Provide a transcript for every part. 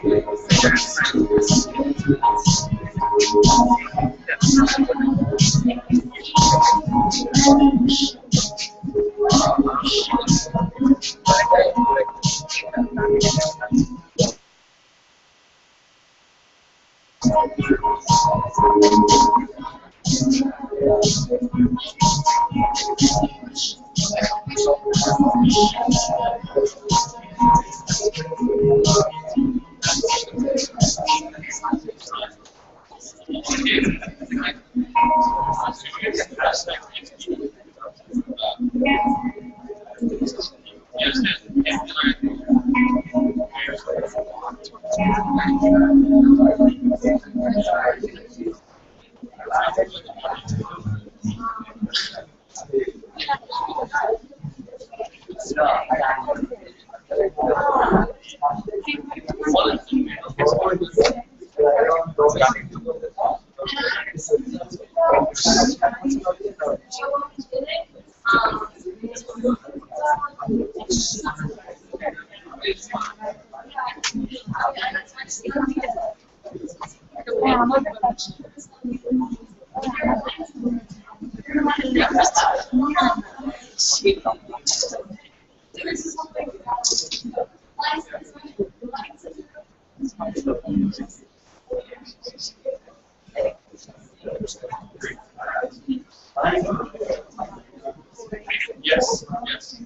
Yes, yes.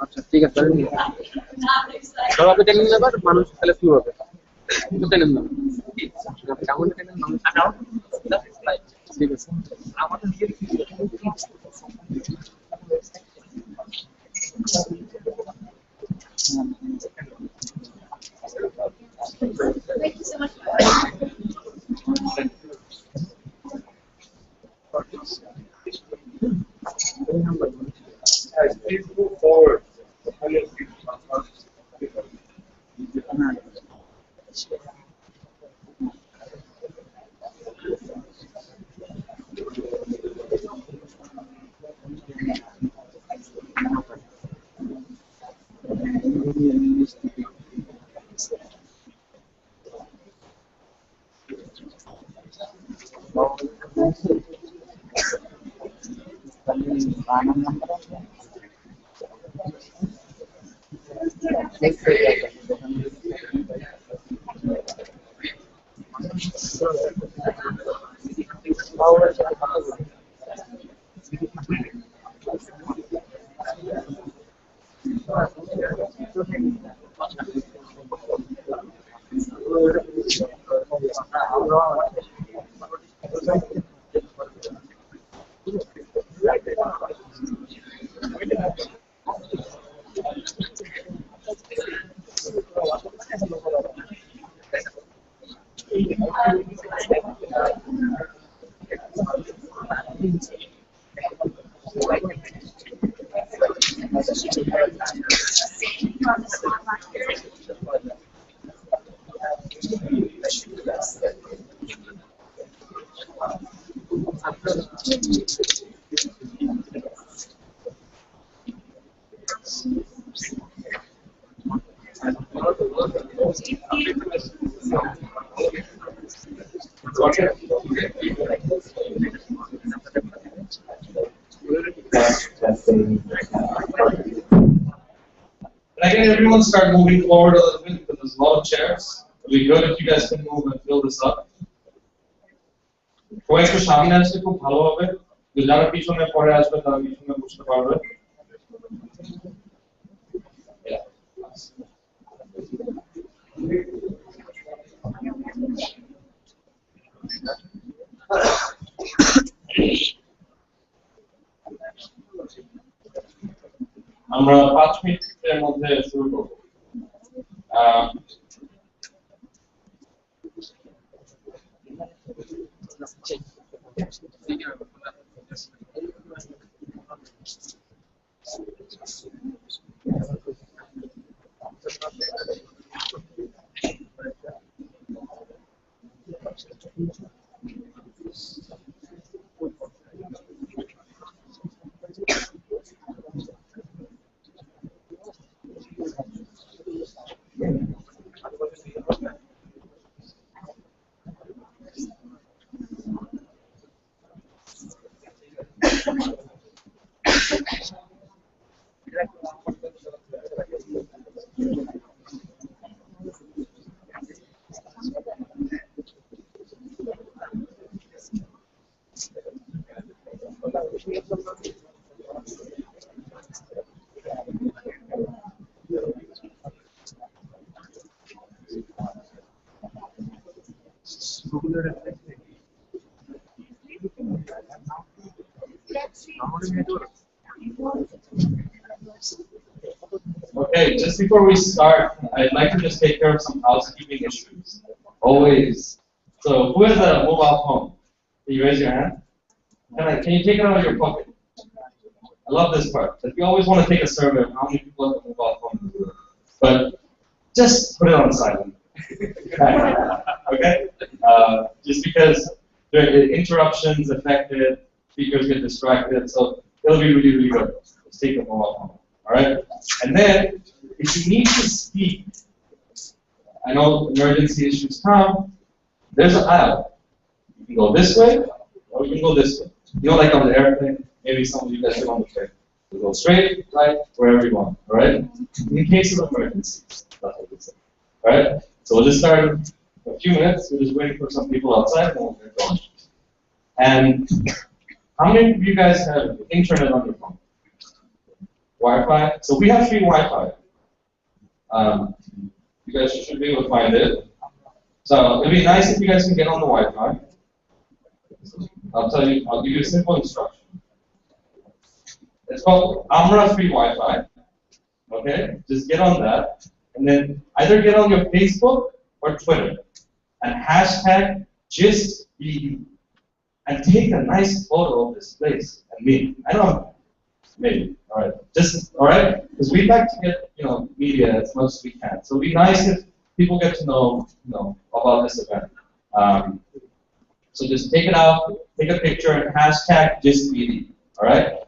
আচ্ছা ঠিক আছে ধরো আপনি ট্রেনিং নেবার মানুষ তাহলে শুরু হবে কিন্তু ট্রেনিং নেবেন কেমন ট্রেনিং মানুষ ঠিক আছে আমাদের Thank you so much. Please move forward. Again, everyone start moving forward a little bit because there's a lot of chairs. It'll be good if you guys can move and fill this up. সবাই একটু সামনে আসলে খুব ভালো হবে। যারা পিছনে পরে আসবে তারা পিছনে বসতে পারবে। আমরা 5 মিনিটের মধ্যে শুরু করব। Okay, just before we start, I'd like to just take care of some housekeeping issues. Always. So, who has a mobile phone? Can you raise your hand? Can you take it out of your pocket? I love this part. That we always want to take a survey of how many people have a mobile phone. But just put it on silent. Okay? Just because there are interruptions affected, speakers get distracted, so it'll be really, really good. Let's take a mobile phone. Alright? And then, if you need to speak, I know emergency issues come, there's an aisle. You can go this way, or you can go this way. You know, like on the airplane, maybe some of you guys get on the train. You go straight, right, wherever you want, alright? In case of emergencies, that's what we Alright? So we'll just start in a few minutes. We're just waiting for some people outside and we'll get going. And how many of you guys have internet on your phone? Wi-Fi? So we have free Wi-Fi. You guys should be able to find it. So it'd be nice if you guys can get on the Wi-Fi. I'll give you a simple instruction. It's called Amra Free Wi-Fi. Okay? Just get on that. And then either get on your Facebook or Twitter. And hashtag GistBD. And take a nice photo of this place and me. I know, maybe. Alright. Alright? Because we'd like to get, media as much as we can. So it'd be nice if people get to know, about this event. So just take it out, take a picture, and hashtag GistBD. Alright?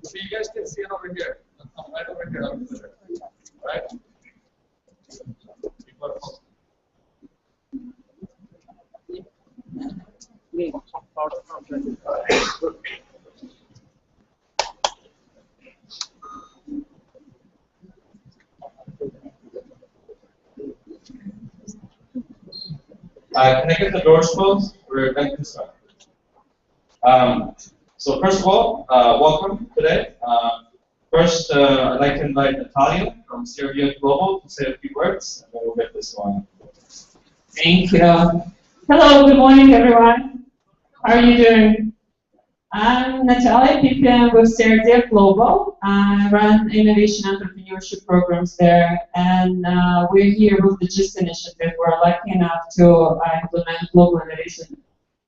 So you guys can see it over here. Right over here. Right? Can I get the doors closed? We're going to start. So first of all, welcome today. First, I'd like to invite Natalia from CRDF Global to say a few words, and then we'll get this going. Thank you. Hello, good morning, everyone. How are you doing? I'm Natalia Pippen with CRDF Global. I run innovation entrepreneurship programs there, and we're here with the GIST initiative. We're lucky enough to implement global innovation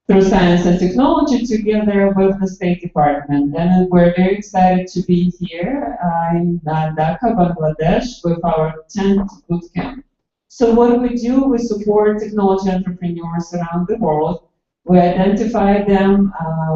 through science and technology together with the State Department. And we're very excited to be here in Dhaka, Bangladesh, with our 10th bootcamp. So what do? We support technology entrepreneurs around the world. We identify them,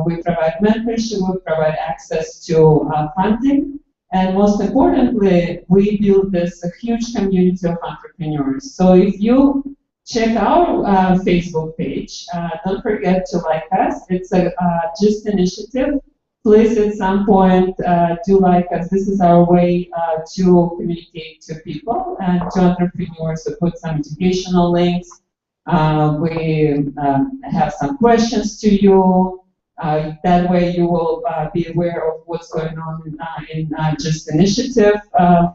we provide mentorship, we provide access to funding, and most importantly, we build this huge community of entrepreneurs. So if you check our Facebook page, don't forget to like us. It's a GIST initiative. Please, at some point, do like us. This is our way to communicate to people and to entrepreneurs. We put some educational links. We have some questions to you. That way you will be aware of what's going on in GIST initiative.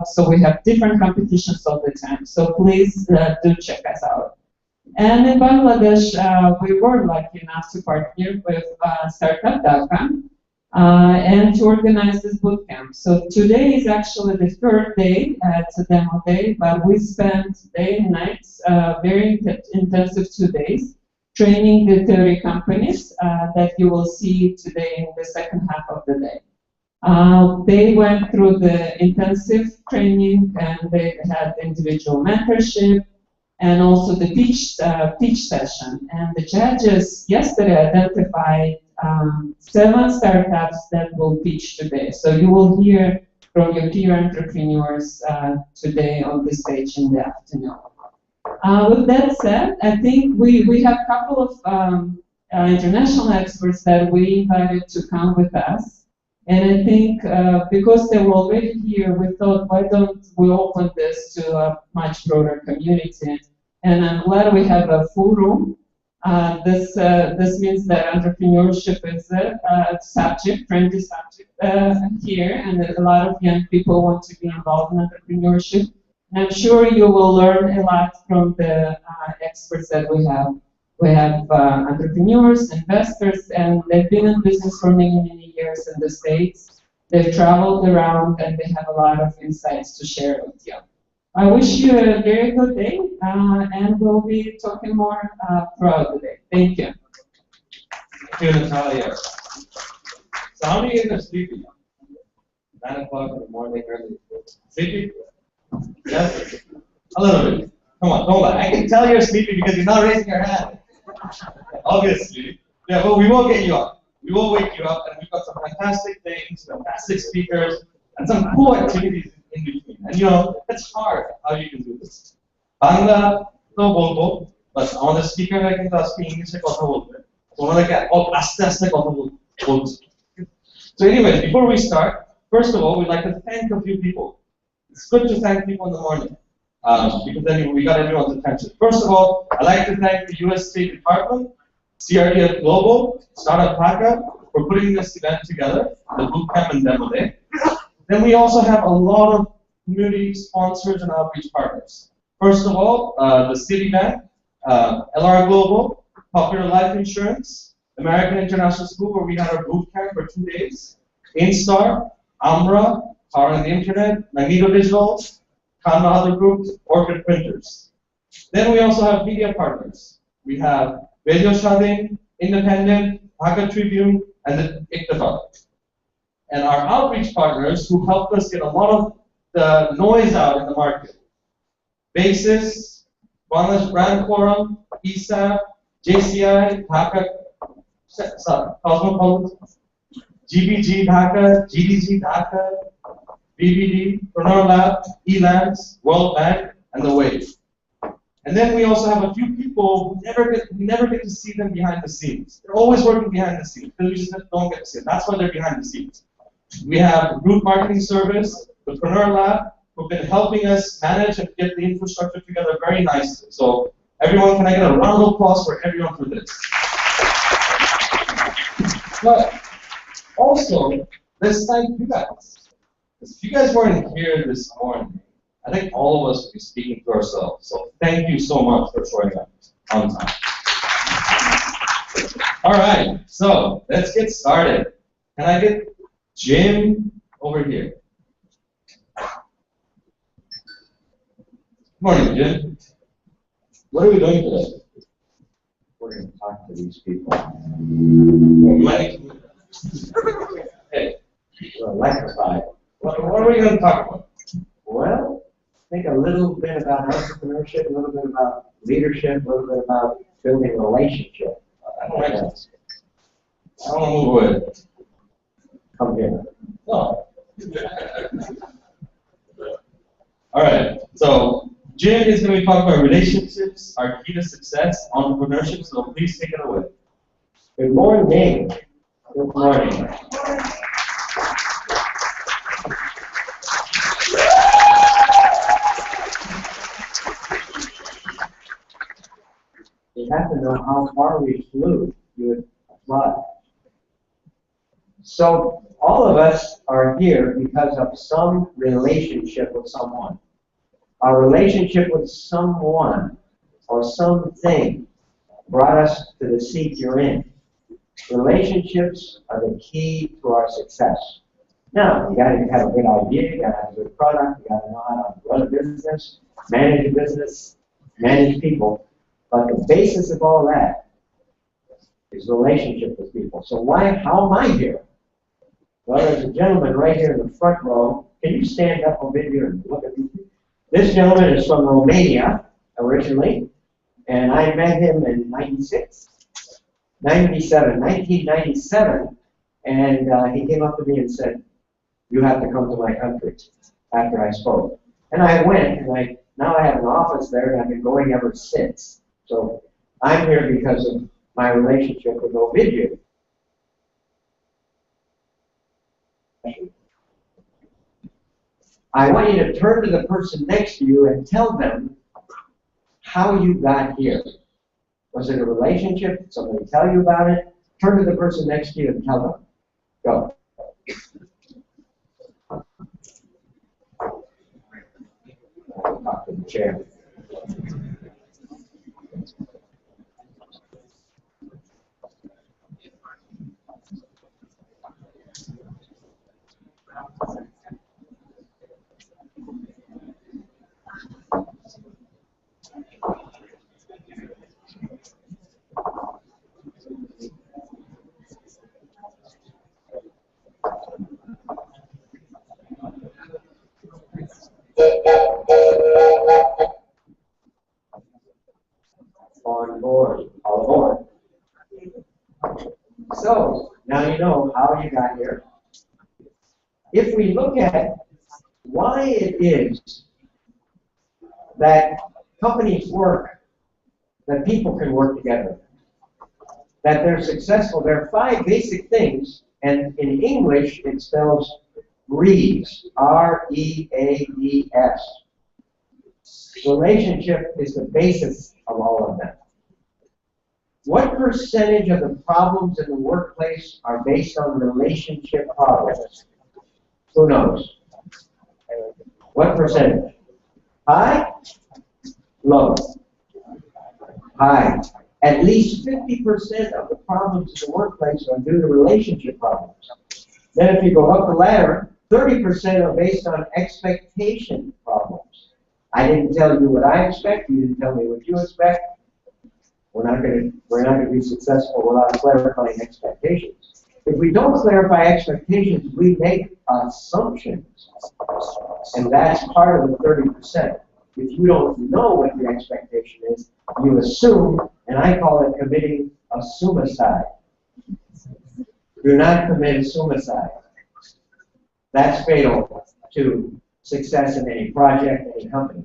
So we have different competitions all the time. So please do check us out. And in Bangladesh, we were lucky enough to partner with Startup Dhaka and to organize this bootcamp. So today is actually the third day. It's a demo day, but we spent day and night, very intensive 2 days, training the 30 companies that you will see today in the second half of the day. They went through the intensive training, and they had individual mentorship, and also the pitch session. And the judges yesterday identified 7 startups that will pitch today. So you will hear from your peer entrepreneurs today on this stage in the afternoon. With that said, I think we have a couple of international experts that we invited to come with us. And I think because they were already here, we thought, why don't we open this to a much broader community? And I'm glad we have a full room. This means that entrepreneurship is a trendy subject here, and a lot of young people want to be involved in entrepreneurship. And I'm sure you will learn a lot from the experts that we have. We have entrepreneurs, investors, and they've been in business for many, many years in the States. They've traveled around, and they have a lot of insights to share with you. I wish you a very good day, and we'll be talking more throughout the day. Thank you. Thank you, Natalia. So how many of you are sleepy? 9 o'clock in the morning, early. Sleepy? Yes? A little bit. Come on, don't lie. I can tell you're sleepy because you're not raising your hand. Obviously. Yeah, well, we will get you up. We will wake you up, and we've got some fantastic things, fantastic speakers, and some cool activities in between. And it's hard how you can do this. Bangla তো বলবো, but আমাদের স্পিকাররা কিন্তু আজকে ইংলিশে কথা বলবে, ওনাদেরকে আস্তে আস্তে কথা বলছি। So anyway, before we start, first of all, we'd like to thank a few people. It's good to thank people in the morning, because then we got everyone's attention. First of all, I'd like to thank the U.S. State Department, CRDF Global, Startup Paca, for putting this event together, the Bootcamp and Demo Day. Then we also have a lot of community sponsors and outreach partners. First of all, the Citibank, LR Global, Popular Life Insurance, American International School, where we had our boot camp for 2 days, Instar, Amra, Power on the Internet, Magneto Digital, Khan Bahadur Group, Orchid Printers. Then we also have media partners. We have Radio Shading, Independent, Dhaka Tribune, and the Iqtidar. And our outreach partners who helped us get a lot of the noise out in the market. Basis, Bangladesh Brand Forum, ESAP, JCI, Dhaka, Cosmopolitan, GBG Dhaka, GDG Dhaka, BBD, Pranor Lab, ELANS, World Bank, and the Wave. And then we also have a few people who we never get to see them behind the scenes. They're always working behind the scenes, but we just don't get to see them. That's why they're behind the scenes. We have Root Marketing Service, the Pranor Lab, who've been helping us manage and get the infrastructure together very nicely. So everyone, can I get a round of applause for everyone for this? But also, let's thank you guys. If you guys weren't here this morning, I think all of us would be speaking to ourselves. So thank you so much for showing up on time. All right, so let's get started. Can I get Jim over here? Good morning, Jim. What are we doing today? We're going to talk to these people. Hey, We're electrified. what are we going to talk about? Well, think a little bit about entrepreneurship, a little bit about leadership, a little bit about building relationship. I don't like this. I don't want to move away. Come here. No. All right. So Jim is going to be talking about relationships, our key to success, entrepreneurship. So please take it away. Good morning. Good morning. You have to know how far we flew. You would applaud. So all of us are here because of some relationship with someone. Our relationship with someone or something brought us to the seat you're in. Relationships are the key to our success. Now, you got to have a good idea, you got to have a good product, you got to know how to run a business, manage people. But the basis of all that is relationship with people. So how am I here? Well, there's a gentleman right here in the front row. Can you stand up over here and look at me? This gentleman is from Romania originally, and I met him in 1997, and he came up to me and said, "You have to come to my country," after I spoke. And I went, and now I have an office there, and I've been going ever since. So I'm here because of my relationship with Ovidio. I want you to turn to the person next to you and tell them how you got here. Was it a relationship? Did somebody tell you about it? Turn to the person next to you and tell them. Go. I'll talk to the chair. On board, all aboard. So, now you know how you got here. If we look at why it is that companies work, that people can work together, that they're successful. There are 5 basic things, and in English it spells READS, R-E-A-D-S. Relationship is the basis of all of them. What percentage of the problems in the workplace are based on relationship problems? Who knows? What percentage? High? Low? High. At least 50% of the problems in the workplace are due to relationship problems. Then if you go up the ladder, 30% are based on expectation problems. I didn't tell you what I expect, you didn't tell me what you expect. We're not going to be successful without clarifying expectations. If we don't clarify expectations, we make assumptions. And that's part of the 30%. If you don't know what the expectation is, you assume, and I call it committing a suicide. Do not commit a suicide. That's fatal to success in any project, any company.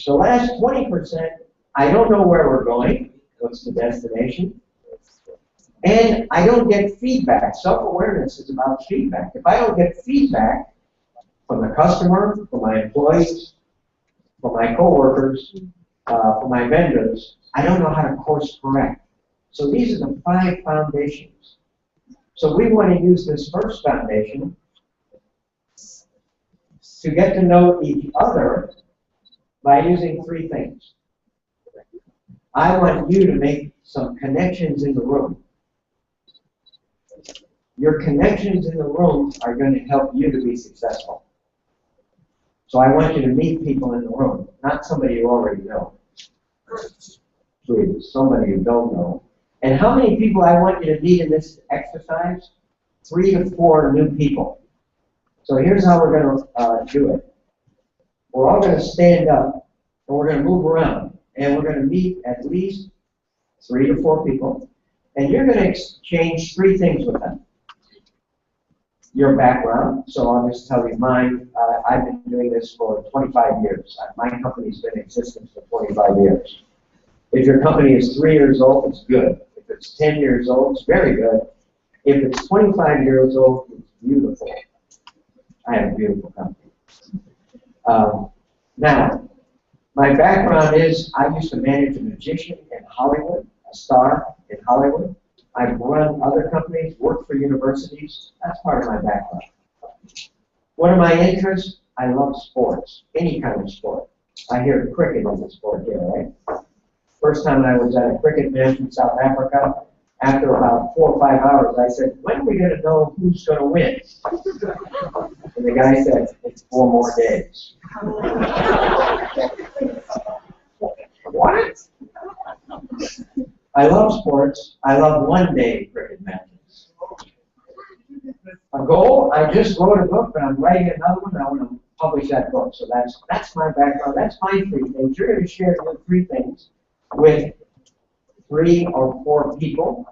The last 20%, I don't know where we're going. What's the destination? And I don't get feedback. Self-awareness is about feedback. If I don't get feedback from the customer, from my employees, from my coworkers, from my vendors, I don't know how to course correct. So these are the 5 foundations. So we want to use this first foundation to get to know each other by using 3 things. I want you to make some connections in the room. Your connections in the room are going to help you to be successful. So I want you to meet people in the room, not somebody you already know. Please, somebody you don't know. And how many people I want you to meet in this exercise? 3 to 4 new people. So here's how we're going to do it. We're all going to stand up, and we're going to move around. And we're going to meet at least 3 to 4 people. And you're going to exchange 3 things with them. Your background, so I'll just tell you mine. I've been doing this for 25 years. My company's been in existence for 25 years. If your company is 3 years old, it's good. If it's 10 years old, it's very good. If it's 25 years old, it's beautiful. I have a beautiful company. Now, my background is I used to manage a magician in Hollywood, a star in Hollywood. I've run other companies, worked for universities. That's part of my background. What are my interests? I love sports, any kind of sport. I hear cricket is a sport here, right? First time I was at a cricket match in South Africa, after about 4 or 5 hours, I said, when are we going to know who's going to win? And the guy said, it's 4 more days. What? I love sports. I love one-day cricket matches. A goal, I just wrote a book, but I'm writing another one. I want to publish that book. So that's my background. That's my 3 things. You're going to share the 3 things with 3 or 4 people.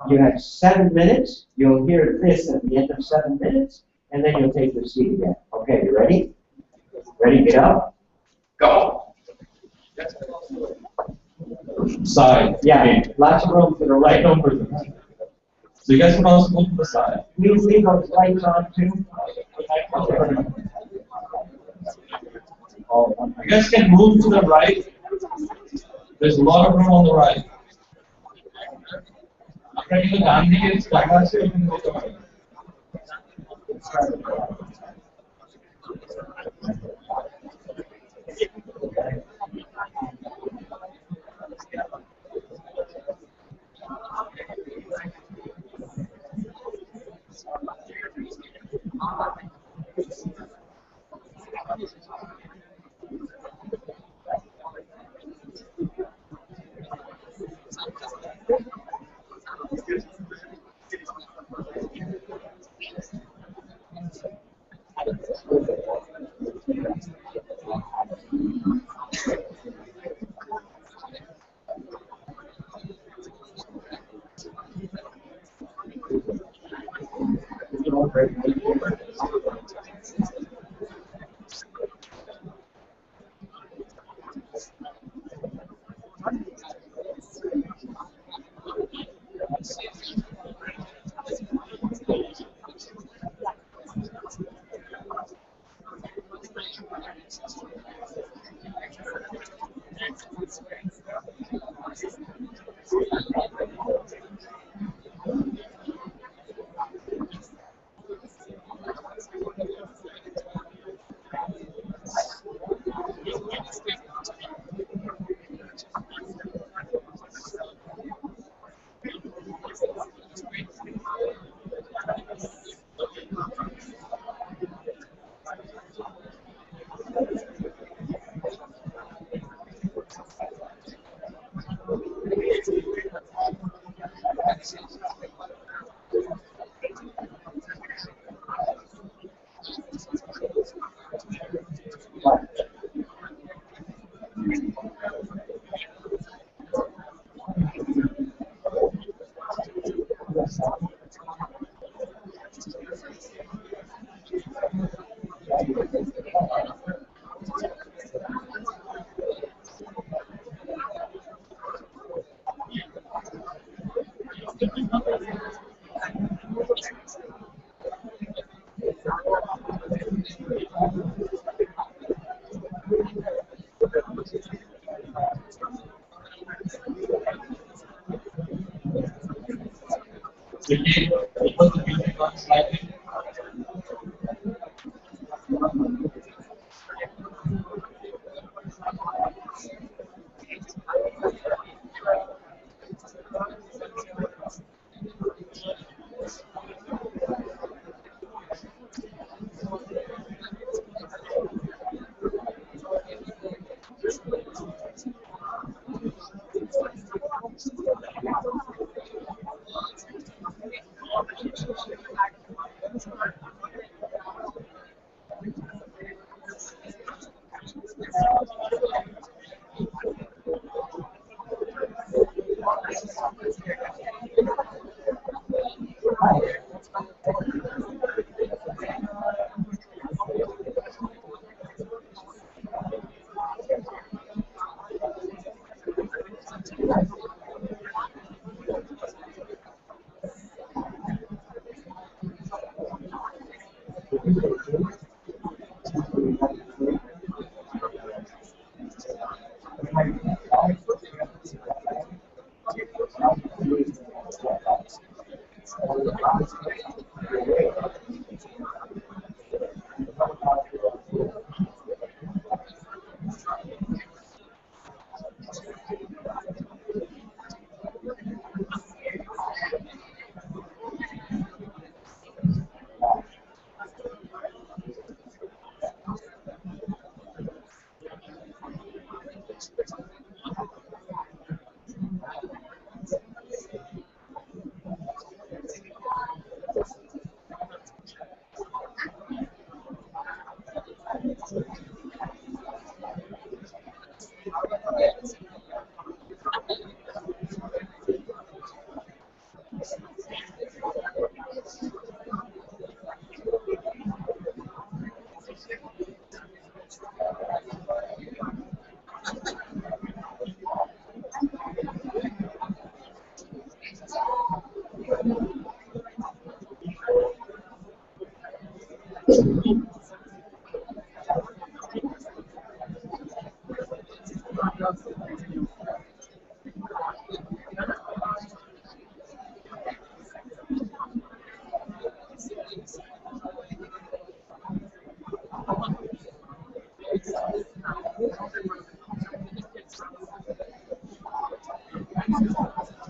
You have 7 minutes. You'll hear this at the end of 7 minutes, and then you'll take your seat again. Okay, you ready? Ready, get up? Go! Side. Yeah, Okay. lots of room to the right. Right over there. So you guys can also go to the side. Please leave those lights on too. You guys can move to the right. There's a lot of room on the right. After you Gandhi is Ganga, you can go to the right. Vicky, you put the music on slightly.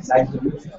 Nice to meet you.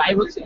Live হচ্ছে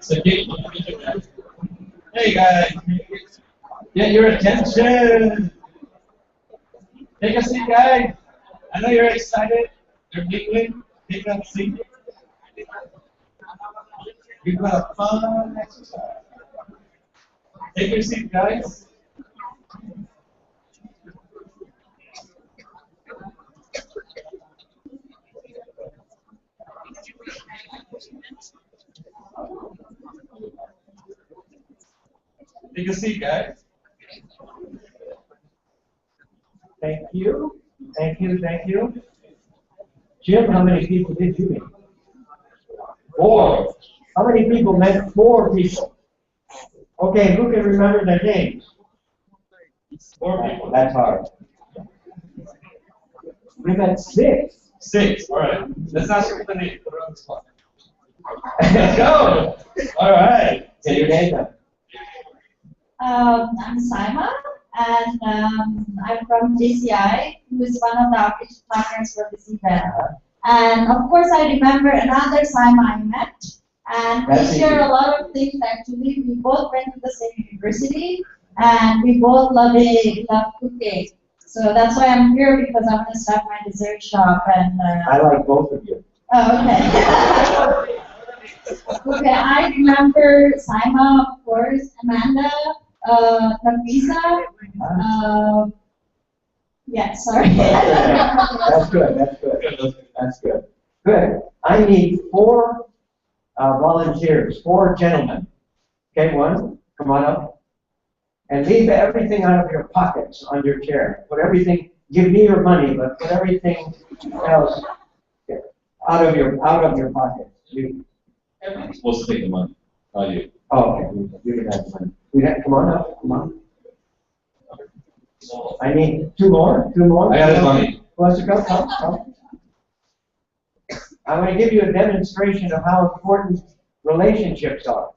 So hey guys, get your attention. Take a seat, guys. I know you're excited. You're giggling. Take a seat. We've got a fun exercise. Take your seat, guys. Take a seat, guys. Thank you. Thank you. Thank you. Jim, how many people did you meet? 4. How many people met 4 people? Okay, who can remember their names? 4 people. That's hard. We met 6. 6. All right. Let's ask you the name. Put it on the spot. Let's go. All right. Say your name then. I'm Saima, and I'm from JCI, who is one of the outreach partners for this event. And of course, I remember another Saima I met, and That's we share easy. a lot of things actually. We both went to the same university, and we both love cooking. So that's why I'm here, because I want to start my dessert shop. And I like both of you. oh, okay. Okay, I remember Saima, of course, Amanda, Nafisa. Yeah, sorry. That's good. That's good. That's good. Good. I need 4 volunteers, 4 gentlemen. Okay, 1, come on up. And leave everything out of your pockets on your chair. Put everything, give me your money, but put everything else out of your pockets. Everyone's supposed to take the money, not you. Oh, okay, you can have money. Come on up, come on. I need 2 more, 2 more. I got his money. Who wants to come? Come. I'm going to give you a demonstration of how important relationships are.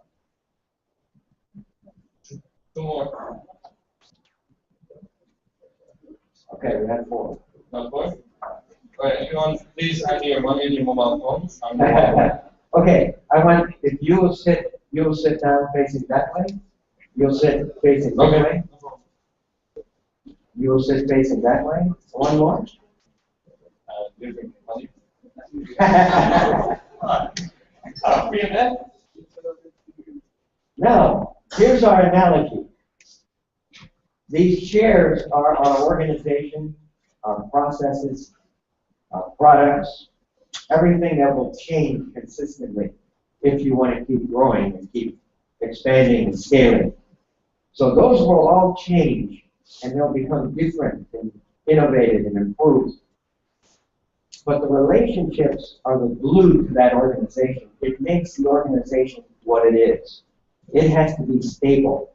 2 more. Okay, we have 4. Not 4? All Alright, everyone, please hand me your money and your mobile phones. Okay, I want, if you will sit down facing that way. You'll sit facing that way. You will sit facing that way. One more. Different money. Now, here's our analogy. These chairs are our organization, our processes, our products, everything that will change consistently if you want to keep growing and keep expanding and scaling. So those will all change and they'll become different and innovative and improved. But the relationships are the glue to that organization. It makes the organization what it is. It has to be stable.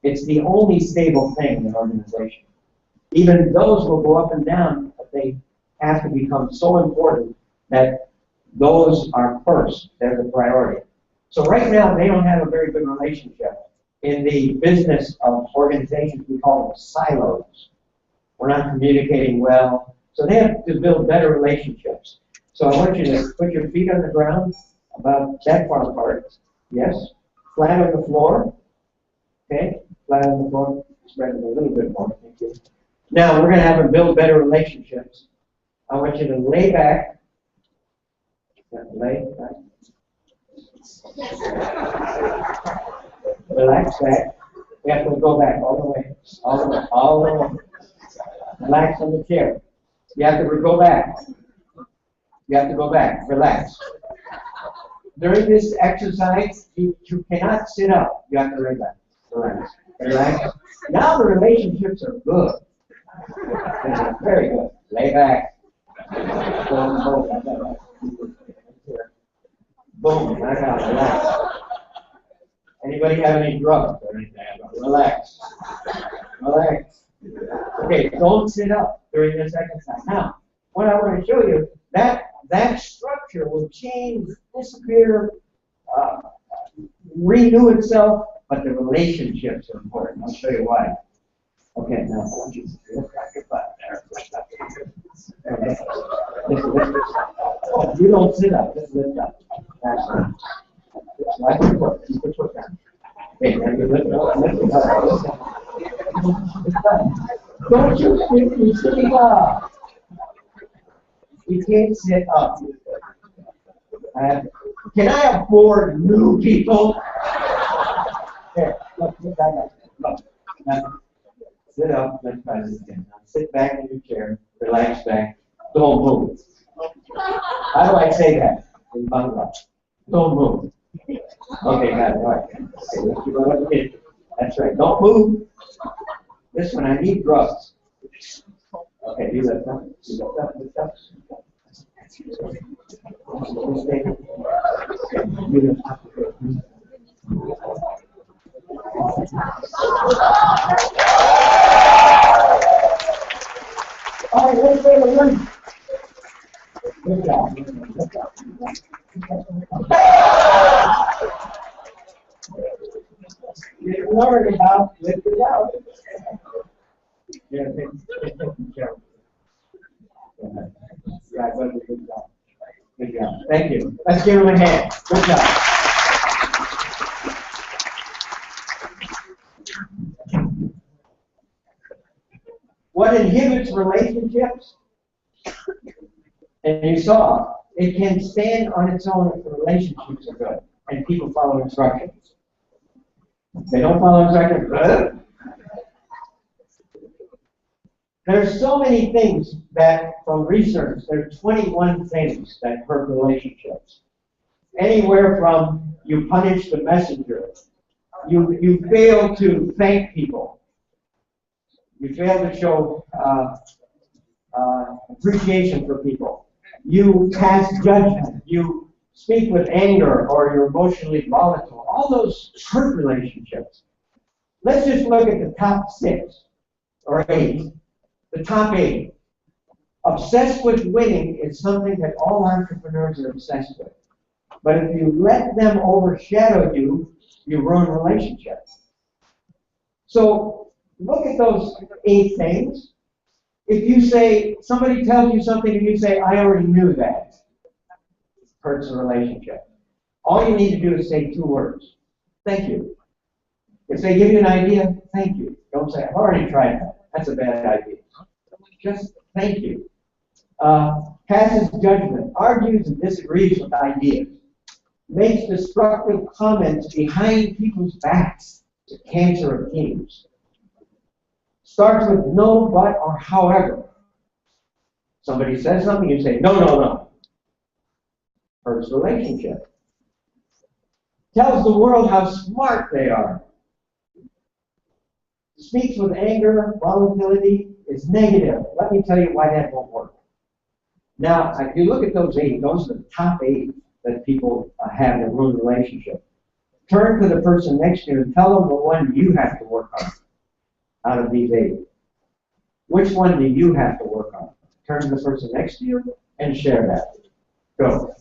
It's the only stable thing in an organization. Even those will go up and down, but they have to become so important that those are first. They're the priority. So right now, they don't have a very good relationship. In the business of organizations, we call them silos. We're not communicating well. So they have to build better relationships. So I want you to put your feet on the ground about that far apart. Yes. Flat on the floor. Okay. Flat on the floor. Spread it a little bit more. Thank you. Now we're going to have them build better relationships. I want you to lay back. Lay back. Relax back. We have to go back all the way. All the way. All the way. Relax on the chair. You have to go back. You have to go back. Relax. During this exercise, you cannot sit up. You have to lay back. Relax. Relax. Now the relationships are good. They're very good. Lay back. Boom. Boom. I got it. Relax. Anybody have any drugs or anything? Relax. Relax. Okay, don't sit up during this exercise. Now, what I want to show you, that structure will change, disappear, renew itself, but the relationships are important. I'll show you why. Okay, now I want you to lift back your butt there. Okay. Oh, you don't sit up, just lift up. That's right. Like your foot. Keep your foot down. Okay, now you lift up, lift it up. Don't you think you're sitting up? You can't sit up. Can I afford new people? Here, look back up. Look. Now, sit up. Let's try this again. Now, sit back in your chair. Relax back. Don't move. How do I say that in Bangla? Don't move. Okay, got it. All right. Okay, let's keep on looking. That's right. Don't move. This one, I need drugs. Okay, you lift up. You lift up. Lift up. You lift up. All right, let's say the one. Good job. Good job. You learn about lift it out. Yeah, take care. Yeah, good job. Good job. Thank you. Let's give him a hand. Good job. What inhibits relationships? And you saw, it can stand on its own if the relationships are good and people follow instructions. If they don't follow instructions, good. There's so many things that, from research, there are 21 things that hurt relationships. Anywhere from you punish the messenger, you fail to thank people, you fail to show appreciation for people, you pass judgment, you speak with anger, or you're emotionally volatile. All those hurt relationships. Let's just look at the top 6 or 8. The top 8. Obsessed with winning is something that all entrepreneurs are obsessed with. But if you let them overshadow you, you ruin relationships. So look at those 8 things. If you say, somebody tells you something and you say, I already knew that, hurts the relationship. All you need to do is say 2 words. Thank you. If they give you an idea, thank you. Don't say, I've already tried that. That's a bad idea. Just thank you. Passes judgment, argues and disagrees with ideas, makes destructive comments behind people's backs. It's a cancer of teams. Starts with no, but, or however. Somebody says something, you say, no, no, no. Hurts relationship. Tells the world how smart they are. Speaks with anger, volatility, is negative. Let me tell you why that won't work. Now, if you look at those 8, those are the top 8 that people have in ruin relationship. Turn to the person next to you and tell them the one you have to work on out of these 8. Which one do you have to work on? Turn to the person next to you and share that. Go.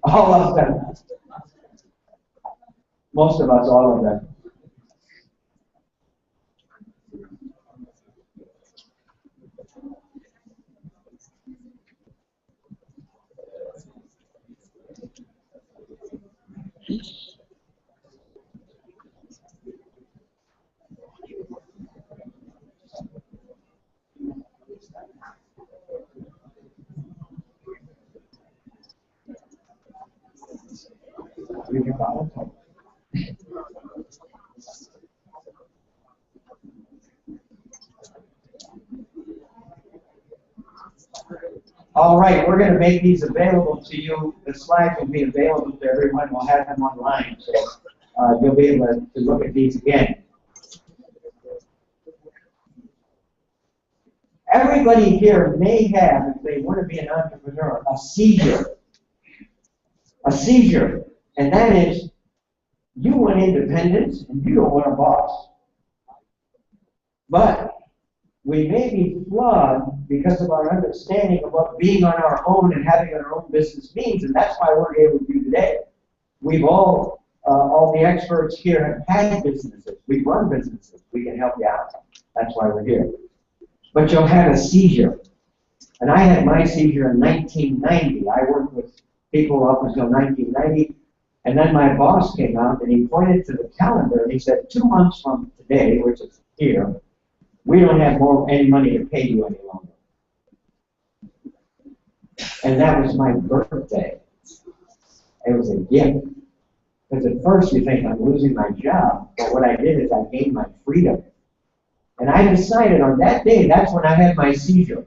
All of them. Most of us, all of them. All right, we're going to make these available to you. The slides will be available to everyone. We'll have them online, so you'll be able to look at these again. Everybody here may have, if they want to be an entrepreneur, a seizure. A seizure. And that is, you want independence and you don't want a boss. But we may be flawed because of our understanding of what being on our own and having our own business means, and that's why we're here with you today. We've all the experts here have had businesses. We've run businesses. We can help you out. That's why we're here. But you'll have a seizure. And I had my seizure in 1990. I worked with people up until 1990. And then my boss came out and he pointed to the calendar and he said, 2 months from today, which is here, we don't have any money to pay you any longer. And that was my birthday. It was a gift. Because at first you think I'm losing my job, but what I did is I gained my freedom. And I decided on that day, that's when I had my seizure.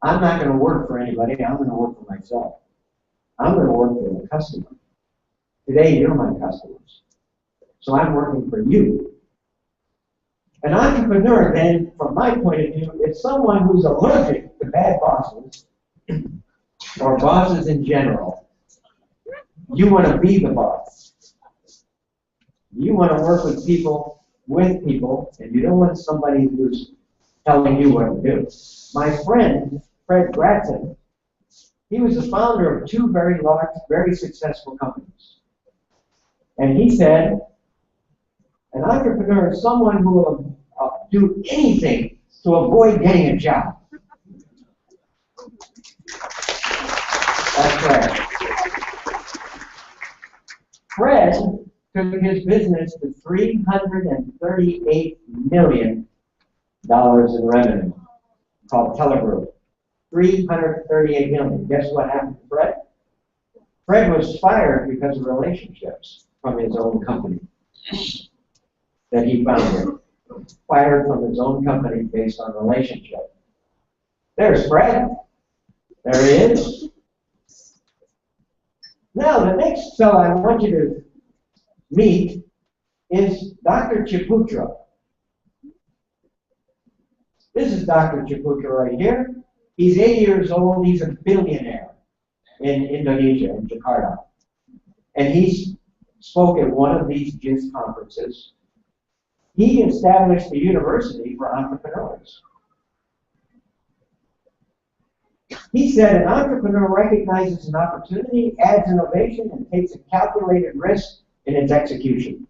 I'm not going to work for anybody, I'm going to work for myself. I'm going to work for the customer. Today you're my customers. So I'm working for you. An entrepreneur, then, from my point of view, is someone who's allergic to bad bosses, or bosses in general. You want to be the boss. You want to work with people, and you don't want somebody who's telling you what to do. My friend, Fred Gratton, he was the founder of 2 very large, very successful companies. And he said, an entrepreneur is someone who will do anything to avoid getting a job. That's right. Fred took his business to $338 million in revenue, called Telegroup. $338 million. Guess what happened to Fred? Fred was fired because of relationships from his own company that he founded. Fired from his own company based on relationship. There's Fred. There he is. Now, the next fellow I want you to meet is Dr. Ciputra. This is Dr. Ciputra right here. He's 80 years old. He's a billionaire in Indonesia, in Jakarta. And he spoke at one of these JIS conferences. He established a university for entrepreneurs. He said an entrepreneur recognizes an opportunity, adds innovation, and takes a calculated risk in its execution.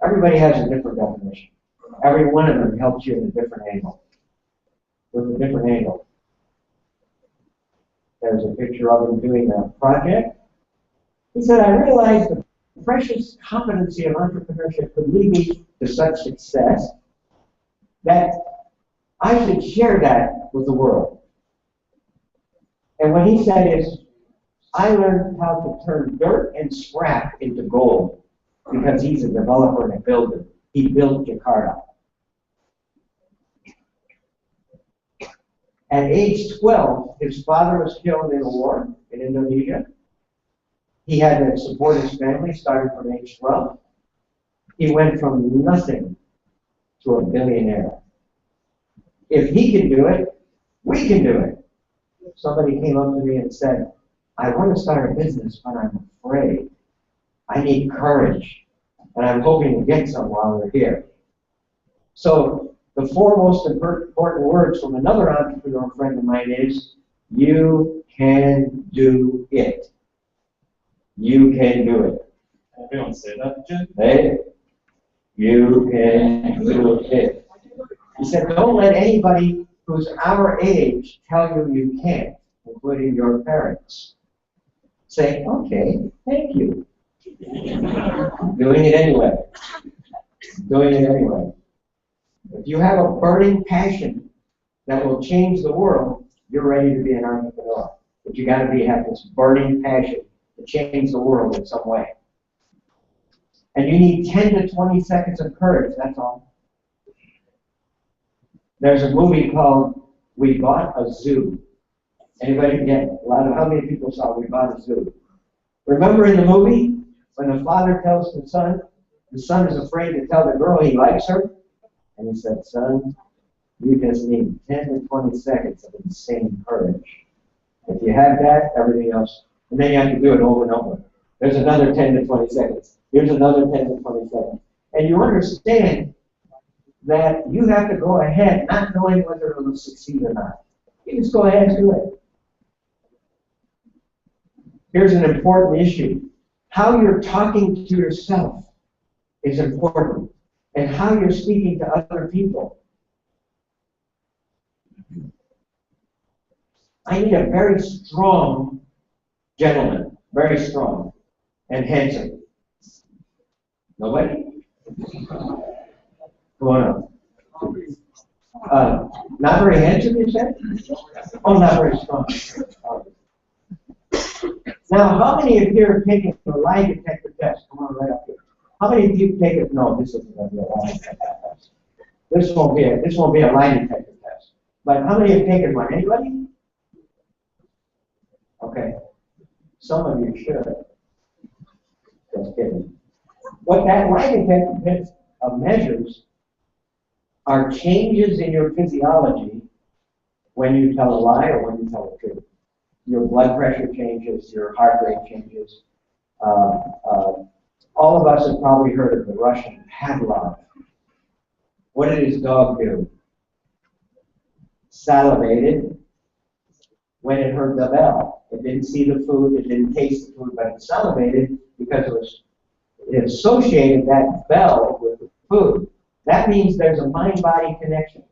Everybody has a different definition. Every one of them helps you in a different angle. With a different angle. There's a picture of him doing a project. He said, I realized the precious competency of entrepreneurship could lead me to such success that I should share that with the world. And what he said is, I learned how to turn dirt and scrap into gold because he's a developer and a builder. He built Jakarta. At age 12, his father was killed in a war in Indonesia. He had to support his family starting from age 12. He went from nothing to a billionaire. If he can do it, we can do it. Somebody came up to me and said, I want to start a business, but I'm afraid. I need courage. And I'm hoping to get some while we're here. So the four most important words from another entrepreneur friend of mine is, you can do it. You can do it. We don't say that, Jim. Hey, you can do it. He said, don't let anybody who's our age tell you you can't, including your parents. Say, okay, thank you. Doing it anyway. Doing it anyway. If you have a burning passion that will change the world, you're ready to be an entrepreneur. But you got to have this burning passion to change the world in some way. And you need 10 to 20 seconds of courage, that's all. There's a movie called We Bought a Zoo. Anybody get it? How many people saw We Bought a Zoo? Remember in the movie when the father tells the son is afraid to tell the girl he likes her? And he said, son, you just need 10 to 20 seconds of insane courage. If you have that, everything else, and then you have to do it over and over. There's another 10 to 20 seconds. Here's another 10 to 20 seconds. And you understand that you have to go ahead not knowing whether it will succeed or not. You just go ahead and do it. Here's an important issue. How you're talking to yourself is important, and how you're speaking to other people. I need a very strong gentleman, very strong and handsome. Nobody? Go on up. Not very handsome, you said? Oh, not very strong. Now, how many of you are taking the lie detector test? Come on, right up here. How many of you take it? No, this isn't going to be a lie detector test. This won't be a lie detector test. But how many have taken one? Anybody? Okay. Some of you should. Just kidding. What that lie detector test measures are changes in your physiology when you tell a lie or when you tell the truth. Your blood pressure changes, your heart rate changes. All of us have probably heard of the Russian Pavlov. What did his dog do? Salivated when it heard the bell. It didn't see the food, it didn't taste the food, but it salivated because it associated that bell with the food. That means there's a mind-body connection.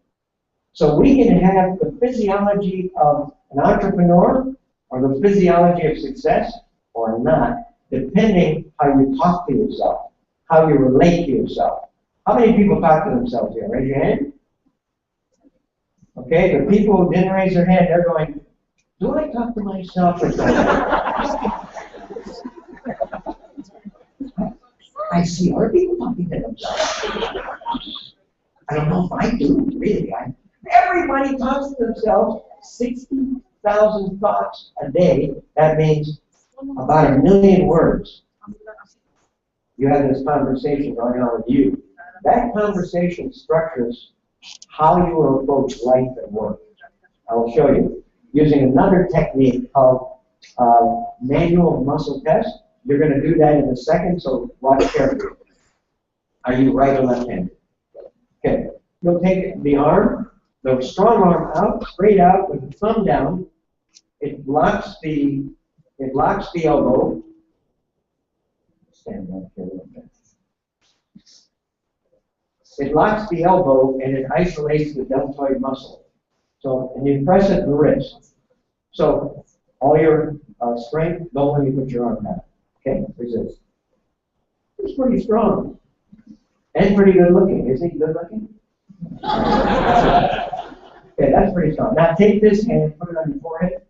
So we can have the physiology of an entrepreneur or the physiology of success or not, depending how you talk to yourself, how you relate to yourself. How many people talk to themselves here? Raise your hand. Okay, the people who didn't raise their hand, they're going, do I talk to myself or something? I see other people talking to themselves. I don't know if I do, really. Everybody talks to themselves 60,000 thoughts a day. That means about 1 million words. You have this conversation going on with you. That conversation structures how you will approach life and work. I will show you using another technique called manual muscle test. You're going to do that in a second, so watch carefully. Are you right or left-handed? Okay. You'll take the arm, the strong arm out, straight out with the thumb down, it locks the elbow. Stand back here a little bit. It locks the elbow and it isolates the deltoid muscle. So, and you press it in the wrist. So, all your strength, don't let me put your arm down. Okay, resist. It's pretty strong. And pretty good looking. Is he good looking? Okay, that's pretty strong. Now take this hand, put it on your forehead.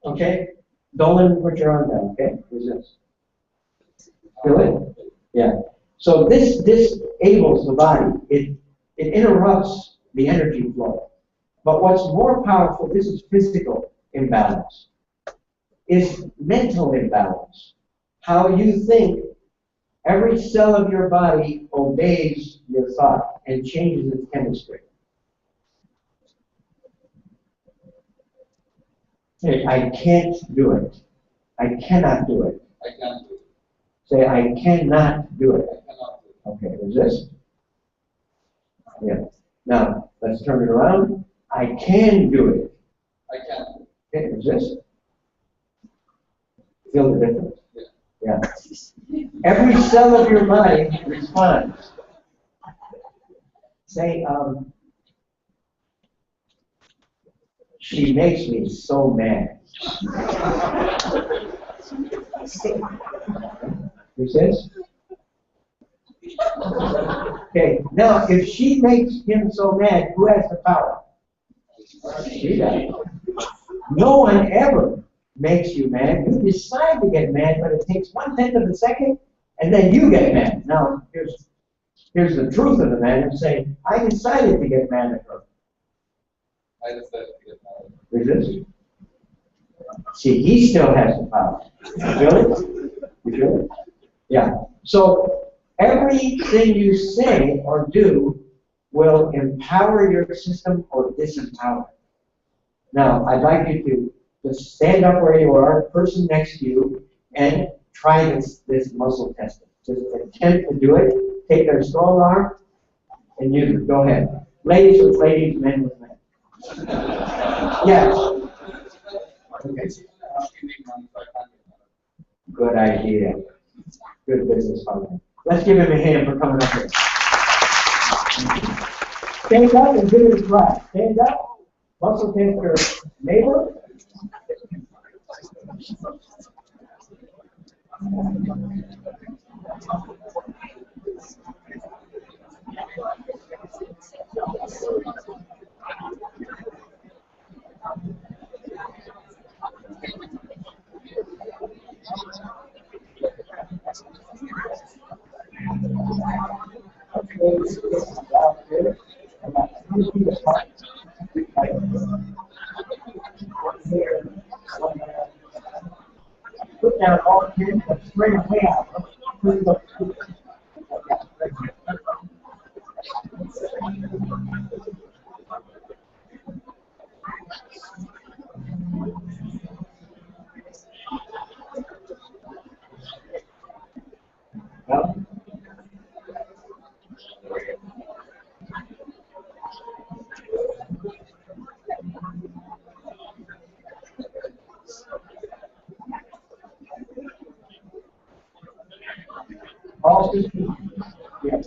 Okay? Don't let me put your arm down. Okay? Resist. Feel it? Yeah. So this disables the body. It interrupts the energy flow. But what's more powerful, this is physical imbalance, is mental imbalance. How you think, every cell of your body obeys your thought and changes its chemistry. Say, I can't do it. I cannot do it. I can't do it. Say, I cannot do it. I cannot do it. Okay, resist. Yeah. Now, let's turn it around. I can do it. I can't do Okay, resist. Feel the difference? Yeah. Every cell of your body responds. Say, she makes me so mad. Resist? Okay, now if she makes him so mad, who has the power? She does. No one ever makes you mad. You decide to get mad, but it takes 1/10 of a second, and then you get mad. Now, here's the truth of the matter. Saying, I decided to get mad at her. I decided to get mad. Resist. See, he still has the power. You feel it? You feel it? Yeah. So everything you say or do will empower your system or disempower it. Now, I'd like you to just stand up where you are, person next to you, and try this muscle testing. Just attempt to do it. Take their strong arm and use it. Go ahead. Ladies with ladies, men with men. Yes. Okay. Good idea. Good business partner. Let's give him a hand for coming up here. Stand up and give it a try. Stand up. Muscle test your neighbor. Put down all 10, but straight away out. Well, all systems, yeah,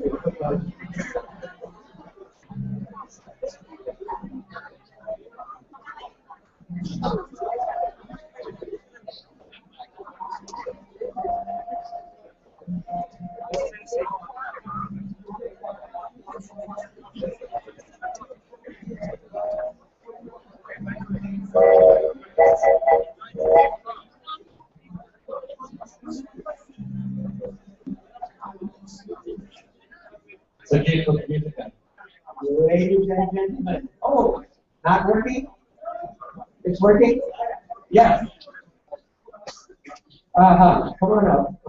So give it again. ladies and gentlemen. Oh, not working? It's working? Yeah. Come on up. Come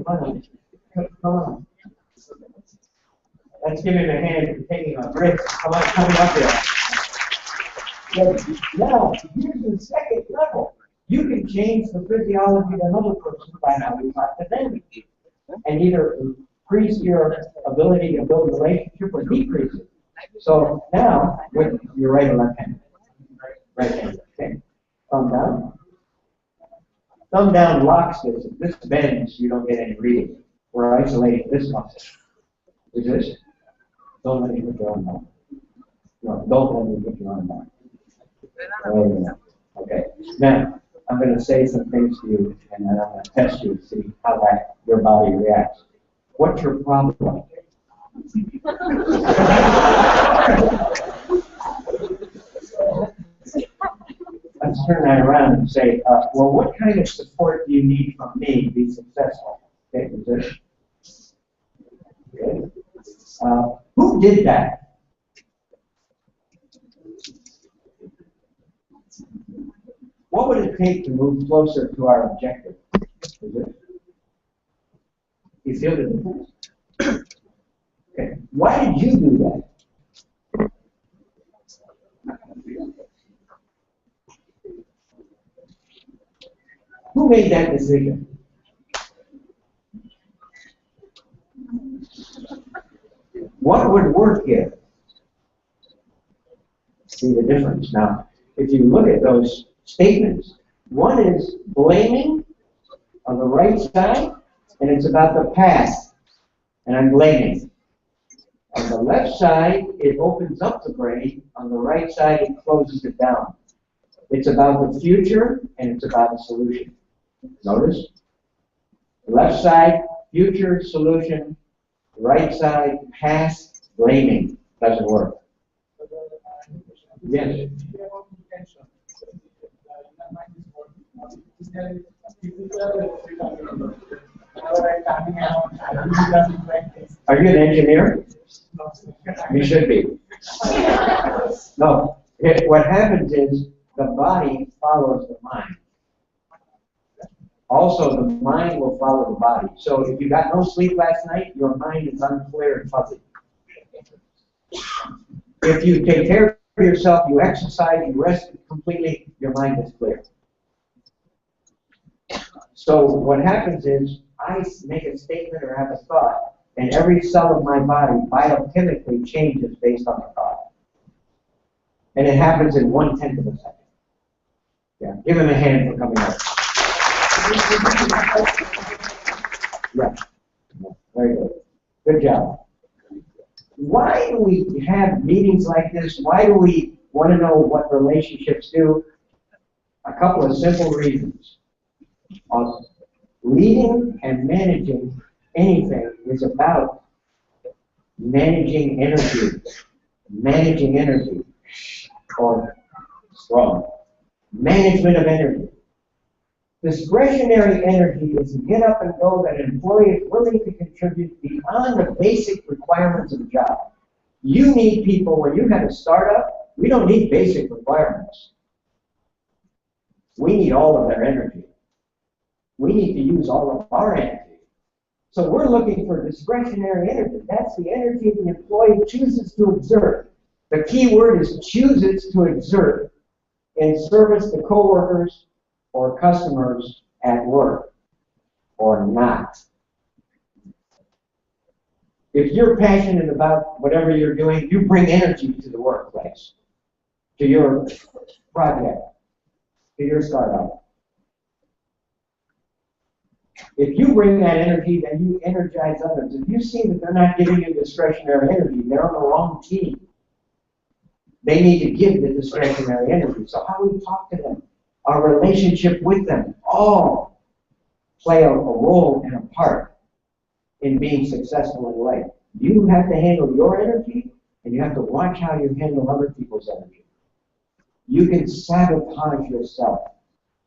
on up. Come on. Let's give him a hand for taking a break. Come on, coming up here. Now, here's the second level. You can change the physiology of another person by how you talk to them. And either increase your ability to build a relationship or decrease it. So now, with your right or left hand? Right hand, okay. Thumb down. thumb down locks this. If this bends, you don't get any reading. We're isolating this muscle. Is this? Don't let me put your arm down. No, don't let me put your arm down. Okay. Now, I'm going to say some things to you, and then I'm going to test you to see how your body reacts. What's your problem? Let's turn that around and say, well, what kind of support do you need from me to be successful? Okay, position. Good. Who did that? What would it take to move closer to our objective? Is it? You feel the difference? Okay. Why did you do that? Who made that decision? What would work here? See the difference. Now, if you look at those statements, one is blaming on the right side, and it's about the past, and I'm blaming. On the left side, it opens up the brain. On the right side, it closes it down. It's about the future, and it's about a solution. Notice? The left side, future, solution. Right side, past, blaming. Doesn't work. Yes. Are you an engineer? You should be. No. What happens is the body follows the mind. Also, the mind will follow the body. So if you got no sleep last night, your mind is unclear and fuzzy. If you take care of yourself, you exercise, you rest completely, your mind is clear. So what happens is I make a statement or have a thought, and every cell of my body biochemically changes based on the thought. And it happens in 1/10 of a second. Yeah, give him a hand for coming up. Yeah, very good. Good job. Why do we have meetings like this? Why do we want to know what relationships do? A couple of simple reasons. Leading and managing anything is about managing energy. Managing energy. Or strong. Management of energy. Discretionary energy is a get up and go that an employee is willing to contribute beyond the basic requirements of the job. You need people, when you have a startup, we don't need basic requirements. We need all of their energy. We need to use all of our energy. So we're looking for discretionary energy. That's the energy the employee chooses to exert. The key word is chooses to exert in service to coworkers or customers at work, or not. If you're passionate about whatever you're doing, you bring energy to the workplace, to your project, to your startup. If you bring that energy, then you energize others. If you see that they're not giving you discretionary energy, they're on the wrong team. They need to give the discretionary energy. So how do we talk to them? Our relationship with them all play a role and a part in being successful in life. You have to handle your energy, and you have to watch how you handle other people's energy. You can sabotage yourself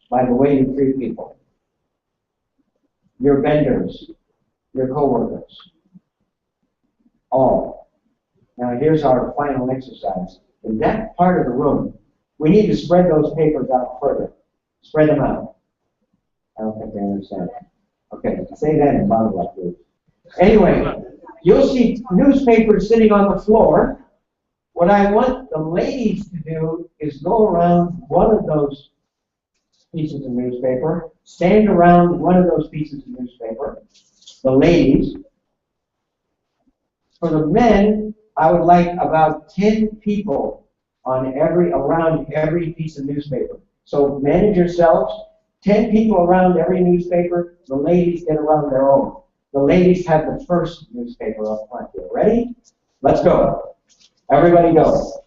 by the way you treat people. Your vendors, your coworkers, all. Now here's our final exercise. In that part of the room, we need to spread those papers out further. Spread them out. I don't think they understand. Okay, say that in bottle up, please. Anyway, you'll see newspapers sitting on the floor. What I want the ladies to do is go around one of those pieces of newspaper, stand around one of those pieces of newspaper, the ladies. For the men, I would like about 10 people on around every piece of newspaper. So manage yourselves, 10 people around every newspaper. The ladies get around their own. The ladies have the first newspaper up front here. Ready? Let's go. Everybody go.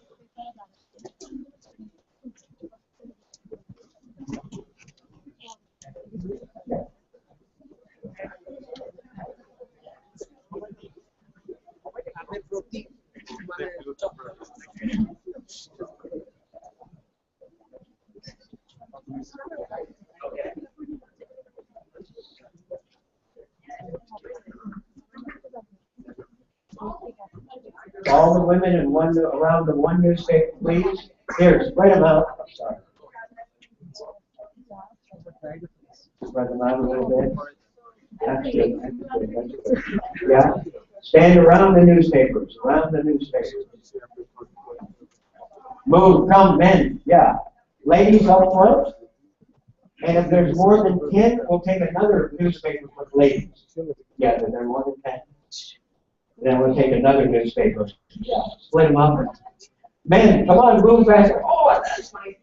All the women in around the one newspaper, please. Here, spread them out. I'm sorry. Spread them out a little bit. That's good. That's good. Yeah. Stand around the newspapers. Around the newspapers. Move. Come, men. Yeah. Ladies up front. And if there's more than 10, we'll take another newspaper for the ladies. Yeah, if there are more than 10. Then we'll take another newspaper. Yeah. Split them up. Men, come on, move faster. Oh, that's my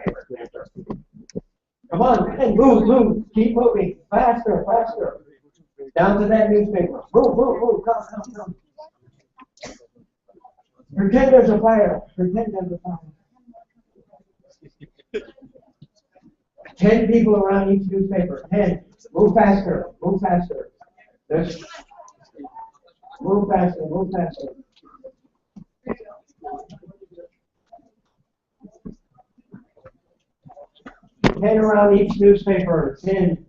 favorite. Come on, men, move. Keep moving. Faster. Down to that newspaper. Move. Come. Pretend there's a fire. 10 people around each newspaper. 10. Move faster. There's Move faster. 10 around each newspaper. 10.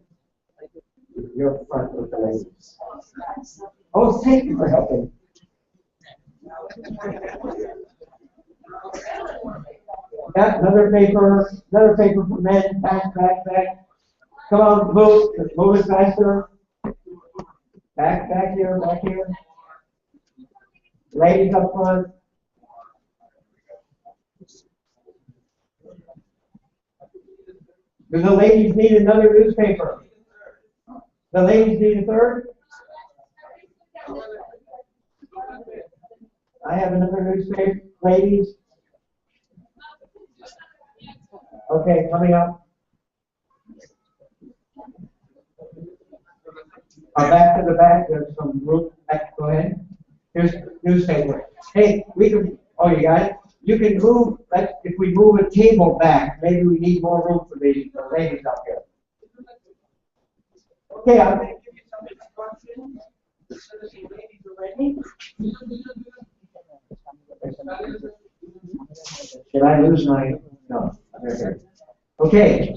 You're up front with the ladies. Oh, thank you for helping. Yeah, another paper for men. Back. Come on, move it faster. Back here. Ladies up front. Do the ladies need another newspaper? The ladies need a third? I have another newspaper. Ladies? Okay, coming up. Back to the back. There's some room. Go ahead. Here's newspaper. Hey, we can. Oh, you got it. You can move. If we move a table back, maybe we need more room for the ladies up here. Okay, I'm going to give you some instructions so that the ladies are ready. Should I lose my? No. Okay.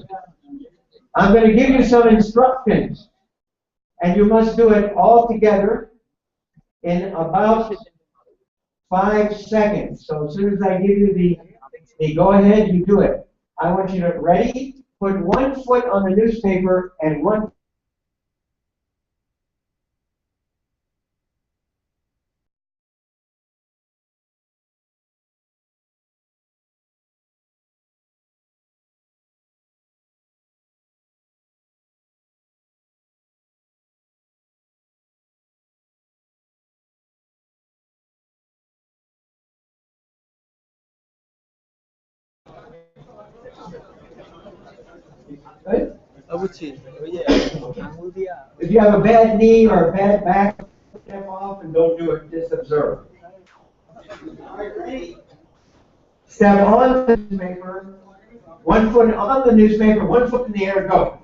I'm going to give you some instructions, and you must do it all together in about 5 seconds. So as soon as I give you the go ahead, you do it. I want you to ready. Put one foot on the newspaper and one. Good? If you have a bad knee or a bad back, step off and don't do it. Just observe. Step on the newspaper. 1 foot on the newspaper, 1 foot in the air, go.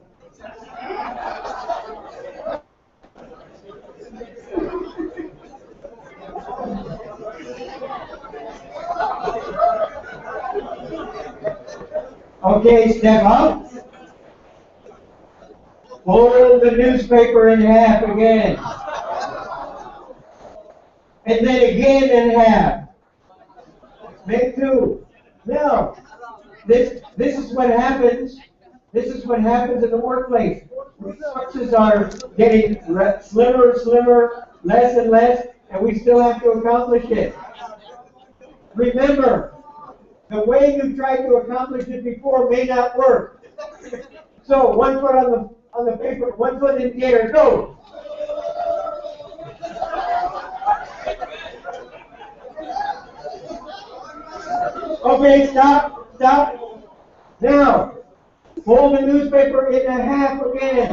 Okay, step up. Fold the newspaper in half again. And then again in half. Make 2. Now, this is what happens. This is what happens in the workplace. Resources are getting slimmer and slimmer, less and less, and we still have to accomplish it. Remember, the way you tried to accomplish it before may not work. So 1 foot on the paper, 1 foot in the air, go. Okay, stop. Now, Fold the newspaper in half again.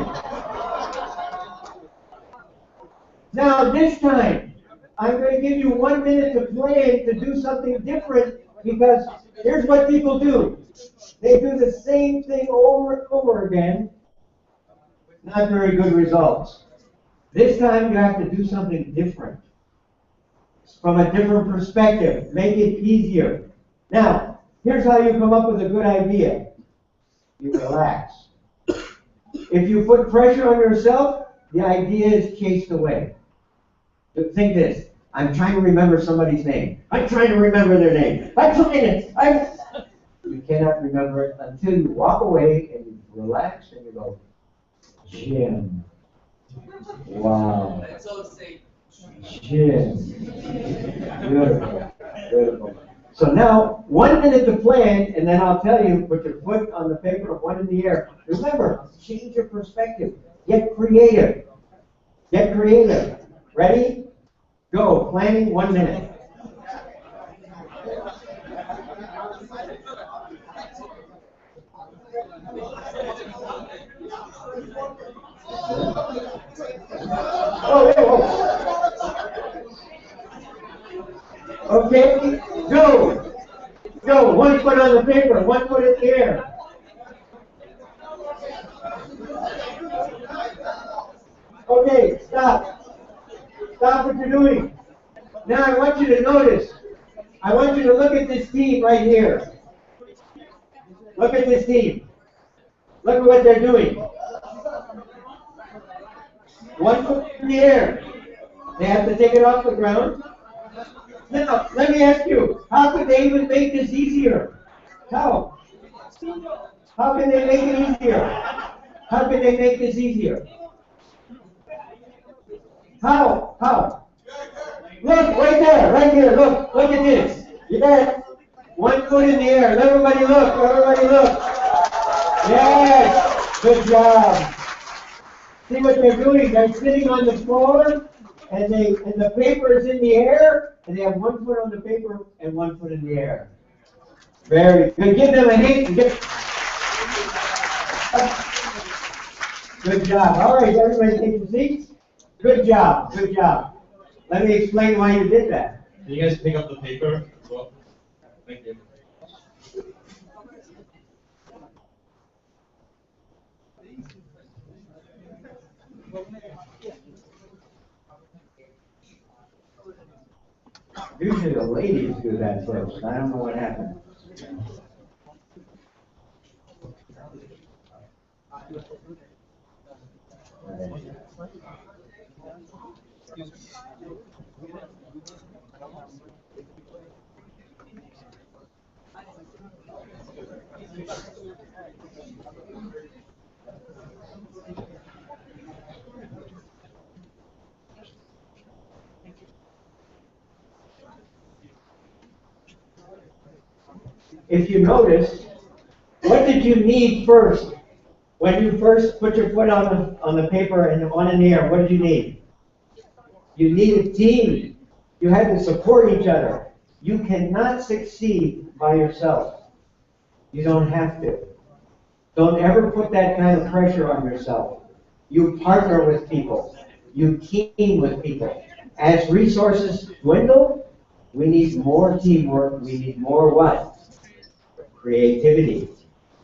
Now this time, I'm going to give you 1 minute to plan to do something different, because here's what people do. They do the same thing over and over again. Not very good results. This time you have to do something different. From a different perspective. Make it easier. Now, here's how you come up with a good idea. You relax. If you put pressure on yourself, the idea is chased away. Think this. I'm trying to remember somebody's name. I'm trying to remember their name. You cannot remember it until you walk away and you relax and you go, Jim. Wow. Jim. Beautiful. Beautiful. So now, 1 minute to plan, and then I'll tell you, put your foot on the paper, one in the air. Remember, change your perspective. Get creative. Get creative. Ready? Go. Planning, 1 minute. Okay, go. Go. 1 foot on the paper, 1 foot in the air. Okay, stop. Stop what you're doing. Now I want you to notice. I want you to look at this team right here. Look at this team. Look at what they're doing. 1 foot in the air. They have to take it off the ground. Now, let me ask you, how could they even make this easier? How? How can they make it easier? How can they make this easier? How? How? Look, right there, right here, look at this. You got it? 1 foot in the air. Let everybody look, everybody look. Yes, good job. See what they're doing? They're sitting on the floor, and the paper is in the air, and they have 1 foot on the paper and 1 foot in the air. Very good. Give them a hand. Good job. All right, everybody take your seats. Good job. Good job. Let me explain why you did that. Can you guys pick up the paper as well? Thank you. Usually the ladies do that first. I don't know what happened. If you notice, what did you need first? When you first put your foot on the paper and on in the air, what did you need? You need a team. You had to support each other. You cannot succeed by yourself. You don't have to. Don't ever put that kind of pressure on yourself. You partner with people. You team with people. As resources dwindle, we need more teamwork. We need more what? Creativity,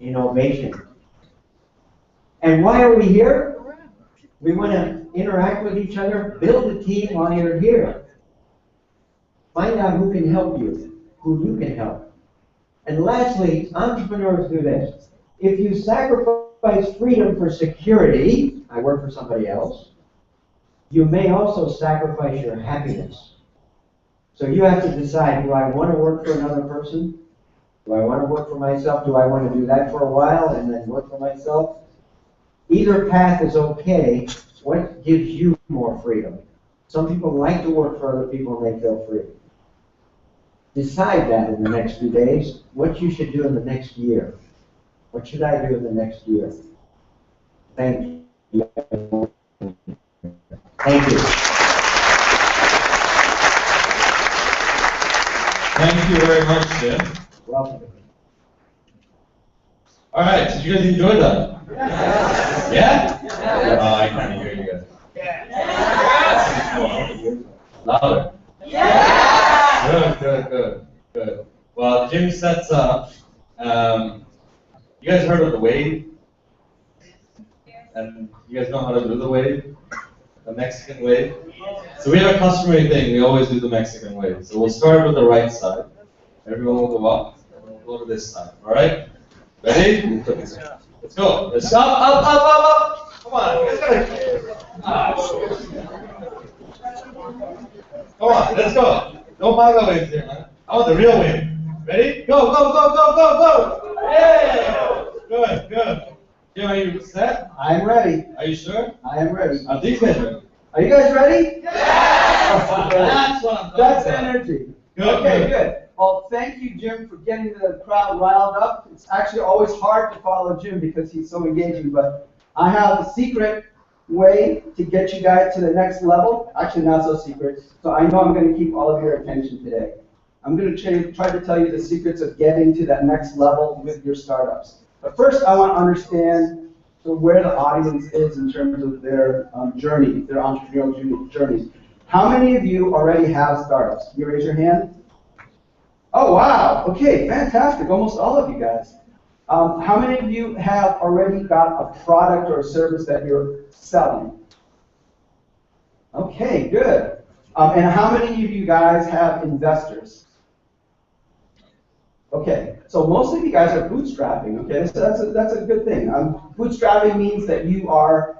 innovation. And why are we here? We want to interact with each other, build a team while you're here. Find out who can help you, who you can help. And lastly, entrepreneurs do this. If you sacrifice freedom for security, I work for somebody else, you may also sacrifice your happiness. So you have to decide, do I want to work for another person? Do I want to work for myself? Do I want to do that for a while and then work for myself? Either path is okay. What gives you more freedom? Some people like to work for other people and they feel free. Decide that in the next few days, what you should do in the next year. What should I do in the next year? Thank you. Thank you. Thank you very much, Jim. Welcome. All right, did you guys enjoy that? Yeah? Oh, I can't hear you guys. Louder. Good. Well, Jim sets up. You guys heard of the wave? And you guys know how to do the wave? The Mexican wave? So we have a customary thing. We always do the Mexican wave. So we'll start with the right side. Everyone will go up, and we'll go to this side. All right? Ready? Let's go. Let's up. Come on. You guys gotta. Come on. Let's go. No manga waves here, man. I want the real wave. Ready? Go. Yeah. Good. Jim, are you set? I'm ready. Are you sure? I am ready. Are these guys ready? Are you guys ready? That's what I'm talking That's about. energy. Good. Good. Well, thank you, Jim, for getting the crowd riled up. It's actually always hard to follow Jim because he's so engaging, but I have a secret way to get you guys to the next level. Actually, not so secret. So I know I'm going to keep all of your attention today. I'm going to try to tell you the secrets of getting to that next level with your startups. But first, I want to understand where the audience is in terms of their journey, their entrepreneurial journeys. How many of you already have startups? Can you raise your hand? Oh, wow. Okay, fantastic. Almost all of you guys. How many of you have already got a product or a service that you're selling? Okay, good. And how many of you guys have investors? Okay, so most of you guys are bootstrapping, okay? So that's a good thing. Bootstrapping means that you are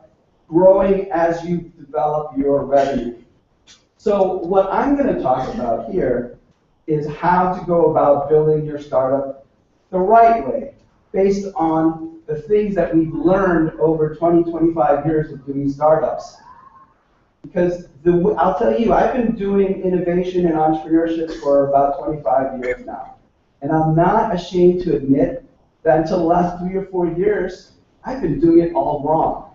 growing as you develop your revenue. So what I'm going to talk about here is how to go about building your startup the right way, based on the things that we've learned over 20, 25 years of doing startups. Because I'll tell you, I've been doing innovation and entrepreneurship for about 25 years now. And I'm not ashamed to admit that until the last 3 or 4 years, I've been doing it all wrong.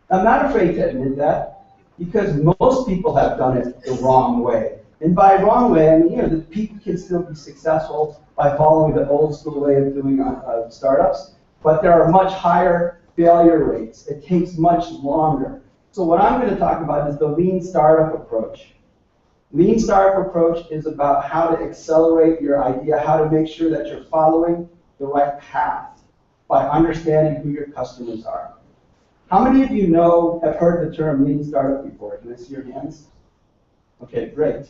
I'm not afraid to admit that, because most people have done it the wrong way. And by wrong way, I mean, the people can still be successful by following the old school way of doing startups, but there are much higher failure rates. It takes much longer. So what I'm going to talk about is the lean startup approach. Lean startup approach is about how to accelerate your idea, how to make sure that you're following the right path by understanding who your customers are. How many of you have heard the term lean startup before? Can I see your hands? Okay, great.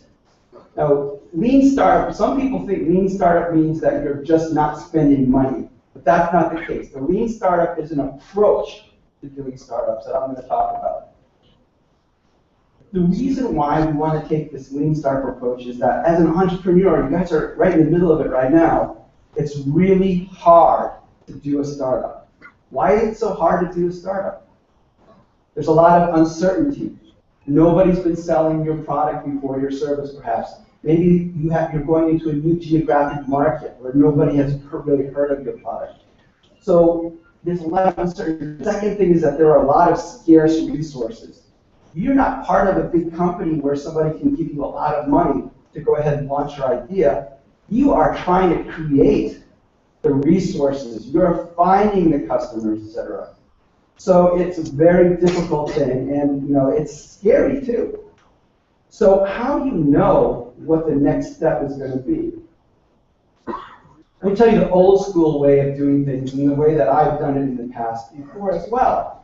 Now, lean startup, some people think lean startup means that you're just not spending money, but that's not the case. The lean startup is an approach to doing startups that I'm going to talk about. The reason why we want to take this lean startup approach is that as an entrepreneur, you guys are right in the middle of it right now, it's really hard to do a startup. Why is it so hard to do a startup? There's a lot of uncertainty. Nobody's been selling your product before, your service perhaps. Maybe you're going into a new geographic market where nobody has really heard of your product. So there's a lot of uncertainty. The second thing is that there are a lot of scarce resources. You're not part of a big company where somebody can give you a lot of money to go ahead and launch your idea. You are trying to create the resources. You're finding the customers, etc. So it's a very difficult thing, and it's scary too. So how do you know what the next step is going to be? Let me tell you the old school way of doing things and the way that I've done it in the past before as well.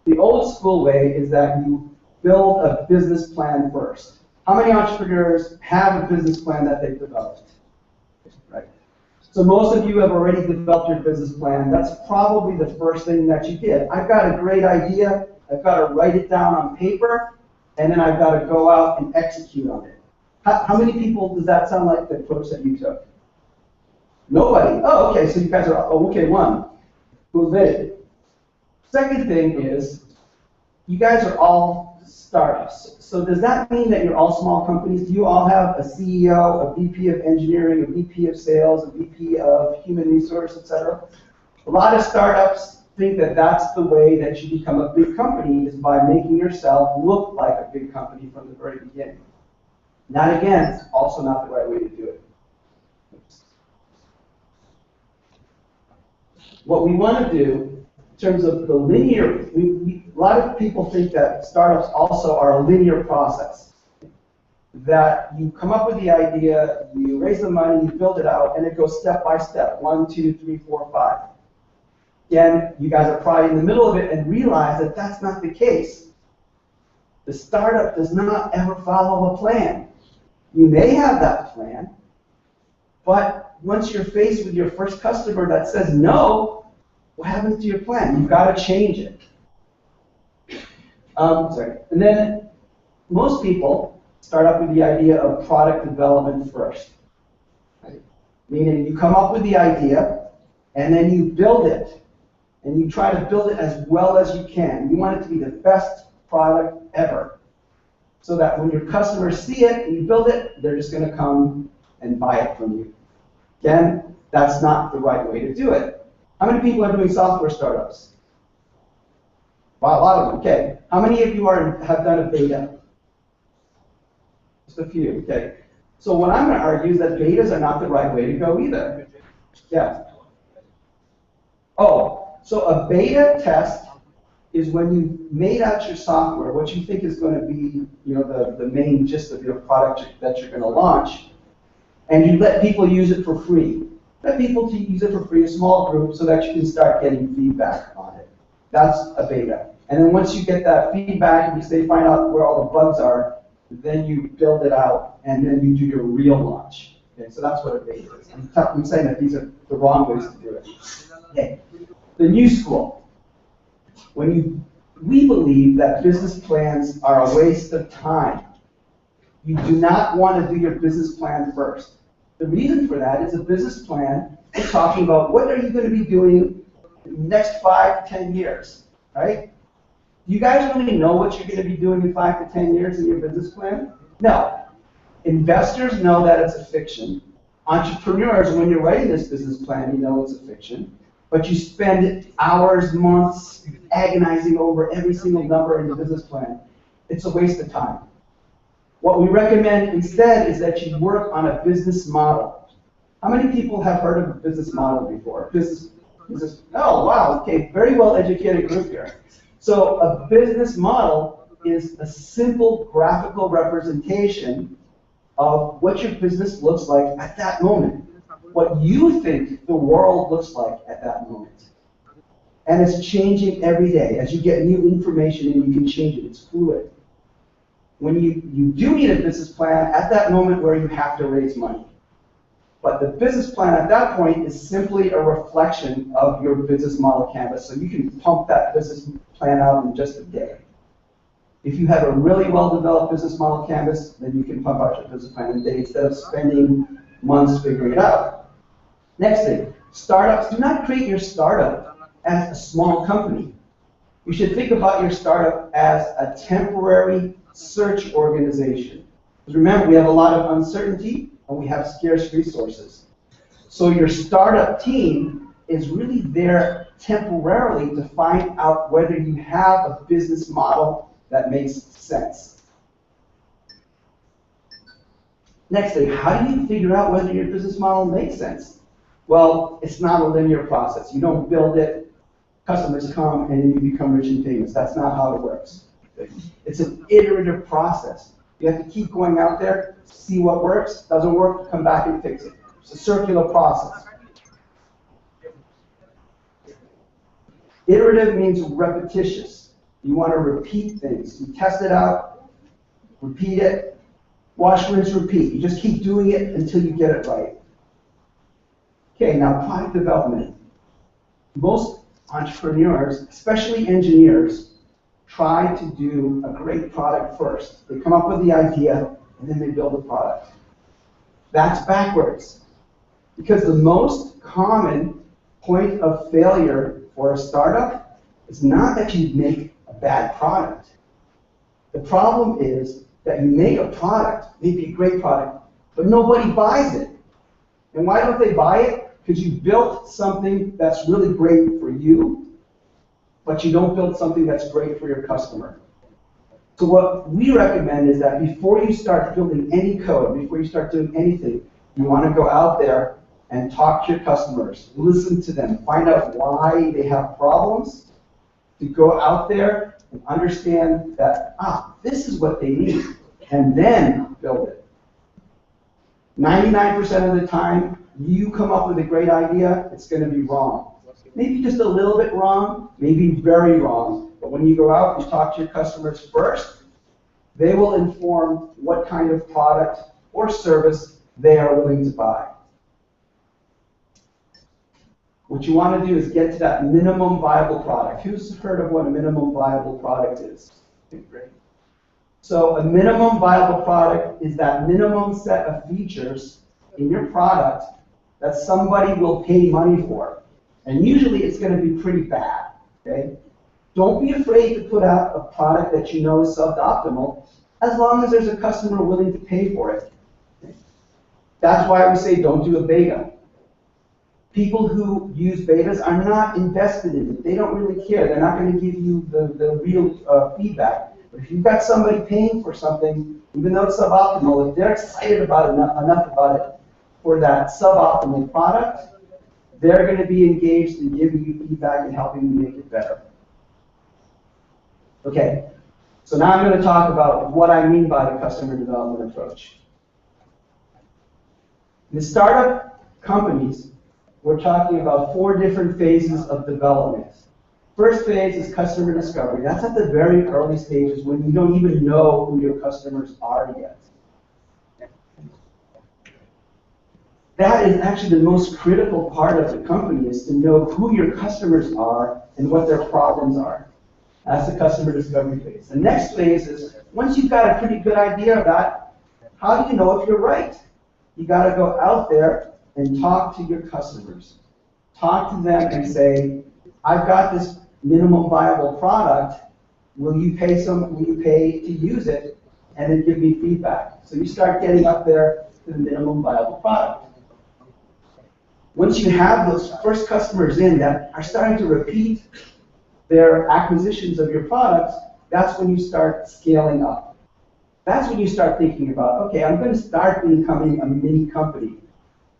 The old school way is that you build a business plan first. How many entrepreneurs have a business plan that they've developed? Right. So most of you have already developed your business plan. That's probably the first thing that you did. I've got a great idea. I've got to write it down on paper, and then I've got to go out and execute on it. How many people does that sound like the approach that you took? Nobody. Oh, okay, so you guys are, okay, one. Who did it? Second thing is, you guys are all startups. So does that mean that you're all small companies? Do you all have a CEO, a VP of engineering, a VP of sales, a VP of human resource, etc.? A lot of startups think that that's the way that you become a big company, is by making yourself look like a big company from the very beginning. That, again, is also not the right way to do it. what we want to do in terms of the linear, a lot of people think that startups also are a linear process. That you come up with the idea, you raise the money, you build it out, and it goes step by step, 1, 2, 3, 4, 5. Again, you guys are probably in the middle of it and realize that that's not the case. The startup does not ever follow a plan. You may have that plan, but once you're faced with your first customer that says no, what happens to your plan? You've got to change it. And then most people start up with the idea of product development first. Right? Meaning you come up with the idea, and then you build it. And you try to build it as well as you can. You want it to be the best product ever. So that when your customers see it and you build it, they're just going to come and buy it from you. Again, that's not the right way to do it. How many people are doing software startups? Wow, a lot of them. Okay. How many of you have done a beta? Just a few. Okay. So what I'm going to argue is that betas are not the right way to go either. Yeah. Oh. So a beta test is when you've made out your software, what you think is going to be, the main gist of your product that you're going to launch, and you let people use it for free. Let people use it for free, a small group, so that you can start getting feedback on it. That's a beta. And then once you get that feedback and you find out where all the bugs are, then you build it out, and then you do your real launch. Okay, so that's what a beta is. I'm saying that these are the wrong ways to do it. Okay. The new school. We believe that business plans are a waste of time. You do not want to do your business plan first. The reason for that is a business plan is talking about what are you going to be doing in the next 5 to 10 years, right? Do you guys really know what you're going to be doing in 5 to 10 years in your business plan? No. Investors know that it's a fiction. Entrepreneurs, when you're writing this business plan, you know it's a fiction. But you spend hours, months agonizing over every single number in the business plan. It's a waste of time. What we recommend instead is that you work on a business model. How many people have heard of a business model before? Oh, wow, okay, very well educated group here. So a business model is a simple graphical representation of what your business looks like at that moment. What you think the world looks like at that moment. And it's changing every day. As you get new information in, you can change it. It's fluid. When you do need a business plan at that moment where you have to raise money. But the business plan at that point is simply a reflection of your business model canvas. So you can pump that business plan out in just a day. If you have a really well-developed business model canvas, then you can pump out your business plan in a day instead of spending months figuring it out. Next thing, startups. Do not create your startup as a small company. You should think about your startup as a temporary search organization. Because remember, we have a lot of uncertainty and we have scarce resources. So your startup team is really there temporarily to find out whether you have a business model that makes sense. Next thing, how do you figure out whether your business model makes sense? Well, it's not a linear process. You don't build it, customers come, and then you become rich in payments. That's not how it works. It's an iterative process. You have to keep going out there, see what works, doesn't work, come back and fix it. It's a circular process. Iterative means repetitious. You want to repeat things. You test it out, repeat it, wash, rinse, repeat. You just keep doing it until you get it right. Okay, now product development. Most entrepreneurs, especially engineers, try to do a great product first. They come up with the idea, and then they build a product. That's backwards. Because the most common point of failure for a startup is not that you make a bad product. The problem is that you make a product, maybe a great product, but nobody buys it. And why don't they buy it? Because you built something that's really great for you, but you don't build something that's great for your customer. So what we recommend is that before you start building any code, before you start doing anything, you want to go out there and talk to your customers. Listen to them. Find out why they have problems. To go out there and understand that, this is what they need, and then build it. 99% of the time, you come up with a great idea, it's going to be wrong. Maybe just a little bit wrong, maybe very wrong. But when you go out and talk to your customers first, they will inform what kind of product or service they are willing to buy. What you want to do is get to that minimum viable product. Who's heard of what a minimum viable product is? Okay, great. So a minimum viable product is that minimum set of features in your product that somebody will pay money for. And usually it's going to be pretty bad. Okay? Don't be afraid to put out a product that you know is suboptimal, as long as there's a customer willing to pay for it. Okay? That's why we say don't do a beta. People who use betas are not invested in it. They don't really care. They're not going to give you the real feedback. But if you've got somebody paying for something, even though it's suboptimal, if they're excited about enough about it for that suboptimal product, they're going to be engaged in giving you feedback and helping you make it better. Okay, so now I'm going to talk about what I mean by the customer development approach. In the startup companies, we're talking about 4 different phases of development. First phase is customer discovery. That's at the very early stages when you don't even know who your customers are yet. That is actually the most critical part of the company, is to know who your customers are and what their problems are. That's the customer discovery phase. The next phase is, once you've got a pretty good idea of that, how do you know if you're right? You got to go out there and talk to your customers. Talk to them and say, I've got this minimum viable product. Will you pay to use it? And then give me feedback. So you start getting up there to the minimum viable product. Once you have those first customers in that are starting to repeat their acquisitions of your products, that's when you start scaling up. That's when you start thinking about, okay, I'm going to start becoming a mini company.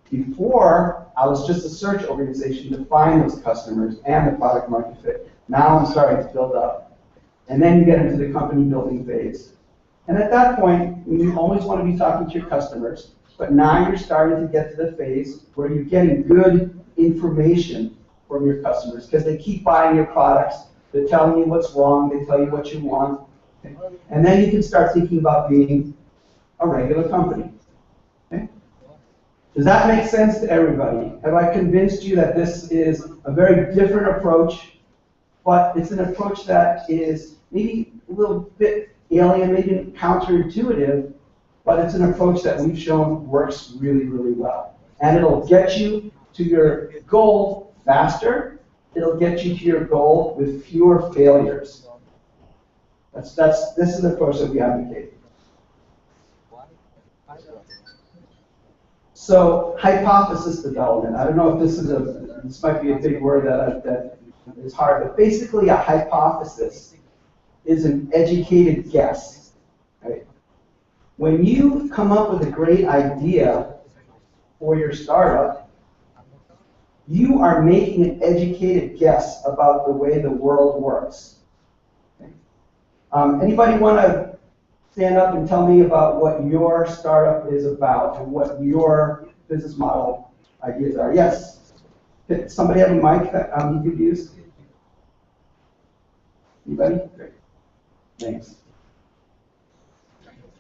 Before, I was just a search organization to find those customers and the product market fit. Now I'm starting to build up. And then you get into the company building phase. And at that point, you always want to be talking to your customers, but now you're starting to get to the phase where you're getting good information from your customers, because they keep buying your products, they're telling you what's wrong, they tell you what you want. And then you can start thinking about being a regular company. Okay? Does that make sense to everybody? Have I convinced you that this is a very different approach, but it's an approach that is maybe a little bit alien, maybe counterintuitive, but it's an approach that we've shown works really, really well. And it'll get you to your goal faster. It'll get you to your goal with fewer failures. This is the approach that we advocate. So hypothesis development. I don't know if this might be a big word that is hard, but basically a hypothesis is an educated guess. Right? When you come up with a great idea for your startup, you are making an educated guess about the way the world works. Okay? Anybody want to stand up and tell me about what your startup is about and what your business model ideas are? Yes. Did somebody have a mic that you could use? Anybody? Great. Thanks.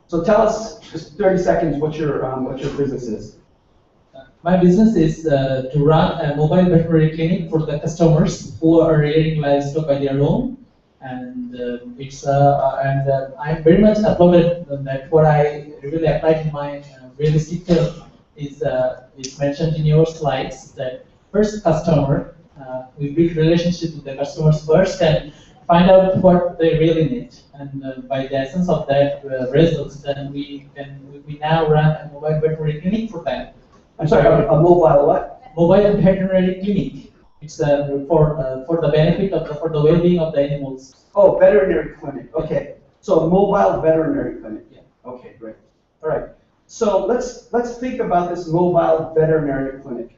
So tell us, just 30 seconds, what your business is. My business is to run a mobile veterinary clinic for the customers who are rearing livestock by their own, and I'm very much applauded that what I really applied in my realistic field is mentioned in your slides, that first customer, we build relationship with the customers first and find out what they really need, and by the essence of that results, then we now run a mobile veterinary clinic for them. I'm sorry, a mobile what? Mobile veterinary clinic. It's for the benefit of for the well-being of the animals. Oh, veterinary clinic. Okay, so a mobile veterinary clinic. Yeah. Okay, great. All right. So let's think about this mobile veterinary clinic.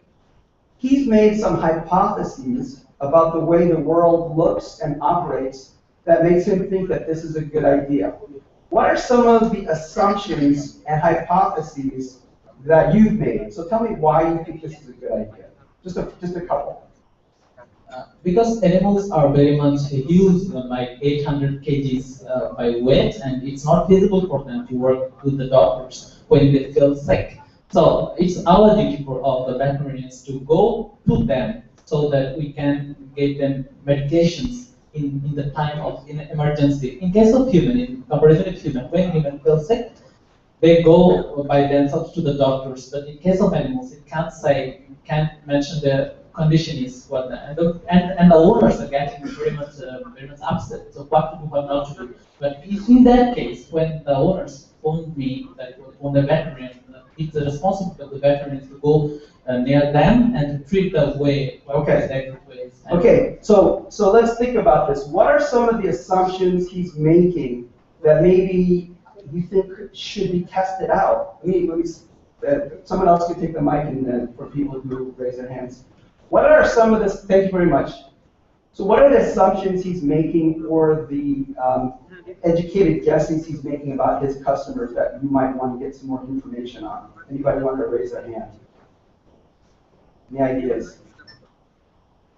he's made some hypotheses about the way the world looks and operates that makes him think that this is a good idea. What are some of the assumptions and hypotheses that you've made? So tell me why you think this is a good idea. Just a couple. Because animals are very much huge, like 800 kgs by weight, and it's not feasible for them to work with the doctors when they feel sick. So it's our duty for all the veterinarians to go to them so that we can get them medications in the time of emergency. In case of human, in comparison with human, when human feels sick, they go by themselves to the doctors. But in case of animals, it can't say, it can't mention the condition is what, and the owners are getting very much upset. So what to do, what not to do. But in that case, when the owners phone me, like on the veterinarian, it's the responsibility of the veterinarian to go near them and to treat the way. Okay. Okay. So let's think about this. What are some of the assumptions he's making that maybe you think should be tested out? I mean, someone else could take the mic and for people who raise their hands. What are some of the, thank you very much. So what are the assumptions he's making or the educated guesses he's making about his customers that you might want to get some more information on? Anybody want to raise their hand? Any ideas?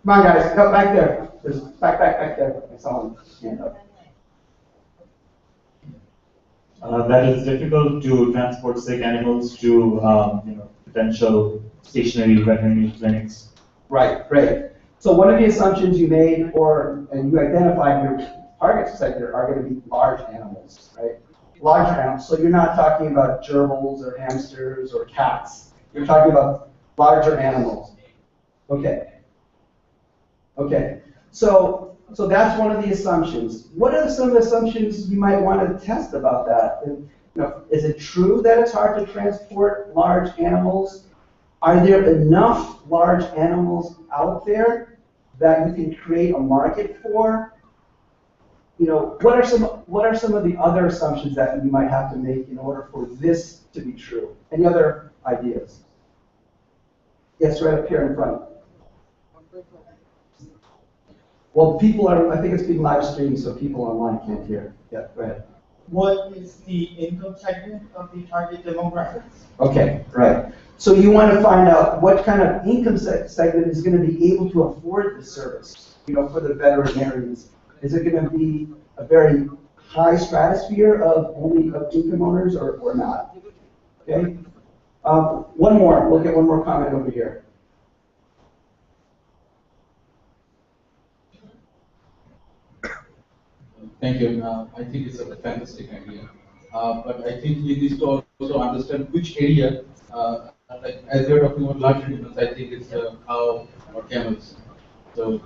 Come on guys, come back there. There's back there. I saw him stand up. That it's difficult to transport sick animals to potential stationary veterinary clinics. Right, great. So one of the assumptions you made, and you identified your target sector are going to be large animals, right? Larger animals. So you're not talking about gerbils or hamsters or cats. You're talking about larger animals. Okay. Okay. So that's one of the assumptions. What are some of the assumptions you might want to test about that? Is it true that it's hard to transport large animals? Are there enough large animals out there that you can create a market for? What are some of the other assumptions that you might have to make in order for this to be true? Any other ideas? Yes, right up here in front. Well, I think it's being live streamed, so people online can't hear. Yeah, go ahead. What is the income segment of the target demographics? Okay, right. So you want to find out what kind of income segment is going to be able to afford the service, for the veterinarians. Is it going to be a very high stratosphere of income owners or not? Okay. One more. We'll get one more comment over here. Thank you. I think it's a fantastic idea. But I think we need to also understand which area, like as you're talking about large animals, I think it's cow or camels. So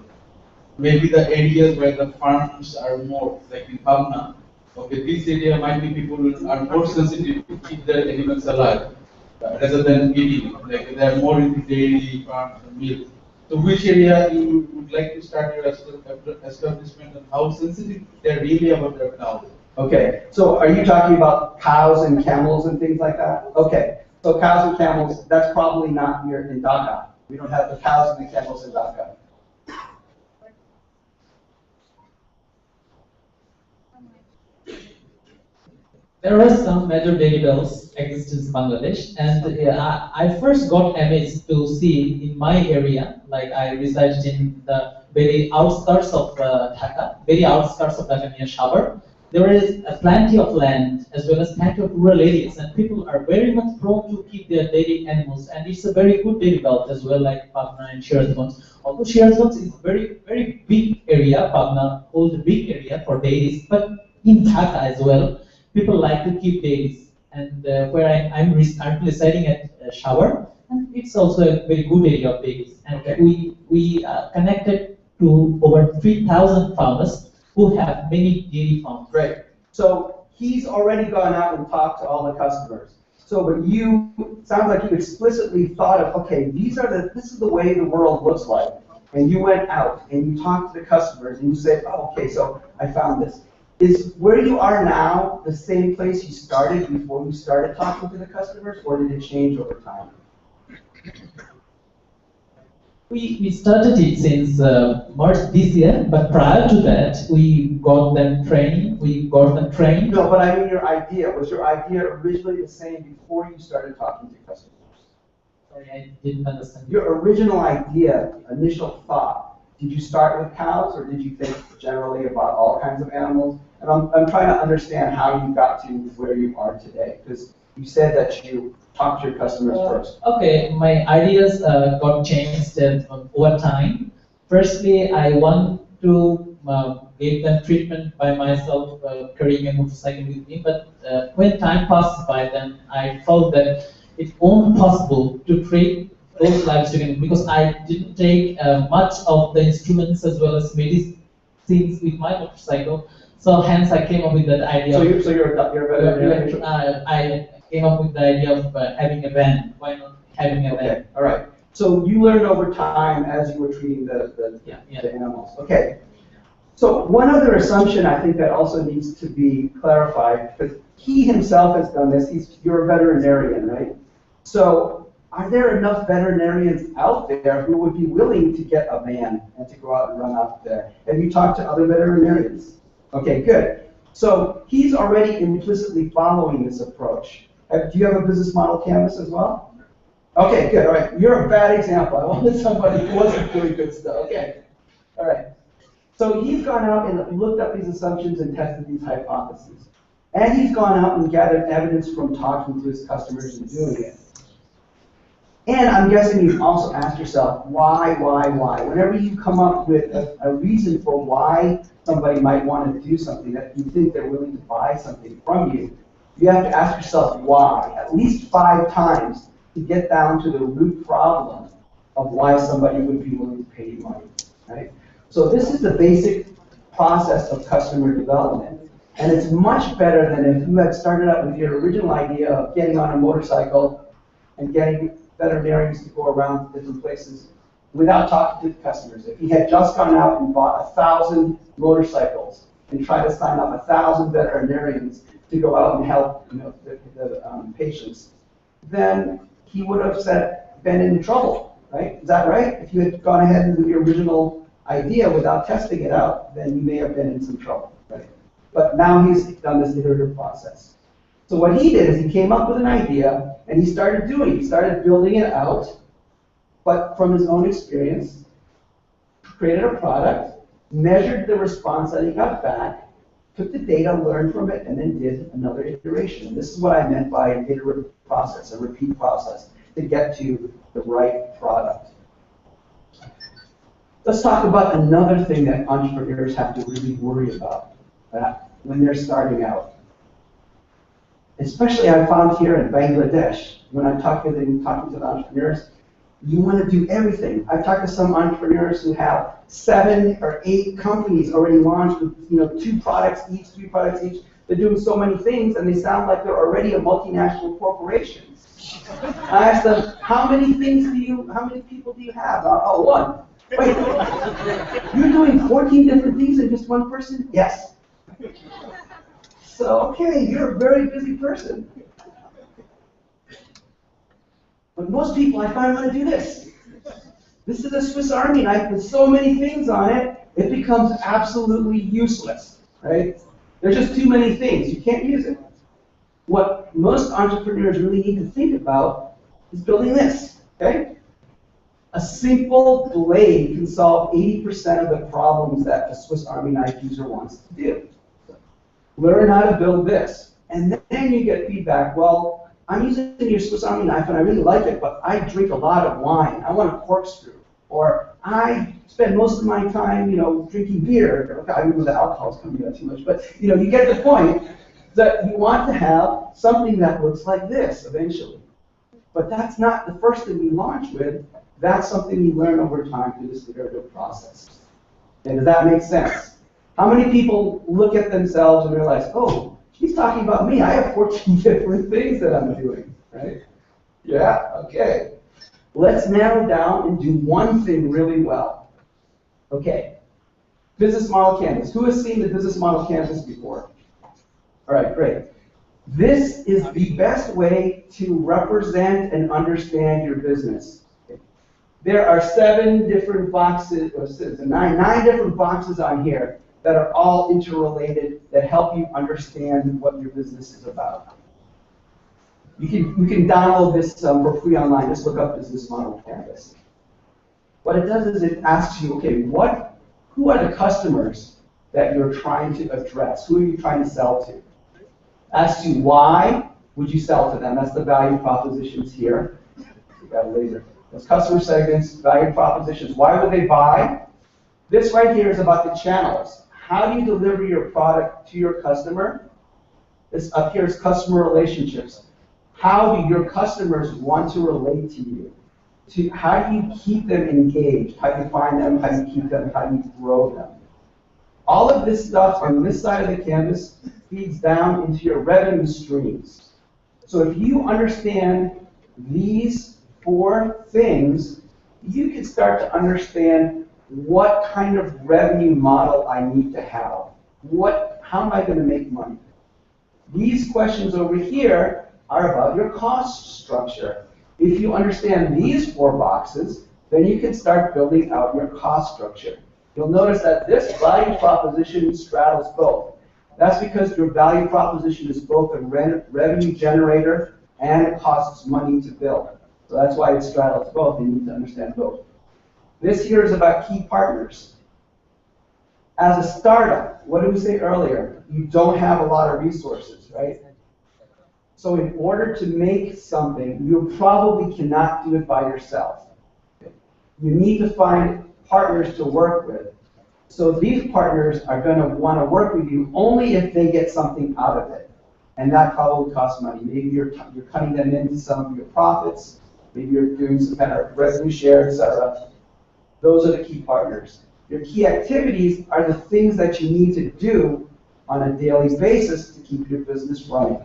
maybe the areas where the farms are more, like in Pabna, okay, this area might be people who are more sensitive to keep their animals alive rather than eating. Like they are more into dairy, farms, and milk. So which area you would like to start your establishment and how sensitive they're really about their cows? Okay, so are you talking about cows and camels and things like that? Okay, so cows and camels, that's probably not here in Dhaka. We don't have the cows and the camels in Dhaka. There are some major dairy bells exist in Bangladesh, and I first got amazed to see in my area, like I resided in the very outskirts of Dhaka, near Shabar. There is plenty of land as well as plenty of rural areas, and people are very much prone to keep their dairy animals, and it's a very good dairy belt as well, like Pabna and Shirazganj. Although Shirazganj is a very, very big area, Pabna holds a big area for dairies, but in Dhaka as well, people like to keep dairies, and where I'm residing at Shower, and it's also a very good area of dairies. And we connected to over 3,000 farmers who have many dairy farms. Great. So he's already gone out and talked to all the customers. So, but sounds like you explicitly thought of, okay, this is the way the world looks like, and you went out and you talked to the customers and you said, oh, okay, so I found this. Is where you are now the same place you started before you started talking to the customers, or did it change over time? We started it since March this year, but prior to that, we got them training. We got them trained. No, but I mean your idea. Was your idea originally the same before you started talking to customers? Sorry, I didn't understand. Your original idea, initial thought, did you start with cows or did you think generally about all kinds of animals? And I'm trying to understand how you got to where you are today, because you said that you talked to your customers first. Okay, my ideas got changed over time. Firstly, I want to give them treatment by myself, carrying a motorcycle with me. But when time passed by, then I felt that it won't possible to treat those livestock because I didn't take much of the instruments as well as medicines with my motorcycle. So hence I came up with that idea. So you're a veterinarian? I came up with the idea of having a van. Why not having a van? Okay, all right. So you learned over time as you were treating the animals. Okay. So one other assumption I think that also needs to be clarified, because he himself has done this. You're a veterinarian, right? So are there enough veterinarians out there who would be willing to get a van and to go out and run out there? Have you talked to other veterinarians? Okay, good. So he's already implicitly following this approach. Do you have a business model canvas as well? Okay, good. All right. You're a bad example. I wanted somebody who wasn't doing good stuff. Okay. All right. So he's gone out and looked up these assumptions and tested these hypotheses. And he's gone out and gathered evidence from talking to his customers and doing it. And I'm guessing you've also asked yourself, why? Whenever you come up with a reason for why somebody might want to do something, that you think they're willing to buy something from you, you have to ask yourself why, at least 5 times, to get down to the root problem of why somebody would be willing to pay you money, right? So this is the basic process of customer development. And it's much better than if you had started out with your original idea of getting on a motorcycle and getting veterinarians to go around to different places without talking to the customers. If he had just gone out and bought 1,000 motorcycles and tried to sign up 1,000 veterinarians to go out and help the patients, then he would have been in trouble, right? Is that right? If you had gone ahead with your original idea without testing it out, then you may have been in some trouble, right? But now he's done this iterative process. So what he did is he came up with an idea and he started building it out, but from his own experience, created a product, measured the response that he got back, took the data, learned from it, and then did another iteration. And this is what I meant by an iterative process, a repeat process, to get to the right product. Let's talk about another thing that entrepreneurs have to really worry about when they're starting out. Especially I found here in Bangladesh, when I'm talking to the entrepreneurs, you want to do everything. I've talked to some entrepreneurs who have 7 or 8 companies already launched with 2 products each, 3 products each. They're doing so many things, and they sound like they're already a multinational corporation. I asked them, how many people do you have? Oh, 1. Wait, you're doing 14 different things in just one person? Yes. So, okay, you're a very busy person. But most people I find want to do this. This is a Swiss Army knife with so many things on it, it becomes absolutely useless, right? There's just too many things. You can't use it. What most entrepreneurs really need to think about is building this, okay? A simple blade can solve 80% of the problems that a Swiss Army knife user wants to do. Learn how to build this. And then you get feedback, well, I'm using your Swiss Army knife and I really like it, but I drink a lot of wine. I want a corkscrew. Or I spend most of my time, drinking beer. Okay, I don't know the alcohol is coming out too much, but you get the point that you want to have something that looks like this eventually. But that's not the first thing we launch with. That's something you learn over time through this iterative process. And does that make sense? How many people look at themselves and realize, oh, he's talking about me. I have 14 different things that I'm doing, right? Yeah, okay. Let's narrow down and do one thing really well. Okay. Business model canvas. Who has seen the business model canvas before? All right, great. This is the best way to represent and understand your business. There are 7 different boxes, or nine different boxes on here that are all interrelated that help you understand what your business is about. You can download this for free online. Just look up Business Model Canvas. What it does is it asks you, okay, who are the customers that you're trying to address? Who are you trying to sell to? Asks you why would you sell to them? That's the value propositions here. We got a laser. Those customer segments, value propositions. Why would they buy? This right here is about the channels. How do you deliver your product to your customer? This up here is customer relationships. How do your customers want to relate to you? How do you keep them engaged? How do you find them? How do you keep them? How do you grow them? All of this stuff on this side of the canvas feeds down into your revenue streams. So if you understand these 4 things, you can start to understand what kind of revenue model I need to have. How am I going to make money? These questions over here are about your cost structure. If you understand these 4 boxes, then you can start building out your cost structure. You'll notice that this value proposition straddles both. That's because your value proposition is both a revenue generator and it costs money to build. So that's why it straddles both. You need to understand both. This here is about key partners. As a startup, what did we say earlier? You don't have a lot of resources, right? So in order to make something, you probably cannot do it by yourself. You need to find partners to work with. So these partners are going to want to work with you only if they get something out of it. And that probably costs money. Maybe you're cutting them into some of your profits. Maybe you're doing some kind of revenue share, etc. Those are the key partners. Your key activities are the things that you need to do on a daily basis to keep your business running.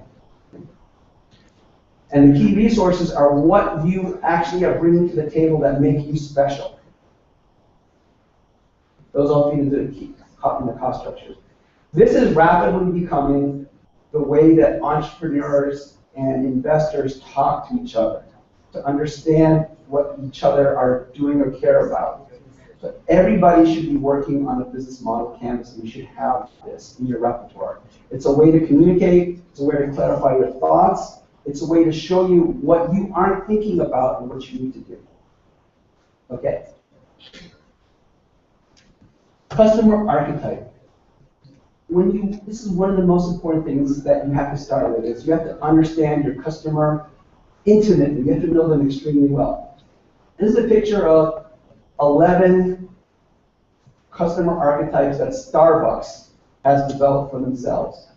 And the key resources are what you actually are bringing to the table that make you special. Those all feed into the cost structures. This is rapidly becoming the way that entrepreneurs and investors talk to each other, to understand what each other are doing or care about. So everybody should be working on a business model canvas, and you should have this in your repertoire. It's a way to communicate, it's a way to clarify your thoughts, it's a way to show you what you aren't thinking about and what you need to do. Okay. Customer archetype. This is one of the most important things that you have to start with, is you have to understand your customer intimately. You have to know them extremely well. This is a picture of 11 customer archetypes that Starbucks has developed for themselves.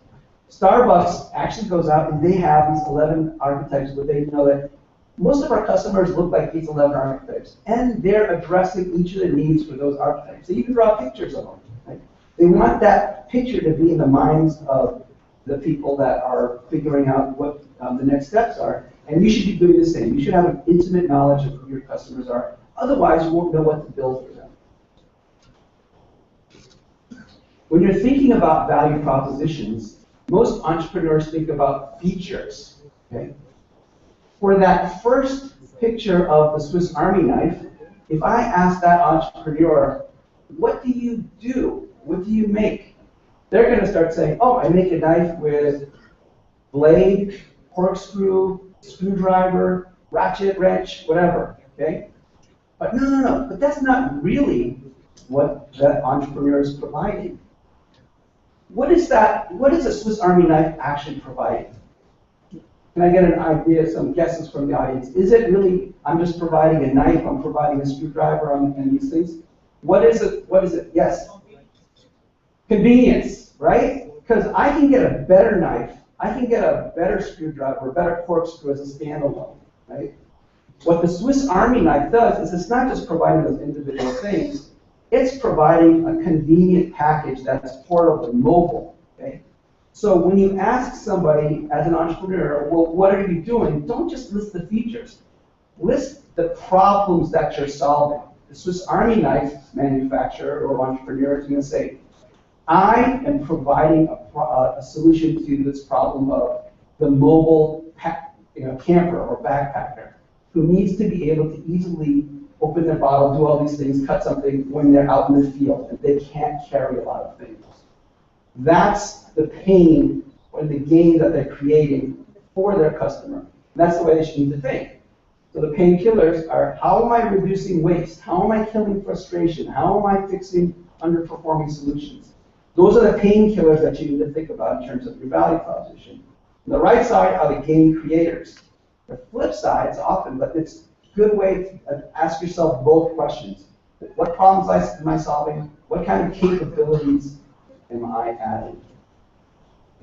Starbucks actually goes out and they have these 11 archetypes where they know that most of our customers look like these 11 archetypes, and they're addressing each of the needs for those archetypes. They even draw pictures of them. Right? They want that picture to be in the minds of the people that are figuring out what the next steps are, and you should be doing the same. You should have an intimate knowledge of who your customers are. Otherwise, you won't know what to build for them. When you're thinking about value propositions, most entrepreneurs think about features. Okay? For that first picture of the Swiss Army knife, if I ask that entrepreneur, what do you do? What do you make? They're going to start saying, oh, I make a knife with blade, corkscrew, screwdriver, ratchet, wrench, whatever. Okay? But no. But that's not really what that entrepreneur is providing. What is that? What is a Swiss Army knife actually providing? Can I get an idea, some guesses from the audience? Is it really, I'm just providing a knife, I'm providing a screwdriver, and these things? What is it? What is it? Yes? Convenience, right? Because I can get a better knife, I can get a better screwdriver, a better corkscrew as a standalone, right? What the Swiss Army knife does is it's not just providing those individual things, it's providing a convenient package that's portable and mobile, okay? So when you ask somebody as an entrepreneur, well, what are you doing? Don't just list the features. List the problems that you're solving. The Swiss Army knife manufacturer or entrepreneur is going to say, I am providing a solution to this problem of the mobile camper or backpacker who needs to be able to easily open their bottle, do all these things, cut something when they're out in the field, and they can't carry a lot of things. That's the pain or the gain that they're creating for their customer. And that's the way they should need to think. So the painkillers are, how am I reducing waste? How am I killing frustration? How am I fixing underperforming solutions? Those are the painkillers that you need to think about in terms of your value proposition. On the right side are the gain creators. The flip sides often, but it's a good way to ask yourself both questions. What problems am I solving? What kind of capabilities am I adding?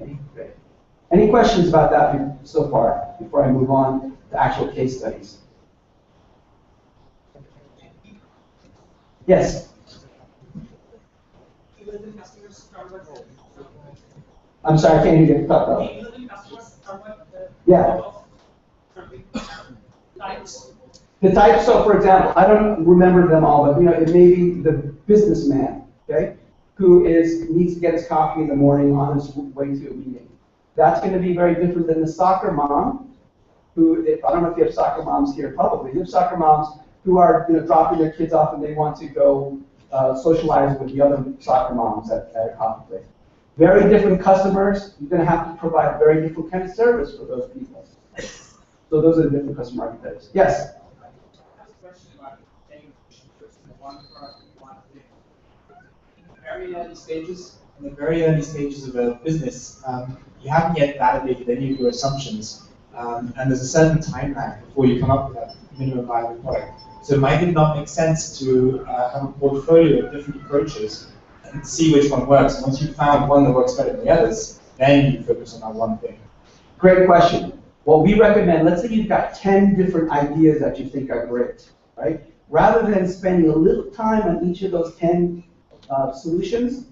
Okay, great. Any questions about that so far before I move on to actual case studies? Yes? I'm sorry, I can't hear you. Talk about. Yeah. The types, so for example, I don't remember them all, but it may be the businessman, okay, who needs to get his coffee in the morning on his way to a meeting. That's going to be very different than the soccer mom, who, I don't know if you have soccer moms here, probably. You have soccer moms who are dropping their kids off and they want to go socialize with the other soccer moms at a coffee place. Very different customers. You're going to have to provide a very different kind of service for those people. So those are the different customer archetypes. Yes? In the very early stages of a business, you haven't yet validated any of your assumptions, and there's a certain time lag before you come up with that minimum viable product. So might it not make sense to have a portfolio of different approaches and see which one works? And once you've found one that works better than the others, then you focus on that one thing. Great question. Well, we recommend, let's say you've got 10 different ideas that you think are great, right? Rather than spending a little time on each of those 10 solutions,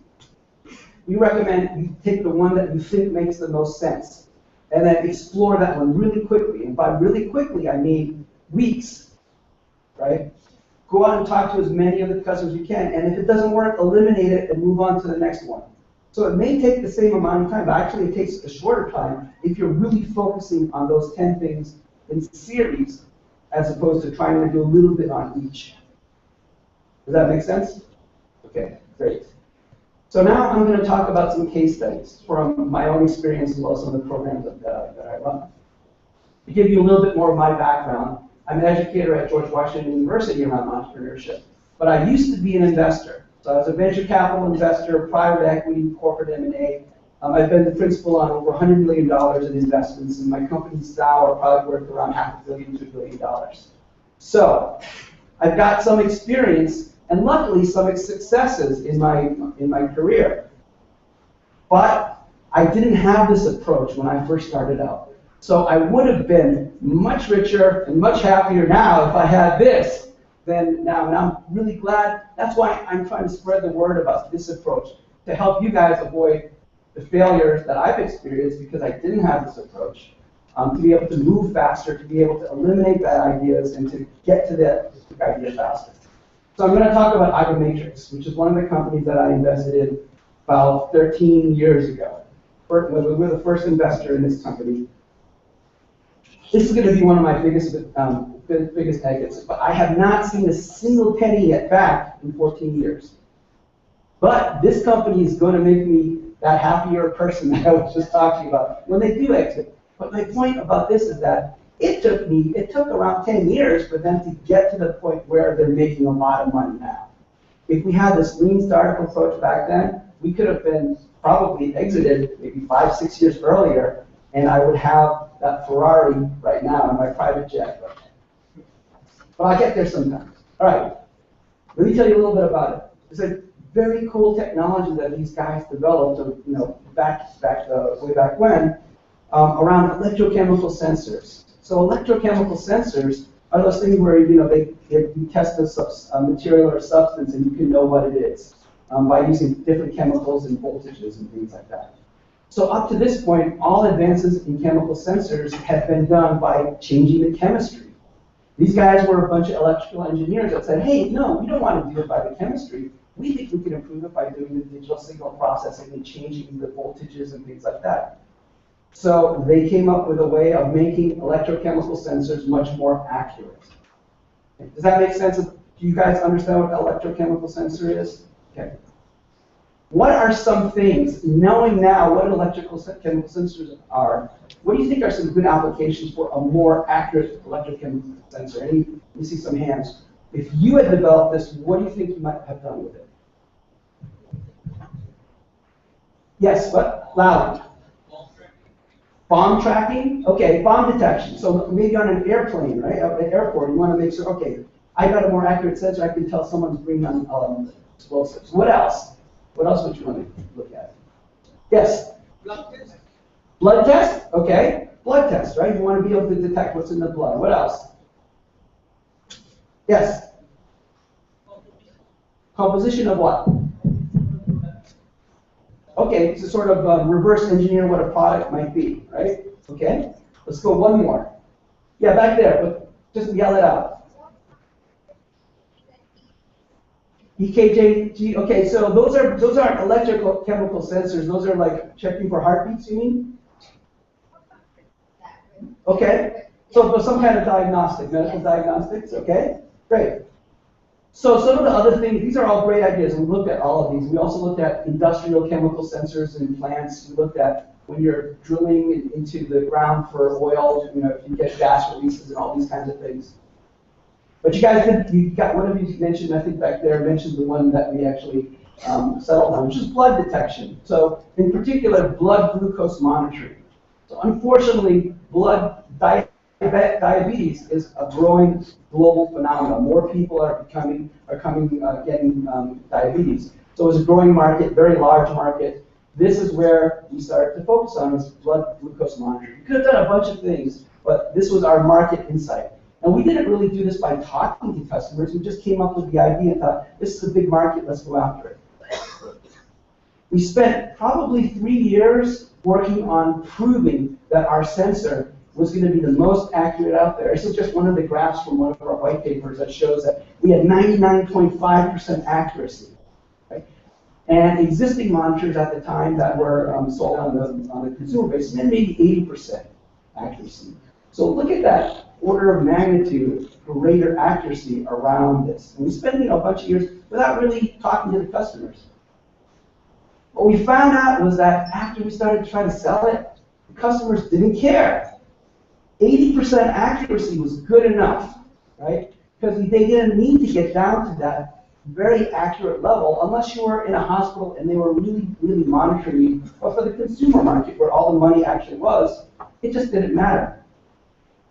we recommend you take the one that you think makes the most sense and then explore that one really quickly. And by really quickly, I mean weeks, right? Go out and talk to as many of the customers as you can, and if it doesn't work, eliminate it and move on to the next one. So it may take the same amount of time, but actually it takes a shorter time if you're really focusing on those 10 things in series as opposed to trying to do a little bit on each. Does that make sense? Okay, great. So now I'm going to talk about some case studies from my own experience as well as some of the programs that I run. To give you a little bit more of my background, I'm an educator at George Washington University around entrepreneurship, but I used to be an investor. So I was a venture capital investor, private equity, corporate M&A. I've been the principal on over $100 million in investments, and my companies now are probably worth around $500 million to $1 billion. So I've got some experience and luckily some successes in my career. But I didn't have this approach when I first started out. So I would have been much richer and much happier now if I had this than now. And I'm really glad. That's why I'm trying to spread the word about this approach, to help you guys avoid the failures that I've experienced because I didn't have this approach. To be able to move faster, to be able to eliminate bad ideas, and to get to that idea faster. So I'm going to talk about IBMatrix, which is one of the companies that I invested in about 13 years ago. We were the first investor in this company. This is going to be one of my biggest exits, but I have not seen a single penny yet back in 14 years. But this company is going to make me that happier person that I was just talking about when they do exit. But my point about this is that it took around 10 years for them to get to the point where they're making a lot of money now. If we had this lean startup approach back then, we could have been probably exited maybe 5-6 years earlier, and I would have that Ferrari right now in my private jet. But I'll get there sometime. All right, let me tell you a little bit about it. It's a very cool technology that these guys developed, way back when, around electrochemical sensors. So electrochemical sensors are those things where you test a material or a substance and you can know what it is by using different chemicals and voltages and things like that. So up to this point, all advances in chemical sensors have been done by changing the chemistry. These guys were a bunch of electrical engineers that said, hey, no, we don't want to do it by the chemistry. We think we can improve it by doing the digital signal processing and changing the voltages and things like that. So they came up with a way of making electrochemical sensors much more accurate. Does that make sense? Do you guys understand what electrochemical sensor is? Okay. What are some things, knowing now what chemical sensors are, what do you think are some good applications for a more accurate electrochemical sensor? Let me see some hands. If you had developed this, what do you think you might have done with it? Yes, what? Loud. Bomb tracking? Okay, bomb detection. So maybe on an airplane, right? At an airport, you want to make sure, okay, I got a more accurate sensor, I can tell someone's bringing on explosives. What else? What else would you want to look at? Yes? Blood test. Blood test? Okay. Blood test, right? You want to be able to detect what's in the blood. What else? Yes? Composition of what? Okay, it's a sort of reverse engineer what a product might be, right? Okay? Let's go one more. Yeah, back there, but just yell it out. EKG, okay, so those aren't electrical chemical sensors, those are like checking for heartbeats, you mean? Okay, so some kind of diagnostic, medical diagnostics, okay, great. So some of the other things, these are all great ideas, and we looked at all of these. We also looked at industrial chemical sensors in plants. We looked at when you're drilling into the ground for oil, you know, if you get gas releases and all these kinds of things. But you guys one of you mentioned, I think back there, mentioned the one that we actually settled on, which is blood detection. So in particular, blood glucose monitoring. So unfortunately, diabetes is a growing global phenomenon. More people are getting diabetes. So it's a growing market, very large market. This is where we started to focus on is blood glucose monitoring. We could have done a bunch of things, but this was our market insight. And we didn't really do this by talking to customers. We just came up with the idea and thought, this is a big market, let's go after it. We spent probably 3 years working on proving that our sensor was going to be the most accurate out there. This is just one of the graphs from one of our white papers that shows that we had 99.5% accuracy. Right? And existing monitors at the time that were sold on the consumer basis had maybe 80% accuracy. So look at that order of magnitude greater accuracy around this. And we spent a bunch of years without really talking to the customers. What we found out was that after we started to try to sell it, the customers didn't care. 80% accuracy was good enough, right? Because they didn't need to get down to that very accurate level unless you were in a hospital and they were really, really monitoring you. But for the consumer market, where all the money actually was, it just didn't matter.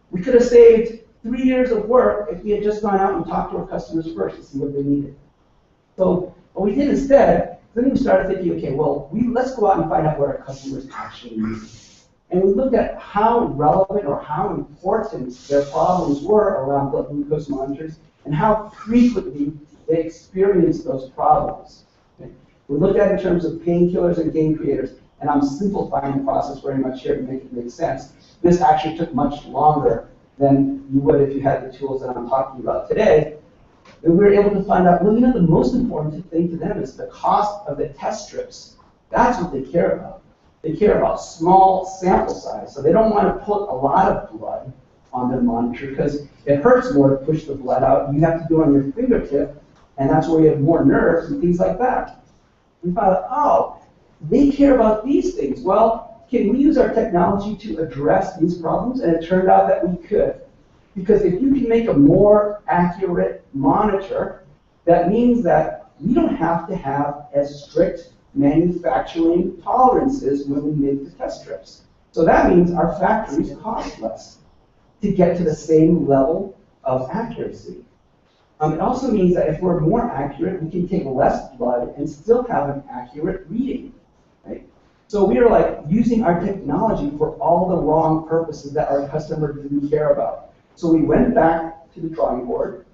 We could have saved 3 years of work if we had just gone out and talked to our customers first to see what they needed. So what we did instead, then we started thinking, okay, well, let's go out and find out what our customers actually need. And we looked at how relevant or how important their problems were around blood glucose monitors and how frequently they experienced those problems. Okay? We looked at it in terms of painkillers and gain creators, and I'm simplifying the process very much here to make it make sense. This actually took much longer than you would if you had the tools that I'm talking about today. And we were able to find out, well, you know, the most important thing to them is the cost of the test strips. That's what they care about. They care about small sample size. So they don't want to put a lot of blood on their monitor because it hurts more to push the blood out. You have to do it on your fingertip, and that's where you have more nerves and things like that. We found out, oh, they care about these things. Well, can we use our technology to address these problems? And it turned out that we could. Because if you can make a more accurate monitor, that means that we don't have to have as strict manufacturing tolerances when we make the test strips. So that means our factories cost less to get to the same level of accuracy. It also means that if we're more accurate, we can take less blood and still have an accurate reading. Right? So we are like using our technology for all the wrong purposes that our customer didn't care about. So we went back to the drawing board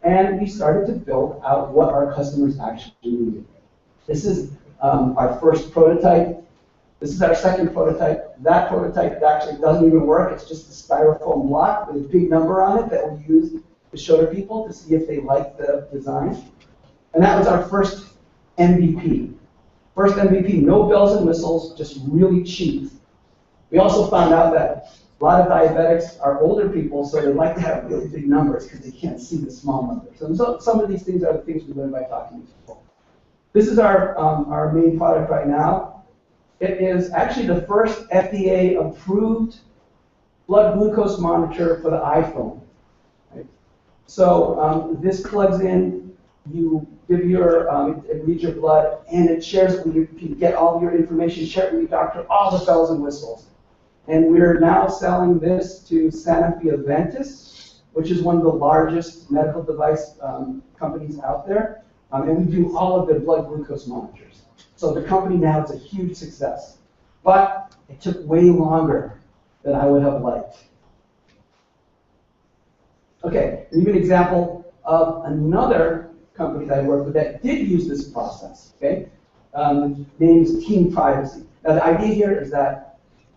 and we started to build out what our customers actually needed. This is our first prototype. This is our second prototype. That prototype actually doesn't even work. It's just a styrofoam block with a big number on it that we use to show to people to see if they like the design. And that was our first MVP. First MVP, no bells and whistles, just really cheap. We also found out that A lot of diabetics are older people, so they like to have really big numbers because they can't see the small numbers. So some of these things are the things we learn by talking to people. This is our main product right now. It is actually the first FDA-approved blood glucose monitor for the iPhone. Right? So this plugs in, you give your, it reads your blood, and it shares it with you. You can get all your information, share it with your doctor, all the bells and whistles. And we're now selling this to Sanofi Aventis, which is one of the largest medical device companies out there. And we do all of their blood glucose monitors. So the company now is a huge success. But it took way longer than I would have liked. Okay, I'll give you an example of another company that I work with that did use this process. Okay, the name is Team Privacy. Now the idea here is that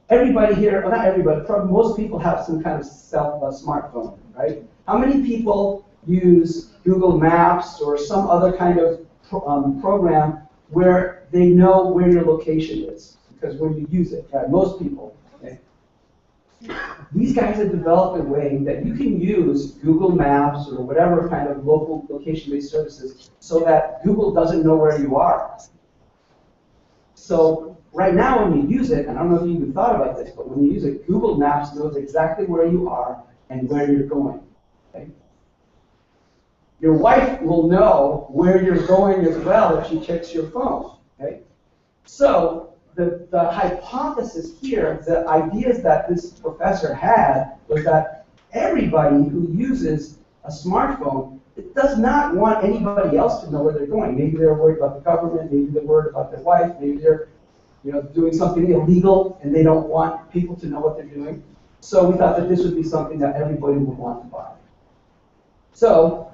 everybody here, well not everybody, probably most people have some kind of smartphone, right? How many people use Google Maps or some other kind of program where they know where your location is? Because when you use it, right? Most people. Okay? These guys have developed a way that you can use Google Maps or whatever kind of local location-based services so that Google doesn't know where you are. So right now when you use it, and I don't know if you even thought about this, but when you use it, Google Maps knows exactly where you are and where you're going. Okay? Your wife will know where you're going as well if she checks your phone. Okay? So the hypothesis here, the ideas that this professor had was that everybody who uses a smartphone, it does not want anybody else to know where they're going. Maybe they're worried about the government, maybe they're worried about their wife, maybe they're doing something illegal and they don't want people to know what they're doing. So we thought that this would be something that everybody would want to buy. So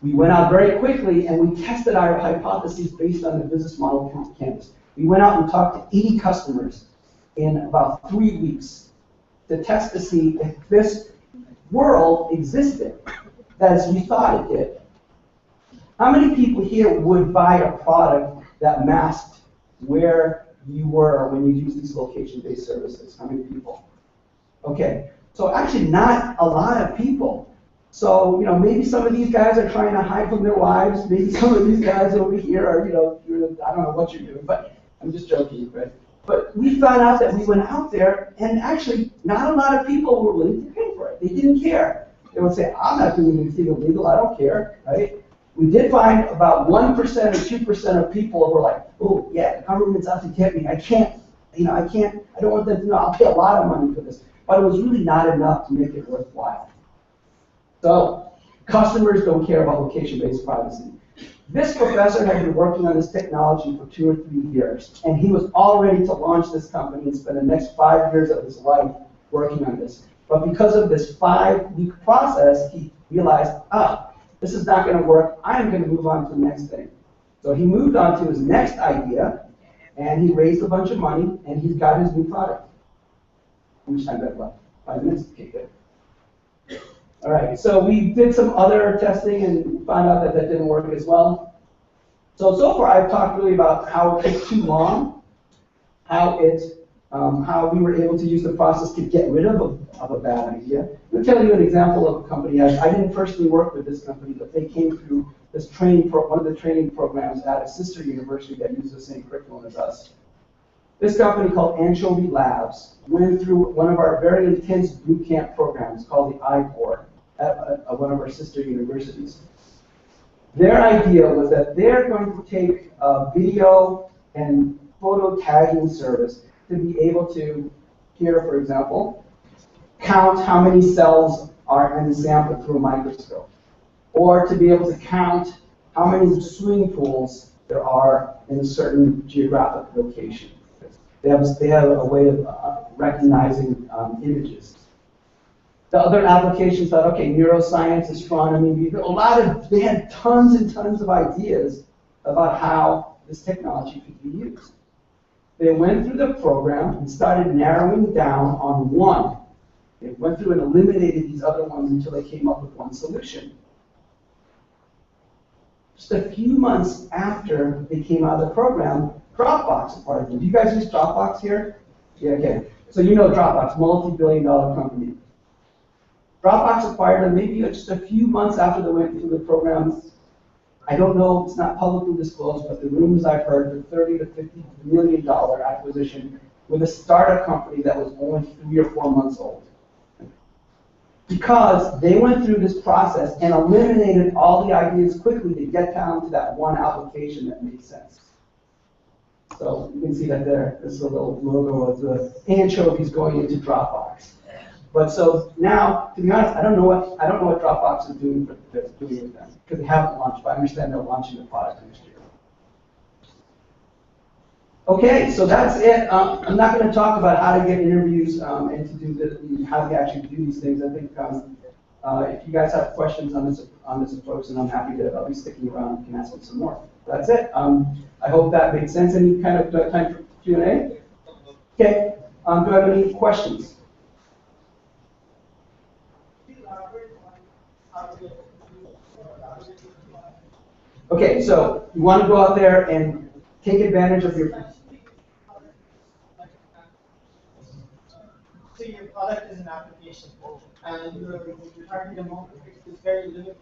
we went out very quickly and we tested our hypotheses based on the business model canvas. We went out and talked to 80 customers in about 3 weeks to test to see if this world existed as we thought it did. How many people here would buy a product that masked where you were when you use these location-based services? How many people? Okay, so actually not a lot of people. So, maybe some of these guys are trying to hide from their wives. Maybe some of these guys over here are, I don't know what you're doing, but I'm just joking, right? But we found out that we went out there, and actually not a lot of people were willing to pay for it. They didn't care. They would say, I'm not doing anything illegal, I don't care, right? We did find about 1% or 2% of people who were like, oh, yeah, the government's out to get me. I don't want them to know. I'll pay a lot of money for this. But it was really not enough to make it worthwhile. So customers don't care about location-based privacy. This professor had been working on this technology for 2 or 3 years, and he was all ready to launch this company and spend the next 5 years of his life working on this. But because of this 5-week process, he realized, this is not going to work. I'm going to move on to the next thing. So he moved on to his next idea, and he raised a bunch of money, and he's got his new product. How much time do I have left? 5 minutes? Okay, good. All right, so we did some other testing and found out that that didn't work as well. So far I've talked really about how it took too long, how we were able to use the process to get rid of a bad idea. I'll tell you an example of a company. I didn't personally work with this company, but they came through this one of the training programs at a sister university that uses the same curriculum as us. This company called Anchovy Labs went through one of our very intense boot camp programs called the iBoard at one of our sister universities. Their idea was that they're going to take a video and photo tagging service to be able to, here for example, count how many cells are in the sample through a microscope, or to be able to count how many swimming pools there are in a certain geographic location. They have a way of recognizing images. The other applications thought, okay, neuroscience, astronomy, they had tons and tons of ideas about how this technology could be used. They went through the program and started narrowing down on one. They went through and eliminated these other ones until they came up with one solution. Just a few months after they came out of the program, Dropbox acquired them. Do you guys use Dropbox here? Yeah, okay. So you know Dropbox, multi-billion-dollar company. Dropbox acquired them maybe just a few months after they went through the programs. I don't know, it's not publicly disclosed, but the rumors I've heard, the $30 to $50 million acquisition with a startup company that was only 3 or 4 months old. Because they went through this process and eliminated all the ideas quickly to get down to that one application that made sense. So you can see that there. This is a little logo of the anchovies going into Dropbox. But so now, to be honest, I don't know what Dropbox is doing with them because they haven't launched. But I understand they're launching the product next year. Okay, so that's it. I'm not going to talk about how to get interviews and to do how to actually do these things. I think if you guys have questions on this approach, then I'm happy to. I'll be sticking around and can ask you some more. That's it. I hope that made sense. Any kind of time for Q&A? Okay. Do I have any questions? Okay, so you want to go out there and take advantage of your. So your product is an application, and your target demographic is very limited.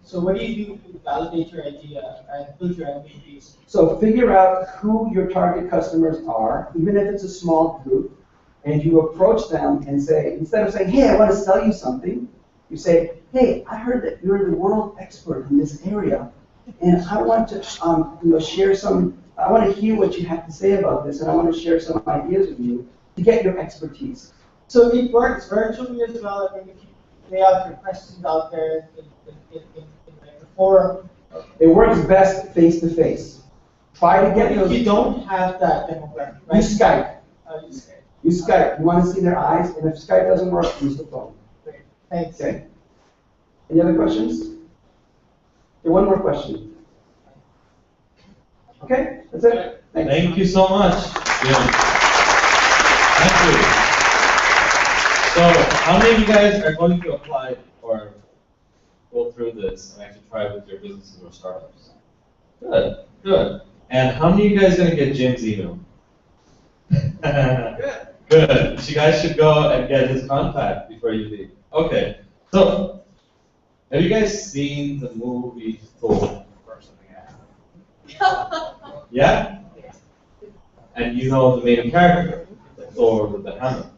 So what do you do to validate your idea and build your MVPs? So figure out who your target customers are, even if it's a small group, and you approach them and say, instead of saying, hey, I want to sell you something, you say, hey, I heard that you're the world expert in this area, and I want to share some. I want to hear what you have to say about this, and I want to share some ideas with you to get your expertise. So it works virtually as well. I mean, if you lay out your questions out there in the forum. It works best face to face. Try to get those. You don't have that demographic, right? Use Skype. Use Skype. Use Skype. You want to see their eyes, and if Skype doesn't work, use the phone. Great. Thanks. Okay. Any other questions? Okay, one more question. Okay, that's it. Thanks. Thank you so much. Yeah. Thank you. So, how many of you guys are going to apply or go through this and actually try it with your businesses or startups? Good, good. And how many of you guys are going to get Jim's email? Good. Good. So you guys should go and get his contact before you leave. Okay. So, have you guys seen the movie Thor? Yeah? And you know the main character, Thor with the hammer.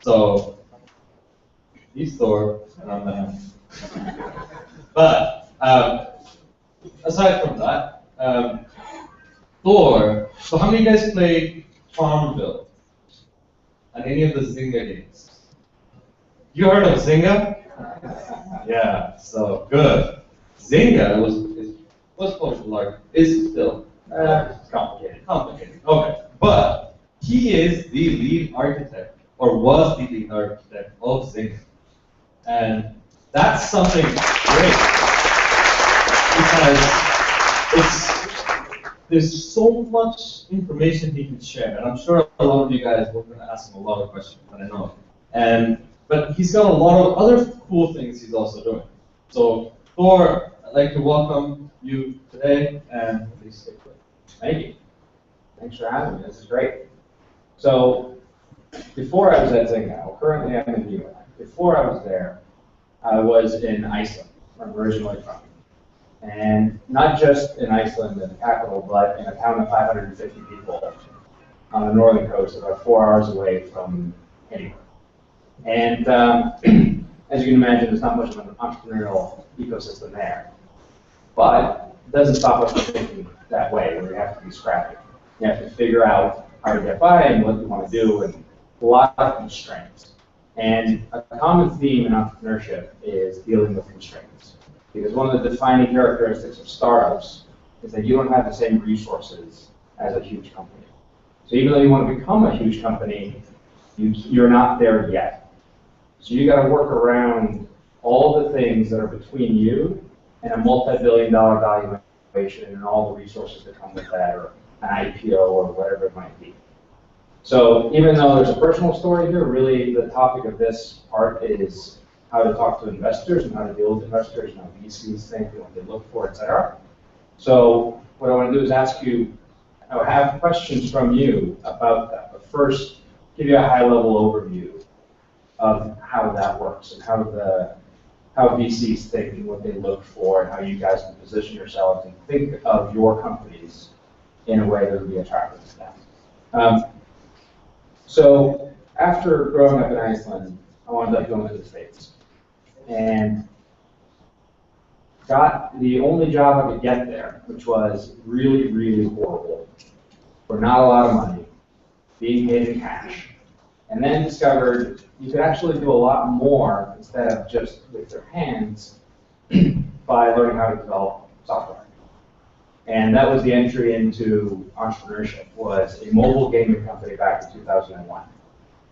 So, he's Thor, and I'm the hammer. But, aside from that, Thor, so how many of you guys played Farmville? And any of the Zynga games? You heard of Zynga? Yeah, so good. Zynga was popular, is still complicated. Complicated, okay. But he is the lead architect, or was the lead architect of Zynga. And that's something great. Because there's so much information he could share, and I'm sure a lot of you guys were going to ask him a lot of questions, I know. But he's got a lot of other cool things he's also doing. So, Thor, I'd like to welcome you today, and please stay put. Thank you. Thanks for having me. This is great. So, before I was at Zynga, currently I'm in New York. Before I was there, I was in Iceland, where I'm originally from. And not just in Iceland, in the capital, but in a town of 550 people on the northern coast, about 4 hours away from anywhere. And as you can imagine, there's not much of an entrepreneurial ecosystem there. But it doesn't stop us from thinking that way, where you have to be scrappy. You have to figure out how to get by and what you want to do, and a lot of constraints. And a common theme in entrepreneurship is dealing with constraints. Because one of the defining characteristics of startups is that you don't have the same resources as a huge company. So even though you want to become a huge company, you're not there yet. So you got to work around all the things that are between you and a multi-billion-dollar valuation and all the resources that come with that, or an IPO or whatever it might be. So even though there's a personal story here, really the topic of this part is how to talk to investors and how to deal with investors and how VCs think and what they look for, etc. So what I want to do is ask you I would have questions from you about that. But first, give you a high-level overview of how that works and how VCs think and what they look for and how you guys can position yourselves and think of your companies in a way that would be attractive to them. So after growing up in Iceland, I wound up going to the States and got the only job I could get there, which was really, really horrible, for not a lot of money, being paid in cash. And then discovered you could actually do a lot more instead of just with your hands by learning how to develop software. And that was the entry into entrepreneurship, was a mobile gaming company back in 2001.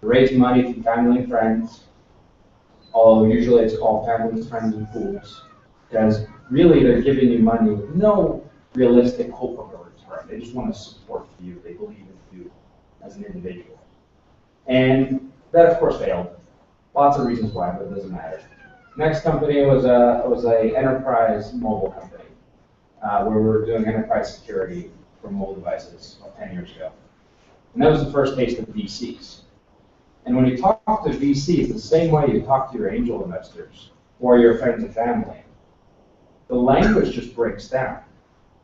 Raising money from family and friends, although usually it's called family, friends, and fools, because really they're giving you money with no realistic hope of a return. They just want to support you. They believe in you as an individual. And that, of course, failed. Lots of reasons why, but it doesn't matter. Next company was a enterprise mobile company, where we were doing enterprise security for mobile devices about 10 years ago. And that was the first taste of VCs. And when you talk to VCs, the same way you talk to your angel investors or your friends and family, the language just breaks down.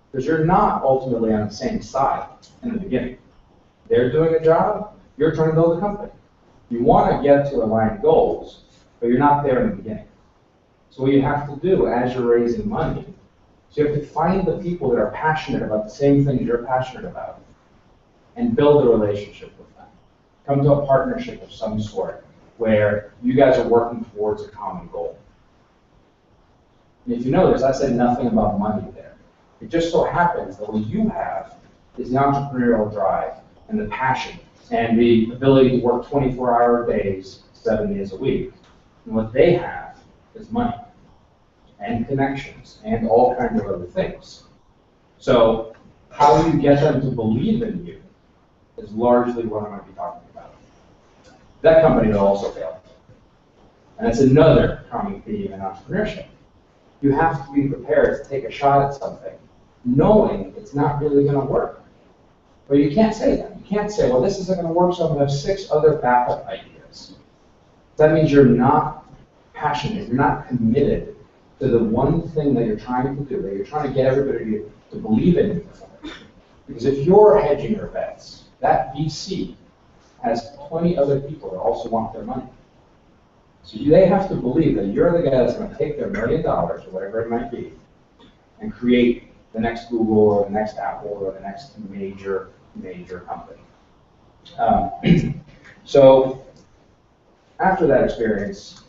Because you're not ultimately on the same side in the beginning. They're doing a job, you're trying to build a company. You want to get to aligned goals, but you're not there in the beginning. So what you have to do as you're raising money, is you have to find the people that are passionate about the same things you're passionate about and build a relationship with them. Come to a partnership of some sort where you guys are working towards a common goal. And if you notice, I said nothing about money there. It just so happens that what you have is the entrepreneurial drive and the passion and the ability to work 24-hour days, 7 days a week. And what they have is money and connections and all kinds of other things. So how you get them to believe in you is largely what I'm going to be talking about. That company will also fail. And that's another common theme in entrepreneurship. You have to be prepared to take a shot at something, knowing it's not really going to work. But you can't say that. You can't say, well, this isn't going to work, so I'm going to have 6 other backup ideas. That means you're not passionate, you're not committed to the one thing that you're trying to do, that you're trying to get everybody to believe in you. Because if you're hedging your bets, that VC has 20 other people that also want their money. So they have to believe that you're the guy that's going to take their $1 million, or whatever it might be, and create the next Google or the next Apple or the next major company. So after that experience,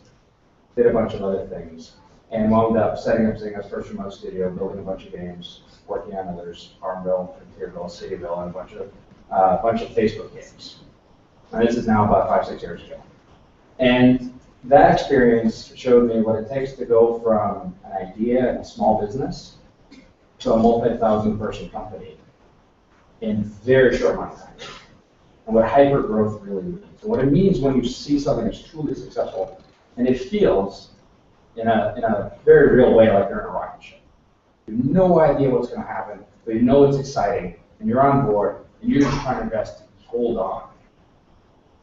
did a bunch of other things, and wound up setting up Zynga's first remote studio, building a bunch of games, working on others, Farmville, Frontierville, Cityville, and a bunch of Facebook games. And this is now about 5-6 years ago. And that experience showed me what it takes to go from an idea in a small business to a multi-thousand person company in very short amount of time. And what hyper-growth really means. And what it means when you see something that's truly successful, and it feels in a very real way like you're in a rocket ship. You have no idea what's going to happen, but you know it's exciting, and you're on board, and you're just trying your best to hold on.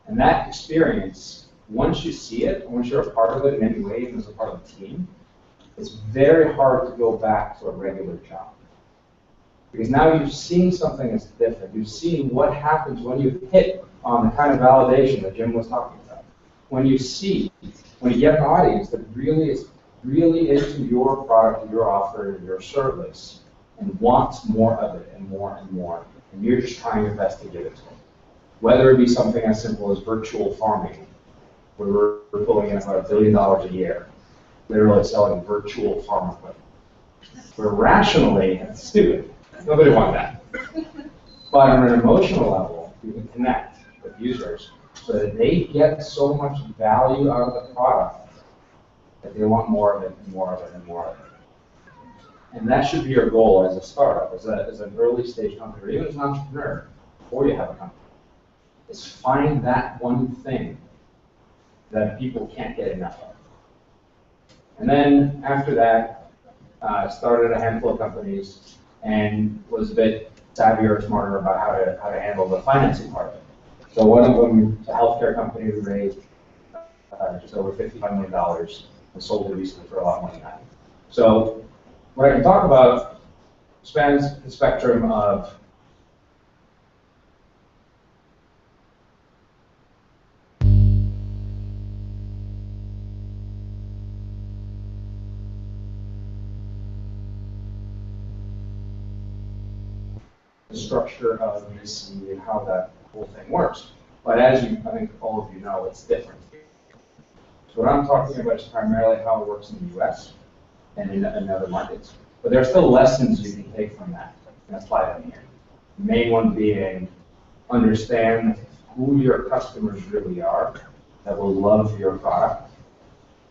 And that experience, once you see it, once you're a part of it in any way, even as a part of the team, it's very hard to go back to a regular job. Because now you've seen something that's different. You've seen what happens when you hit on the kind of validation that Jim was talking about. When you get an audience that really is into your product, your offer, your service, and wants more of it and more and more, and you're just trying your best to give it to them. Whether it be something as simple as virtual farming, where we're pulling in about $1 billion a year, literally selling virtual farm equipment. Where rationally, it's stupid. Nobody wants that. But on an emotional level, you can connect with users so that they get so much value out of the product that they want more of it and more of it and more of it. And that should be your goal as a startup, as an early stage company, or even as an entrepreneur, before you have a company, is find that one thing that people can't get enough of. And then after that, I started a handful of companies and was a bit savvier or smarter about how to handle the financing part of it. So one of them, a healthcare company who raised just over $55 million and sold it recently for a lot more than that. So what I can talk about spans the spectrum of the structure of VC and how that whole thing works. But as you, I think all of you know, it's different. So what I'm talking about is primarily how it works in the US and in other markets. But there are still lessons you can take from that and apply them here. The main one being understand who your customers really are that will love your product.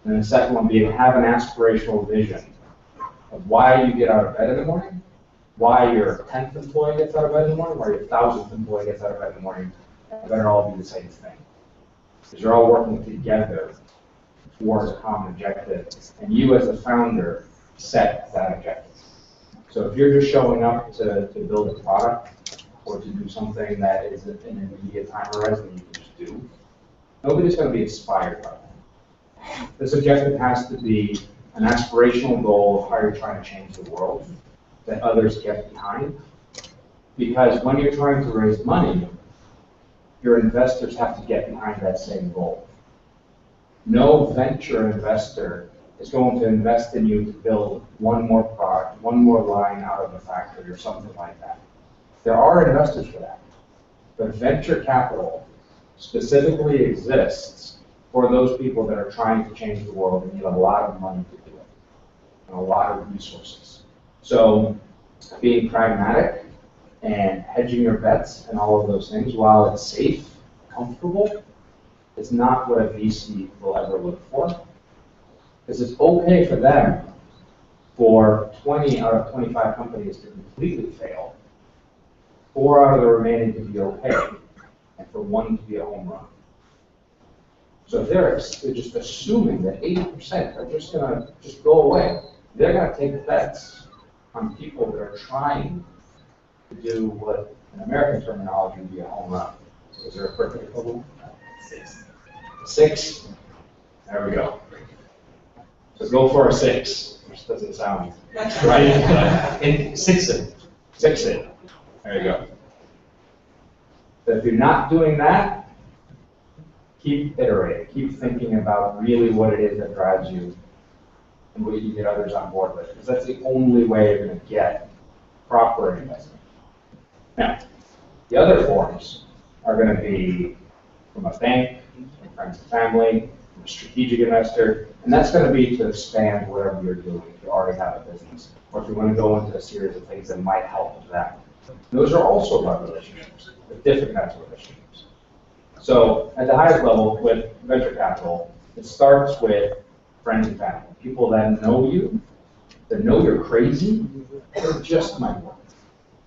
And the second one being have an aspirational vision of why you get out of bed in the morning, why your 10th employee gets out of bed in the morning, why your 1,000th employee gets out of bed in the morning. It better all be the same thing. Because you're all working together towards a common objective, and you as a founder set that objective. So if you're just showing up to build a product or to do something that is in an immediate time horizon you can just do, nobody's going to be inspired by that. This objective has to be an aspirational goal of how you're trying to change the world that others get behind. Because when you're trying to raise money, your investors have to get behind that same goal. No venture investor is going to invest in you to build one more product, one more line out of a factory or something like that. There are investors for that. But venture capital specifically exists for those people that are trying to change the world and need a lot of money to do it, and a lot of resources. So being pragmatic and hedging your bets and all of those things, while it's safe, comfortable, is not what a VC will ever look for. Because it's okay for them for 20 out of 25 companies to completely fail, 4 out of the remaining to be okay, and for 1 to be a home run. So if they're just assuming that 80% are just going to just go away, they're going to take bets on people that are trying to do what in American terminology would be a home run. Is there a perfect equivalent? 6. 6? There we go. So go for a 6, which doesn't sound right. In 6 it. 6 it. There you go. So if you're not doing that, keep iterating. Keep thinking about really what it is that drives you and what you get others on board with. Because that's the only way you're going to get proper investment. Now, the other forms are going to be from a bank, from friends and family, from a strategic investor, and that's going to be to expand whatever you're doing if you already have a business, or if you want to go into a series of things that might help with that. Those are also about relationships, with different kinds of relationships. So at the highest level with venture capital, it starts with friends and family, people that know you, that know you're crazy, or just might work.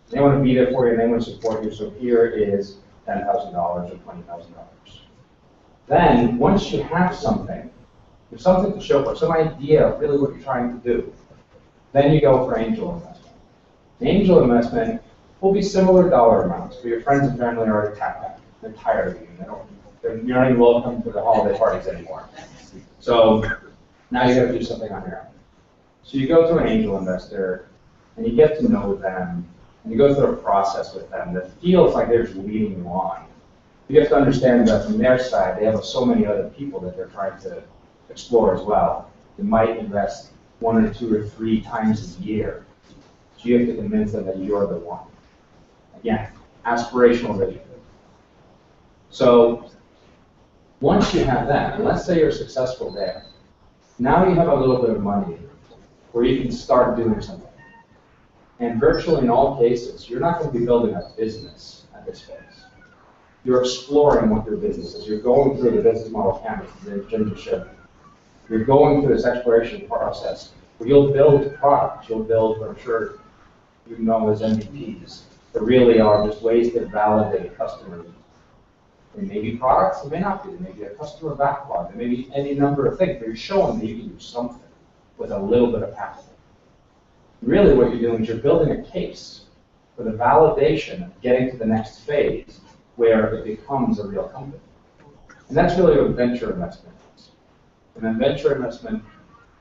They want to be there for you, and they want to support you, so here is $10,000 or $20,000. Then, once you have something, there's something to show for, some idea of really what you're trying to do, then you go for angel investment. An angel investment will be similar dollar amounts, but your friends and family are already tapped out. They're tired of you. You're not even welcome to the holiday parties anymore. So now you got to do something on your own. So you go to an angel investor, and you get to know them, and you go through a process with them that feels like they're just leading you on. You have to understand that from their side, they have so many other people that they're trying to explore as well. They might invest 1 or 2 or 3 times a year. So you have to convince them that you're the one. Again, aspirational vision. So once you have that, and let's say you're successful there, now you have a little bit of money where you can start doing something. And virtually in all cases, you're not going to be building a business at this phase. You're exploring what your business is. You're going through the business model canvas, the Jim showed. You're going through this exploration process where you'll build products. You'll build what I'm sure you know as MVPs that really are just ways to validate customer needs. They may be products, they may not be. They may be a customer backlog. There may be any number of things, but you're showing that you can do something with a little bit of capital. Really what you're doing is you're building a case for the validation of getting to the next phase where it becomes a real company. And that's really what venture investment is. And then venture investment.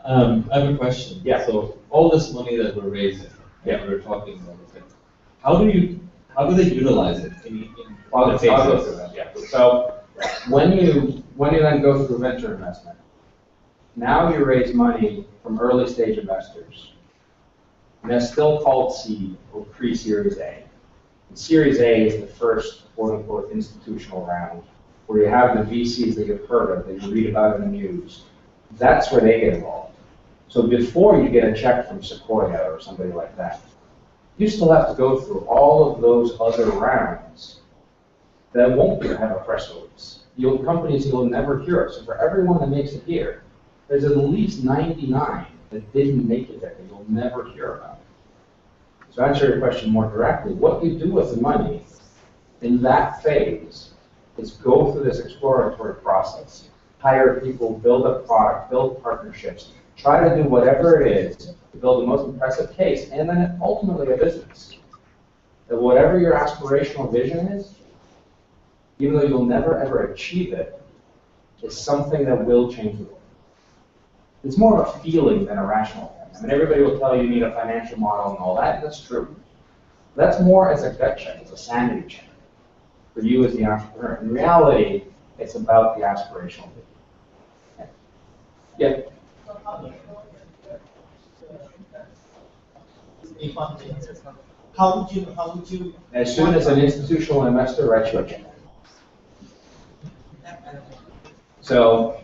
I have a question. Yeah. So all this money that we're raising, yeah, we're talking about, okay, how do they utilize it in I'll the go phases? through that. Yeah. So when you then go through venture investment, now you raise money from early stage investors. And that's still called seed or pre-Series A. And Series A is the first quote-unquote institutional round where you have the VCs that you've heard of, that you read about in the news. That's where they get involved. So before you get a check from Sequoia or somebody like that, you still have to go through all of those other rounds that won't have a press release. Companies you'll never hear of. So for everyone that makes it here, there's at least 99 that didn't make it there that you'll never hear about. So to answer your question more directly, what you do with the money in that phase is go through this exploratory process. Hire people, build a product, build partnerships, try to do whatever it is to build the most impressive case, and then ultimately a business. That whatever your aspirational vision is, even though you'll never ever achieve it, is something that will change the world. It's more of a feeling than a rational thing. I mean, everybody will tell you you need a financial model and all that, and that's true. That's more as a gut check, as a sanity check for you as the entrepreneur. In reality, it's about the aspirational vision. Yeah. How would you? As soon as an institutional investor writes you a check. So,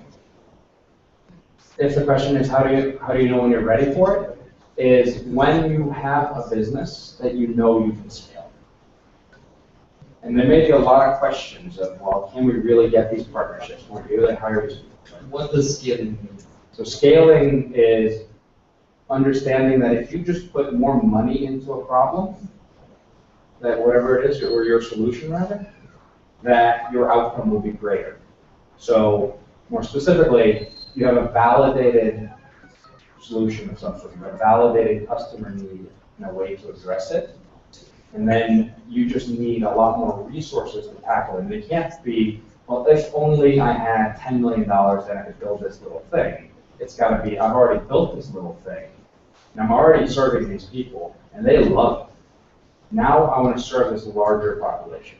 if the question is how do you know when you're ready for it, is when you have a business that you know you can scale. And there may be a lot of questions of, well, can we really get these partnerships? Can we really hire these people? What does scaling mean? So scaling is understanding that if you just put more money into a problem, that whatever it is, or your solution rather, that your outcome will be greater. So more specifically, you have a validated solution of something, a validated customer need and a way to address it. And then you just need a lot more resources to tackle it. And they can't be, well, if only I had $10 million, then I could build this little thing. It's got to be, I've already built this little thing, and I'm already serving these people, and they love it. Now I want to serve this larger population.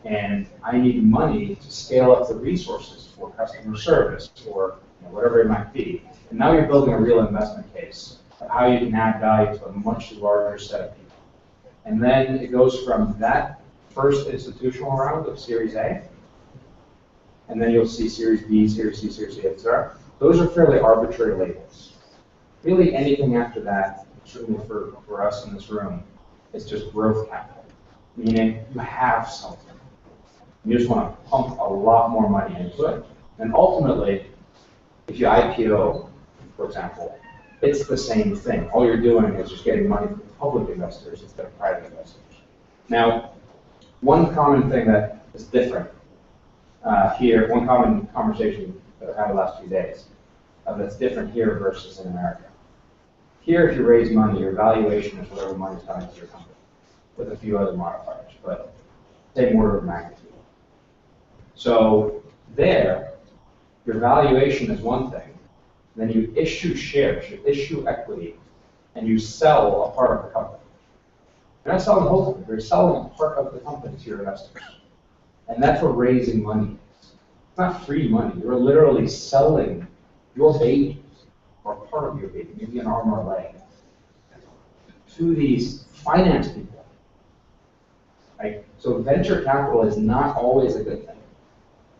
And I need money to scale up the resources for customer service or whatever it might be. And now you're building a real investment case of how you can add value to a much larger set of people. And then it goes from that first institutional round of Series A, and then you'll see Series B, Series C, Series D, etc. Those are fairly arbitrary labels. Really anything after that, certainly for us in this room, is just growth capital. Meaning you have something. You just want to pump a lot more money into it. And ultimately, if you IPO, for example, it's the same thing. All you're doing is just getting money from public investors instead of private investors. Now, one common thing that is different here, one common conversation that I've had the last few days that's different here versus in America. Here, if you raise money, your valuation is whatever money is coming to your company, with a few other modifiers, but same order of magnitude. So there, your valuation is one thing. Then you issue shares, you issue equity, and you sell a part of the company. You're not selling the whole company, you're selling a part of the company to your investors. And that's what raising money is. It's not free money. You're literally selling your baby, or part of your baby, maybe an arm or a leg, to these finance people. Right? So venture capital is not always a good thing.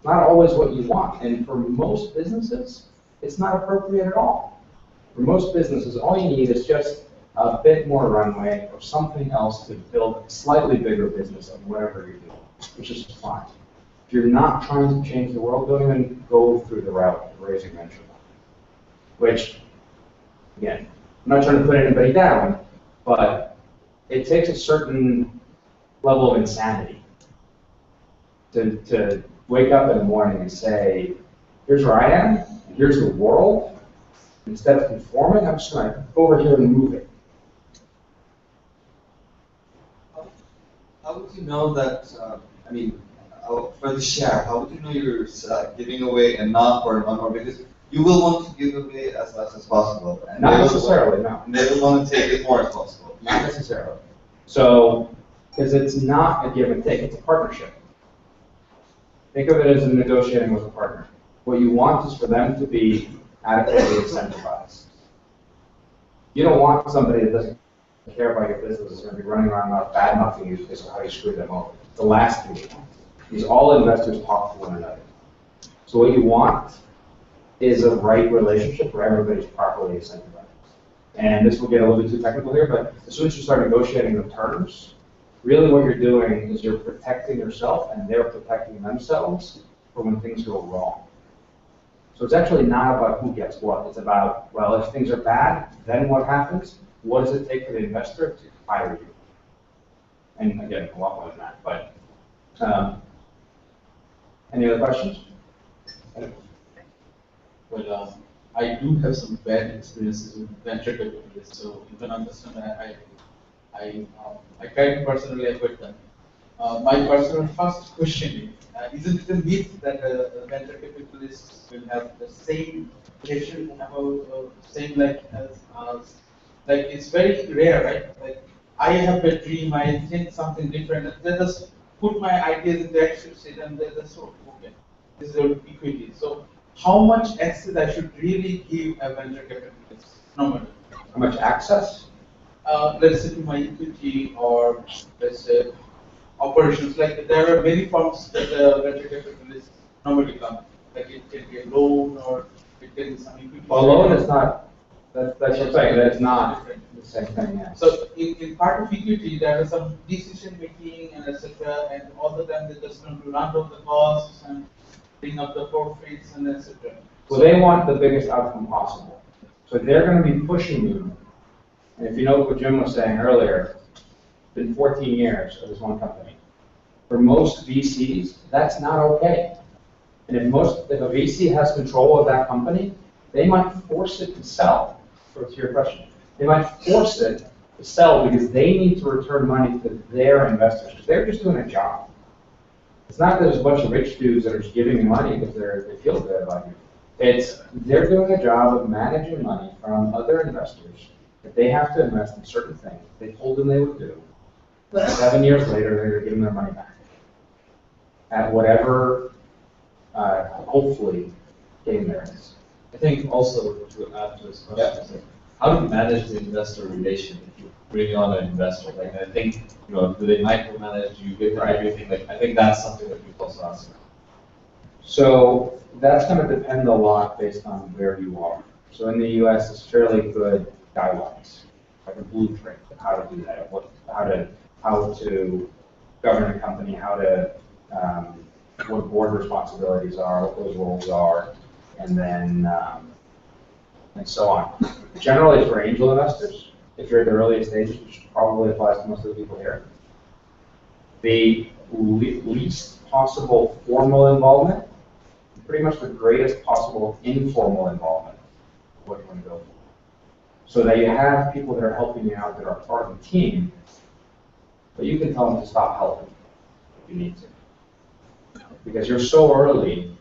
Not always what you want. And for most businesses, it's not appropriate at all. For most businesses, all you need is just a bit more runway or something else to build a slightly bigger business of whatever you're doing, which is fine. If you're not trying to change the world, don't even go through the route of raising venture money. Which, again, I'm not trying to put anybody down, but it takes a certain level of insanity to wake up in the morning and say, here's where I am, and here's the world. Instead of conforming, I'm just going to go over here and move it. would you know that, I mean, for the share, how would you know you're giving away enough or not more? Because you will want to give away as much as possible. And Not necessarily, no. And they will want to take it more as possible. Not necessarily. So, because it's not a give and take, it's a partnership. Think of it as negotiating with a partner. What you want is for them to be adequately incentivized. You don't want somebody that doesn't care about your business is going to be running around about bad-mouthing you because of how you screwed them over. The last thing you want. Because all investors talk to one another. So what you want is a right relationship where everybody's properly incentivized. And this will get a little bit too technical here, but as soon as you start negotiating the terms, really what you're doing is you're protecting yourself and they're protecting themselves for when things go wrong. So it's actually not about who gets what. It's about, well, if things are bad, then what happens? What does it take for the investor to fire you? And again, a lot more than that. But any other questions? Well, I do have some bad experiences with venture capitalists, so you can understand I try to personally avoid them. My personal first question is it a myth that venture capitalists will have the same passion about same like as us? Like it's very rare, right? Like I have a dream, I think something different, and they just put my ideas in the Excel sheet and they just so okay, this is your equity. So how much access I should really give a venture capitalist normally? How much access? Let's say to my equity or let's say operations. Like there are many forms that venture capitalists normally come. Like it can be a loan or it can be some equity. A loan is not. That's what I'm saying. That's not the same thing. Yeah. So in part of equity, there is some decision making and etc. And all the time they just want to run down the costs and bring up the profits and etc. Well, they want the biggest outcome possible. So they're going to be pushing you. And if you know what Jim was saying earlier, it's been 14 years of this one company. For most VCs, that's not okay. And if a VC has control of that company, they might force it to sell. To your question, they might force it to sell because they need to return money to their investors. They're just doing a job. It's not that there's a bunch of rich dudes that are just giving you money because they feel good about you. It's they're doing a job of managing money from other investors that they have to invest in certain things they told them they would do. 7 years later, they're giving their money back at whatever, hopefully, gain there is. I think also to add to this question, is like, how do you manage the investor relation if you bring on an investor? Like I think, do they micromanage? Do you give them everything? Like I think that's something that people also ask. So that's going to depend a lot based on where you are. So in the U.S., it's fairly good guidelines, like a blueprint of how to do that, how to govern a company, what board responsibilities are, what those roles are, and then and so on. Generally, for angel investors, if you're at the earliest stages, which probably applies to most of the people here, the least possible formal involvement, pretty much the greatest possible informal involvement is what you want to go for. So that you have people that are helping you out that are part of the team, but you can tell them to stop helping if you need to. Because you're so early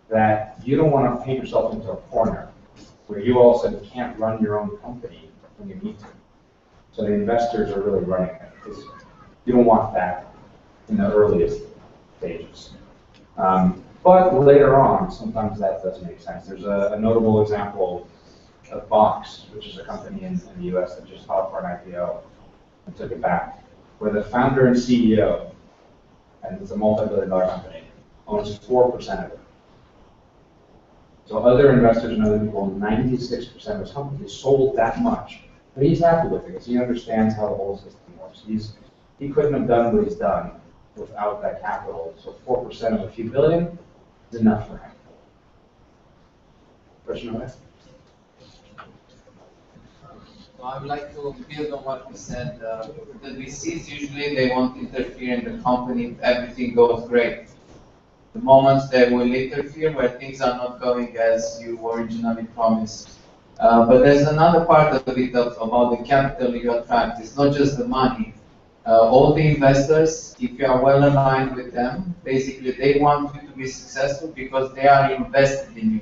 that you don't want to paint yourself into a corner where you all of a sudden can't run your own company when you need to. So the investors are really running it. Because you don't want that in the earliest stages. But later on, sometimes that does make sense. There's a notable example of Box, which is a company in the US that just filed for an IPO and took it back, where the founder and CEO, and it's a multi-billion-dollar company, owns 4% of it. So other investors and other people, 96% of his company sold that much. But he's happy with it because he understands how the whole system works. He couldn't have done what he's done without that capital. So 4% of a few billion is enough for him. Question on that? So I would like to build on what you said. The VCs usually they won't interfere in the company if everything goes great. The moments they will interfere where things are not going as you originally promised. But there's another part of it about the capital you attract. It's not just the money. All the investors, if you are well aligned with them, basically they want you to be successful because they are invested in you.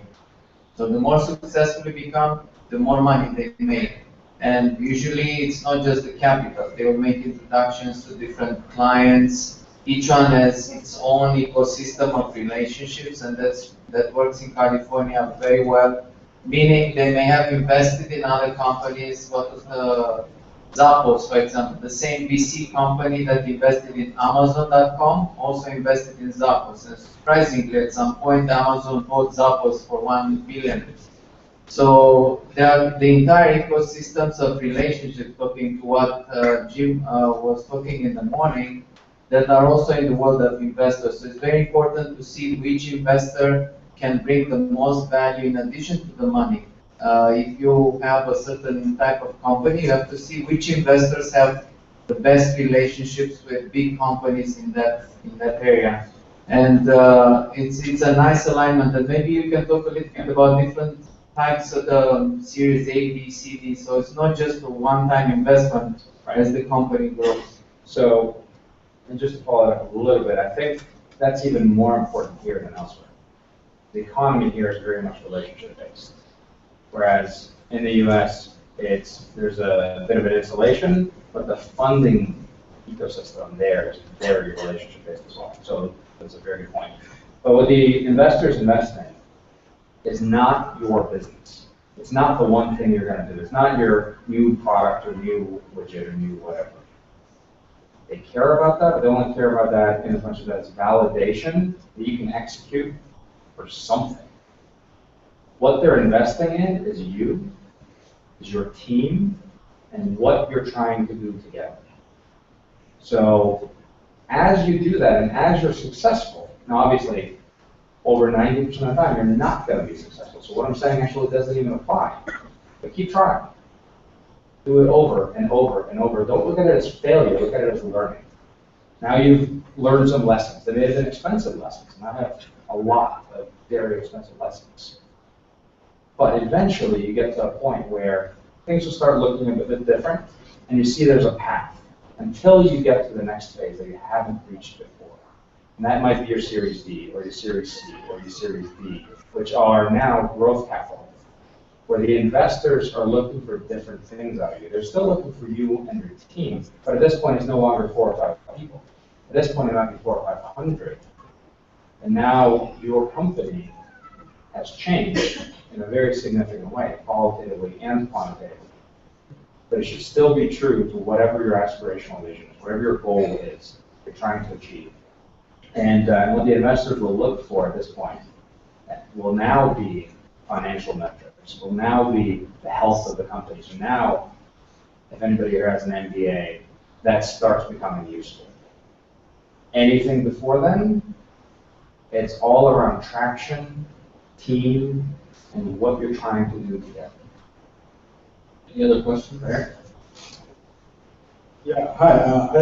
So the more successful you become, the more money they make. And usually it's not just the capital. They will make introductions to different clients. Each one has its own ecosystem of relationships, and that works in California very well. Meaning they may have invested in other companies. What was the Zappos, for example, the same VC company that invested in Amazon.com also invested in Zappos. And surprisingly, at some point, Amazon bought Zappos for $1 billion. So the entire ecosystems of relationships, talking to what Jim was talking in the morning, that are also in the world of investors. So it's very important to see which investor can bring the most value in addition to the money. If you have a certain type of company, you have to see which investors have the best relationships with big companies in that area. And it's a nice alignment. And maybe you can talk a little bit about different types of the Series A, B, C, D. So it's not just a one-time investment as the company grows. So, and just to follow it up a little bit, I think that's even more important here than elsewhere. The economy here is very much relationship-based. Whereas in the US, there's a bit of an insulation, but the funding ecosystem there is very relationship-based as well. So that's a very good point. But what the investors invest in is not your business. It's not the one thing you're going to do. It's not your new product or new widget or new whatever. They care about that, but they only care about that in as much as that's validation that you can execute for something. What they're investing in is you, is your team, and what you're trying to do together. So as you do that, and as you're successful, now obviously, over 90% of the time, you're not going to be successful. So what I'm saying actually doesn't even apply. But keep trying. Do it over and over and over. Don't look at it as failure, look at it as learning. Now you've learned some lessons. They may have been expensive lessons, and I have a lot of very expensive lessons. But eventually you get to a point where things will start looking a bit different, and you see there's a path until you get to the next phase that you haven't reached before. And that might be your Series D, or your Series C, or your Series D, which are now growth capital, where the investors are looking for different things out of you. They're still looking for you and your team, but at this point it's no longer 4 or 5 people. At this point it might be 400 or 500. And now your company has changed in a very significant way, qualitatively and quantitatively. But it should still be true to whatever your aspirational vision is, whatever your goal is you're trying to achieve. And what the investors will look for at this point will now be financial metrics, will now be the health of the company. So now, if anybody here has an MBA, that starts becoming useful. Anything before then, it's all around traction, team, and what you're trying to do together. Any other questions there? Yeah, hi.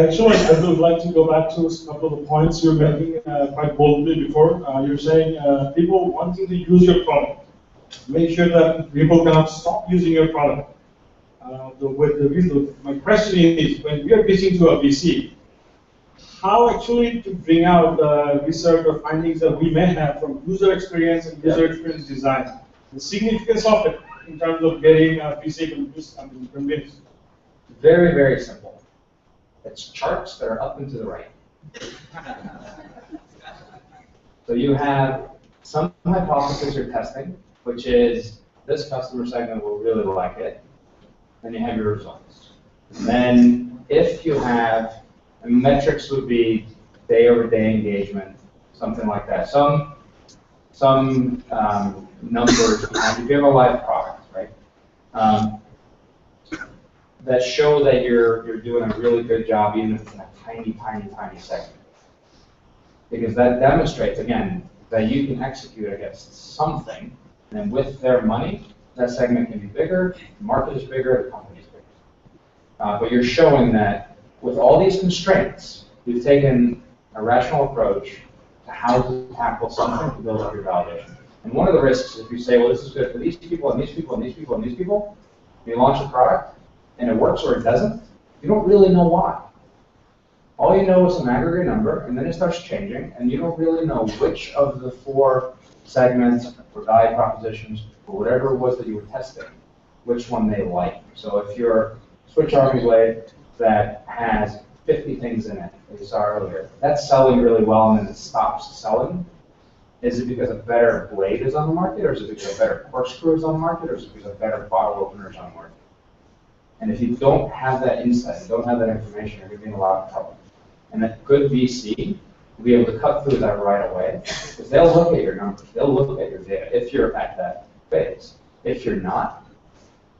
Actually, I would like to go back to a couple of the points you were making quite boldly before. You're saying people wanting to use your product. Make sure that people cannot stop using your product. My question is, when we are pitching to a VC, how actually to bring out the research or findings that we may have from user experience and user experience design, the significance of it in terms of getting a VC convinced? Very, very simple. It's charts that are up and to the right. So you have some hypothesis you're testing, which is this customer segment will really like it. Then you have your results. And then if you have, metrics would be day-over-day engagement, something like that. Some numbers, if you have a live product, right? That show that you're doing a really good job, even if it's in a tiny, tiny, tiny segment. Because that demonstrates, again, that you can execute against something, and with their money, that segment can be bigger, the market is bigger, the company is bigger. But you're showing that with all these constraints, you've taken a rational approach to how to tackle something to build up your validation. And one of the risks is if you say, well, this is good for these people, and these people, and these people, and these people, you launch a product, and it works or it doesn't, you don't really know why. All you know is some aggregate number, and then it starts changing, and you don't really know which of the 4 segments or value propositions or whatever it was that you were testing, which one they like. So if your switch arming blade that has 50 things in it, as you saw earlier, that's selling really well and then it stops selling. Is it because a better blade is on the market, or is it because a better corkscrew is on the market, or is it because a better bottle opener is on the market? And if you don't have that insight, you don't have that information, you're going to be in a lot of trouble. And a good VC will be able to cut through that right away, because they'll look at your numbers, they'll look at your data if you're at that phase. If you're not,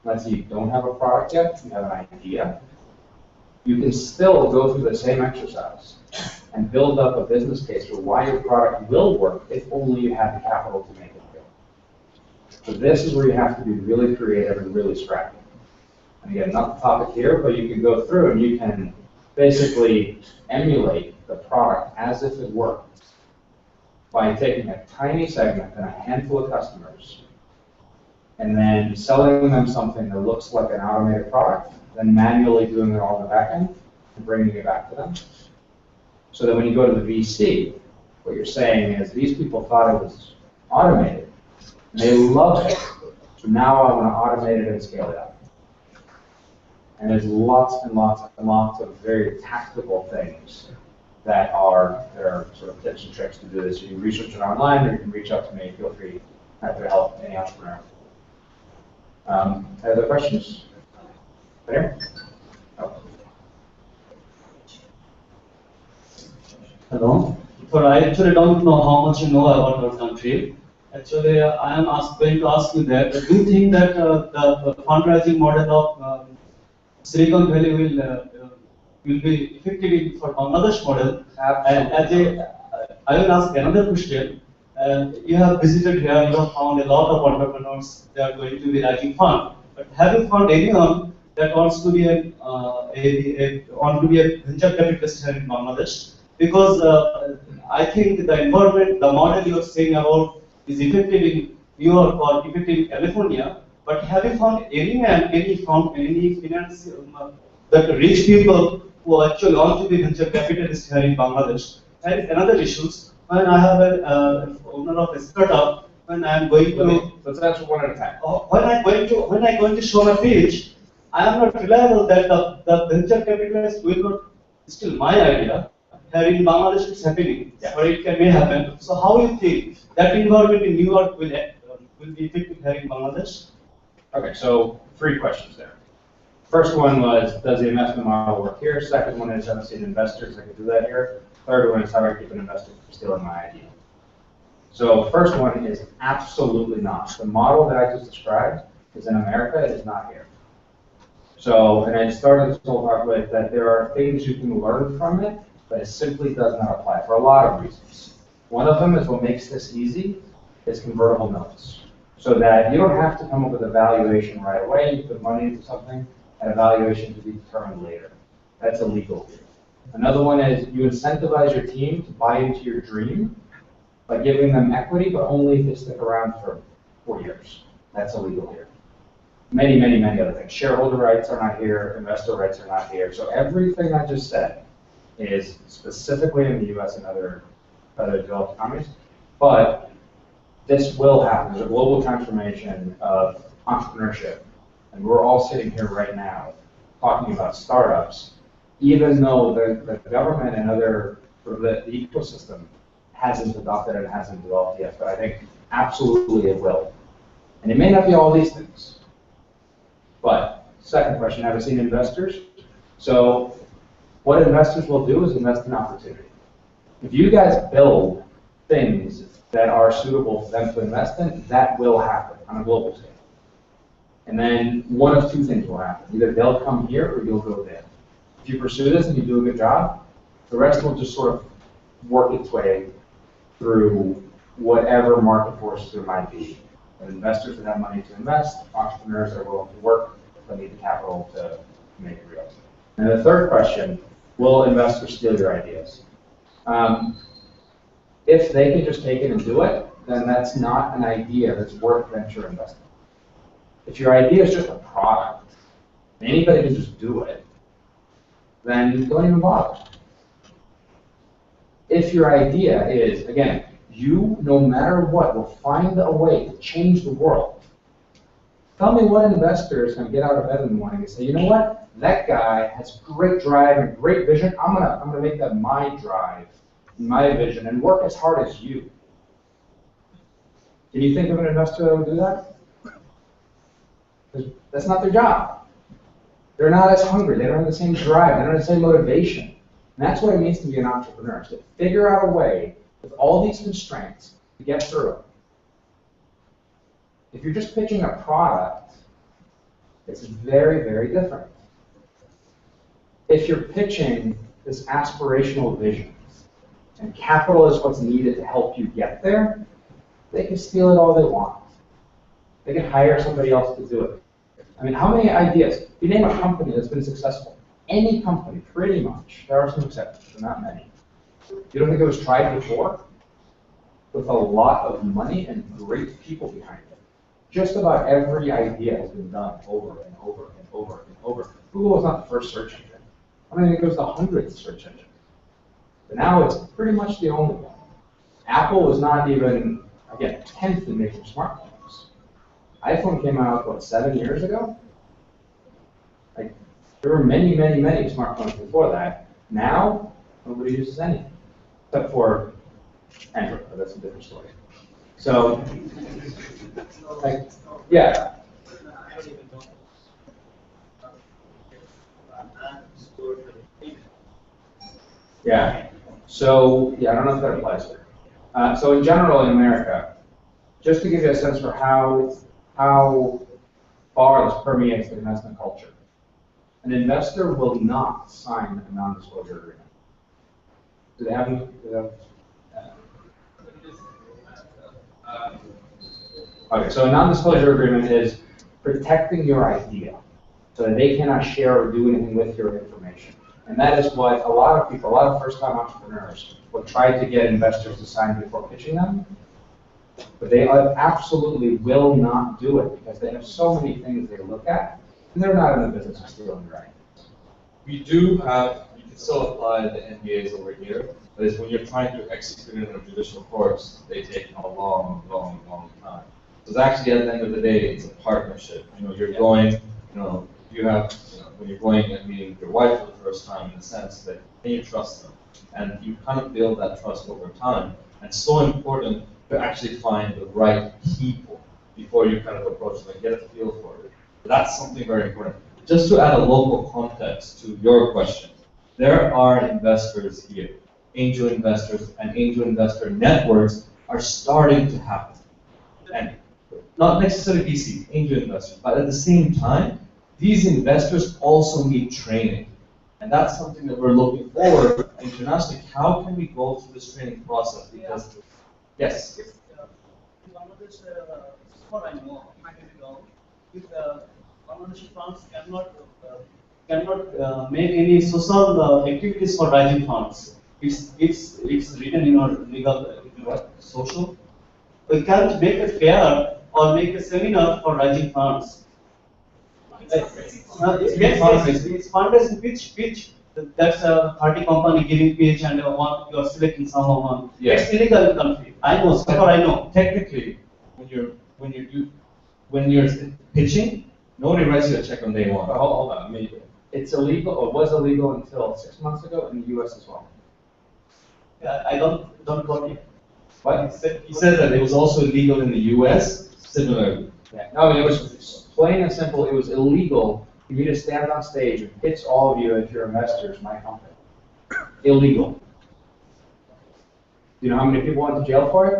let's say you don't have a product yet, you have an idea, you can still go through the same exercise and build up a business case for why your product will work if only you have the capital to make it work. So this is where you have to be really creative and really scrappy. And again, not the topic here, but you can go through and you can basically emulate the product as if it worked by taking a tiny segment and a handful of customers and then selling them something that looks like an automated product, then manually doing it all in the back end and bringing it back to them. So that when you go to the VC, what you're saying is these people thought it was automated, and they love it, so now I want to automate it and scale it up. And there's lots and lots and lots of very tactical things that are sort of tips and tricks to do this. You can research it online, or you can reach out to me. Feel free to help any entrepreneur. Other questions? There? Oh. Hello. So I actually don't know how much you know about our country. Actually, I am going to ask you that. Do you think that the fundraising model of Silicon Valley will be effective for Bangladesh model? And I will ask another question. You have visited here. You have found a lot of entrepreneurs that are going to be raising fund. But have you found anyone that wants to be a venture capitalist here in Bangladesh? Because I think the environment, the model you are saying about is effective in New York or effective in California. But have you found any finance that rich people who actually want to be venture capitalists here in Bangladesh? And another issue, when I have an owner of a startup, when I am going to let's answer one at a time. When I going to show my pitch, I am not reliable that the venture capitalist will not steal my idea. Here in Bangladesh it's happening, or it may happen. So how do you think that environment in New York will be effective here in Bangladesh? Okay, so 3 questions there. First one was, does the investment model work here? Second one is, have I seen investors that could do that here? Third one is, how do I keep an investor from stealing my idea? So first one is absolutely not. The model that I just described is in America, it is not here. So, and I started this whole talk with that there are things you can learn from it, but it simply does not apply for a lot of reasons. One of them is what makes this easy is convertible notes. So that you don't have to come up with a valuation right away. You put money into something and a valuation to be determined later. That's illegal. Another one is you incentivize your team to buy into your dream by giving them equity, but only if they stick around for 4 years. That's illegal here. Many, many, many other things. Shareholder rights are not here. Investor rights are not here. So everything I just said is specifically in the U.S. and other developed economies. But this will happen. There's a global transformation of entrepreneurship. And we're all sitting here right now talking about startups, even though the government and other, the ecosystem hasn't adopted it, hasn't developed yet. But I think absolutely it will. And it may not be all these things. But second question, have I seen investors? So what investors will do is invest in opportunity. If you guys build things that are suitable for them to invest in, that will happen on a global scale. And then one of 2 things will happen. Either they'll come here or you'll go there. If you pursue this and you do a good job, the rest will just sort of work its way through whatever market forces there might be. And investors that have money to invest, entrepreneurs that are willing to work, but need the capital to make it real. And the third question, will investors steal your ideas? If they can just take it and do it, then that's not an idea that's worth venture investing. If your idea is just a product, and anybody can just do it, then don't even bother. If your idea is, again, you, no matter what, will find a way to change the world, tell me what investor is going to get out of bed in the morning and say, you know what, that guy has great drive and great vision. I'm gonna make that my drive, my vision, and work as hard as you. Can you think of an investor that would do that? That's not their job. They're not as hungry. They don't have the same drive. They don't have the same motivation. And that's what it means to be an entrepreneur, is to figure out a way with all these constraints to get through it. If you're just pitching a product, it's very, very different. If you're pitching this aspirational vision, and capital is what's needed to help you get there, they can steal it all they want. They can hire somebody else to do it. I mean, how many ideas? You name a company that's been successful. Any company, pretty much. There are some exceptions, but not many. You don't think it was tried before? With a lot of money and great people behind it. Just about every idea has been done over and over and over and over. Google was not the first search engine. I mean, it goes to hundreds of search engines. But now it's pretty much the only one. Apple was not even, again, 10th in making smartphones. iPhone came out, what, 7 years ago? Like, there were many, many, many smartphones before that. Now, nobody uses any, except for Android, but that's a different story. So, like, yeah. Yeah. So, yeah, I don't know if that applies here. So in general in America, just to give you a sense for how far this permeates the investment culture, an investor will not sign a non-disclosure agreement. Do they have any? Okay, so a non-disclosure agreement is protecting your idea so that they cannot share or do anything with your information. And that is what a lot of people, a lot of first-time entrepreneurs will try to get investors to sign before pitching them. But they absolutely will not do it because they have so many things they look at, and they're not in the business of stealing your ideas. We do have, you can still apply the NDAs over here, but it's when you're trying to execute it in a judicial course, they take a long, long, long time. So it's actually, at the end of the day, it's a partnership. You know, you're going, you have, when you're going and meeting your wife for the first time, in the sense that can you trust them? And you kind of build that trust over time. And it's so important to actually find the right people before you kind of approach them and get a feel for it. But that's something very important. Just to add a local context to your question, there are investors here. Angel investors and angel investor networks are starting to happen. And not necessarily VCs, angel investors, but at the same time, these investors also need training. And that's something that we're looking forward internationally. How can we go through this training process? Because, yes? One of this, what I know, if ownership funds cannot make any social activities for rising funds. It's written in our legal social. We can't make a fair or make a seminar for rising funds. It's fundraising pitch. That's a party company giving pitch and you are selecting someone. Yes. It's illegal in the country. I know, so far I know. Technically, when you're pitching, nobody writes you a check on day one. Hold on, it's illegal, or was illegal until 6 months ago in the U.S. as well. Yeah, I don't got it. What? He said that it was also illegal in the U.S. Similarly. Yeah. No, I mean, it was plain and simple. It was illegal for you to stand on stage and pitch all of you as your investors, my company. Illegal. Do you know how many people went to jail for it?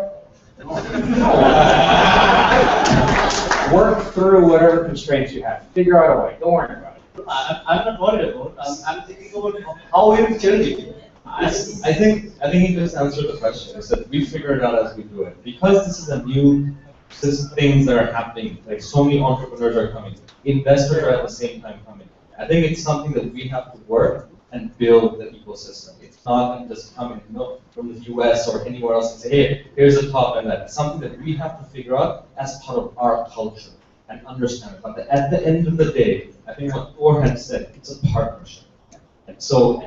Work through whatever constraints you have. Figure out a way. Don't worry about it. I'm not worried about it. I'm thinking about how we will change it. I think he just answered the question. He said we figure it out as we do it. Because this is a new things that are happening, like so many entrepreneurs are coming, investors are at the same time coming. I think it's something that we have to work and build the ecosystem. It's not just coming from the US or anywhere else and say, hey, here's a top and that. It's something that we have to figure out as part of our culture and understand it. But at the end of the day, I think what Orhan said, it's a partnership. And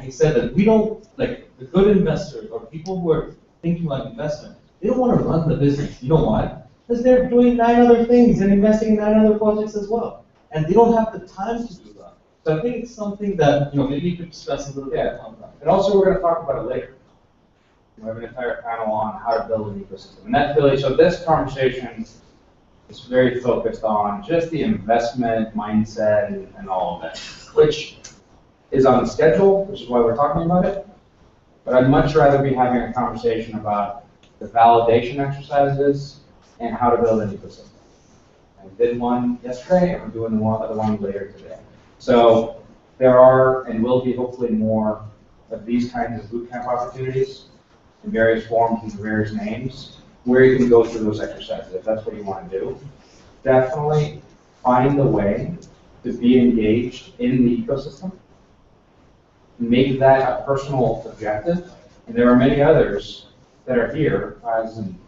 he said that we don't, like, the good investors or people who are thinking about investment, they don't want to run the business. You know why? Because they're doing 9 other things and investing in 9 other projects as well. And they don't have the time to do that. So I think it's something that, maybe you could stress a little bit on that. And also, we're going to talk about it later. We have an entire panel on how to build an ecosystem. And that's really, so this conversation is very focused on just the investment mindset and all of that, which is on the schedule, which is why we're talking about it. But I'd much rather be having a conversation about the validation exercises and how to build an ecosystem. I did one yesterday, and we're doing another one later today. So there are and will be hopefully more of these kinds of bootcamp opportunities in various forms and various names where you can go through those exercises if that's what you want to do. Definitely find a way to be engaged in the ecosystem. Make that a personal objective. And there are many others that are here, as in,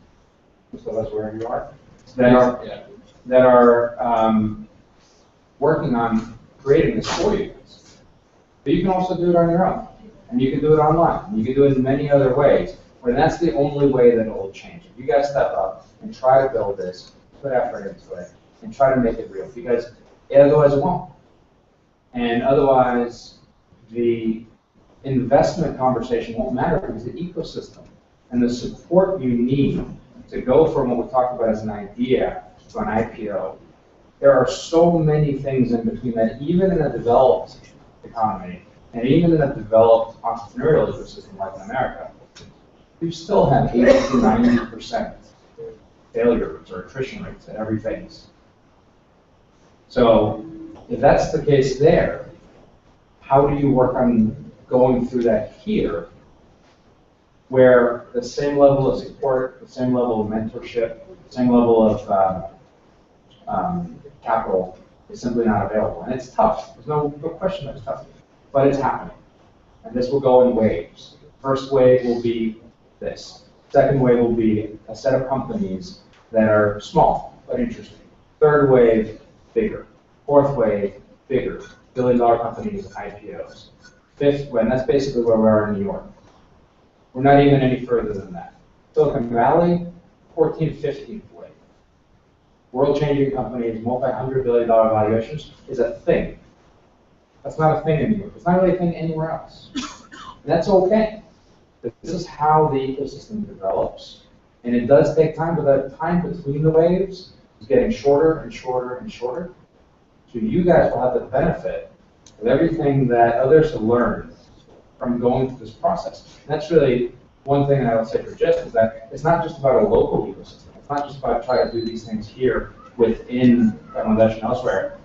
so that's wherever you are, that are working on creating this for you. But you can also do it on your own. And you can do it online. And you can do it in many other ways. But that's the only way that it will change. If you guys step up and try to build this, put effort into it, and try to make it real. Because otherwise it won't. And otherwise, the investment conversation won't matter because the ecosystem and the support you need to go from what we talked about as an idea to an IPO, there are so many things in between that even in a developed economy and even in a developed entrepreneurial ecosystem like in America, you still have 80 to 90% failure rates or attrition rates at every phase. So if that's the case there, how do you work on going through that here, where the same level of support, the same level of mentorship, the same level of capital is simply not available? And it's tough. There's no question that it's tough. But it's happening. And this will go in waves. First wave will be this. Second wave will be a set of companies that are small but interesting. Third wave, bigger. Fourth wave, bigger. Billion-dollar companies, IPOs. Fifth wave, and that's basically where we are in New York. We're not even any further than that. Silicon Valley, 14th, 15th wave. World-changing companies, multi-hundred-billion-dollar valuations is a thing. That's not a thing in New York. It's not really a thing anywhere else. And that's okay. This is how the ecosystem develops. And it does take time, but that time between the waves is getting shorter and shorter and shorter. So you guys will have the benefit of everything that others have learned from going through this process. And that's really one thing that I would say for Jess is that it's not just about a local ecosystem. It's not just about trying to do these things here within Bangladesh and elsewhere.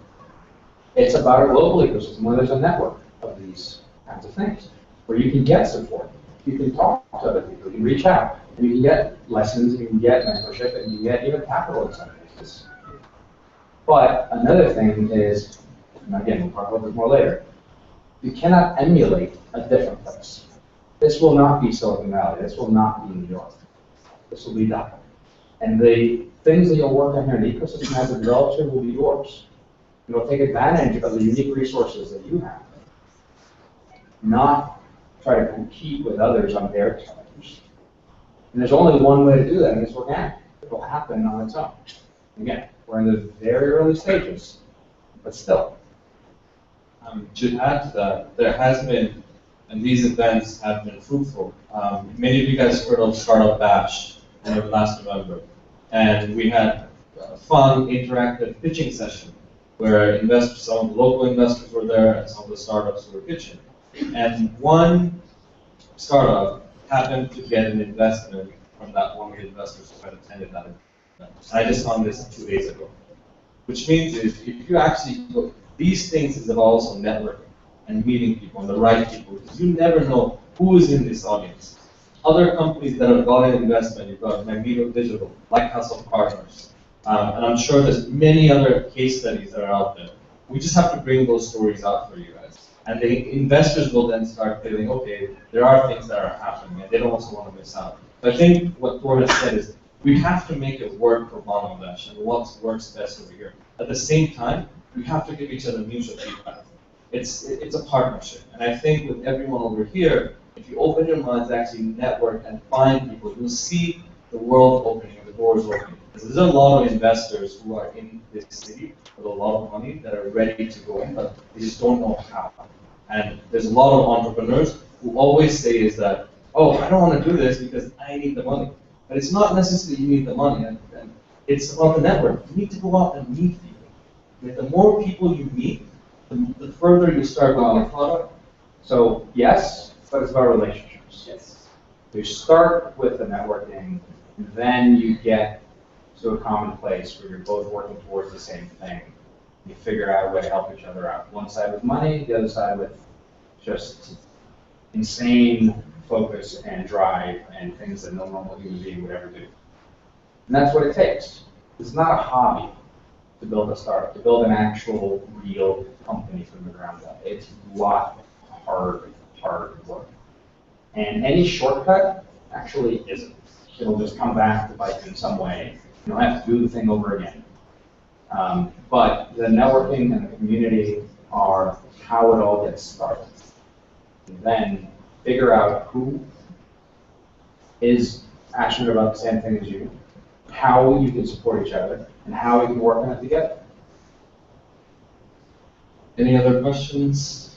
It's about a global ecosystem where there's a network of these kinds of things, where you can get support, you can talk to other people, you can reach out, and you can get lessons, you can get mentorship, and you can get even capital in some cases. But another thing is, and again, we'll talk about this more later, you cannot emulate a different place. This will not be Silicon Valley, this will not be New York. This will be Dhaka. And the things that you'll work on here in the ecosystem as it develops here will be yours. You'll take advantage of the unique resources that you have, not try to compete with others on their terms. And there's only one way to do that, and it's organic. It will happen on its own. Again, we're in the very early stages, but still. To add to that, there has been, and these events have been fruitful. Many of you guys heard of Startup Bash last November, and we had a fun, interactive pitching session where some of the local investors were there and some of the startups were pitching. And one startup happened to get an investment from that one of the investors who had attended that event. I just found this 2 days ago. Which means if you actually look, these things is about also networking and meeting people and the right people, because you never know who is in this audience. Other companies that have gotten investment, you've got Magneto Digital, Light Hustle Partners, and I'm sure there's many other case studies that are out there. We just have to bring those stories out for you guys. And the investors will then start feeling, okay, there are things that are happening, and they don't also want to miss out. So I think what Thor has said is, we have to make it work for Bangladesh and what works best over here. At the same time, we have to give each other mutual feedback. It's a partnership. And I think with everyone over here, if you open your mind to actually network and find people, you'll see the world opening and the doors opening. Because there's a lot of investors who are in this city with a lot of money that are ready to go in, but they just don't know how. And there's a lot of entrepreneurs who always say is that, oh, I don't want to do this because I need the money. But it's not necessarily you need the money, and it's about the network. You need to go out and meet people. And the more people you meet, the further you start with your product. So yes, but it's about relationships. Yes. You start with the networking, and then you get to a common place where you're both working towards the same thing. You figure out a way to help each other out. One side with money, the other side with just insane focus and drive and things that no normal human being would ever do. And that's what it takes. It's not a hobby to build a startup, to build an actual, real company from the ground up. It's a lot of hard work. And any shortcut actually isn't. It'll just come back to bite you in some way. You don't have to do the thing over again. But the networking and the community are how it all gets started. And then figure out who is passionate about the same thing as you, how you can support each other, and how you can work on it together. Any other questions?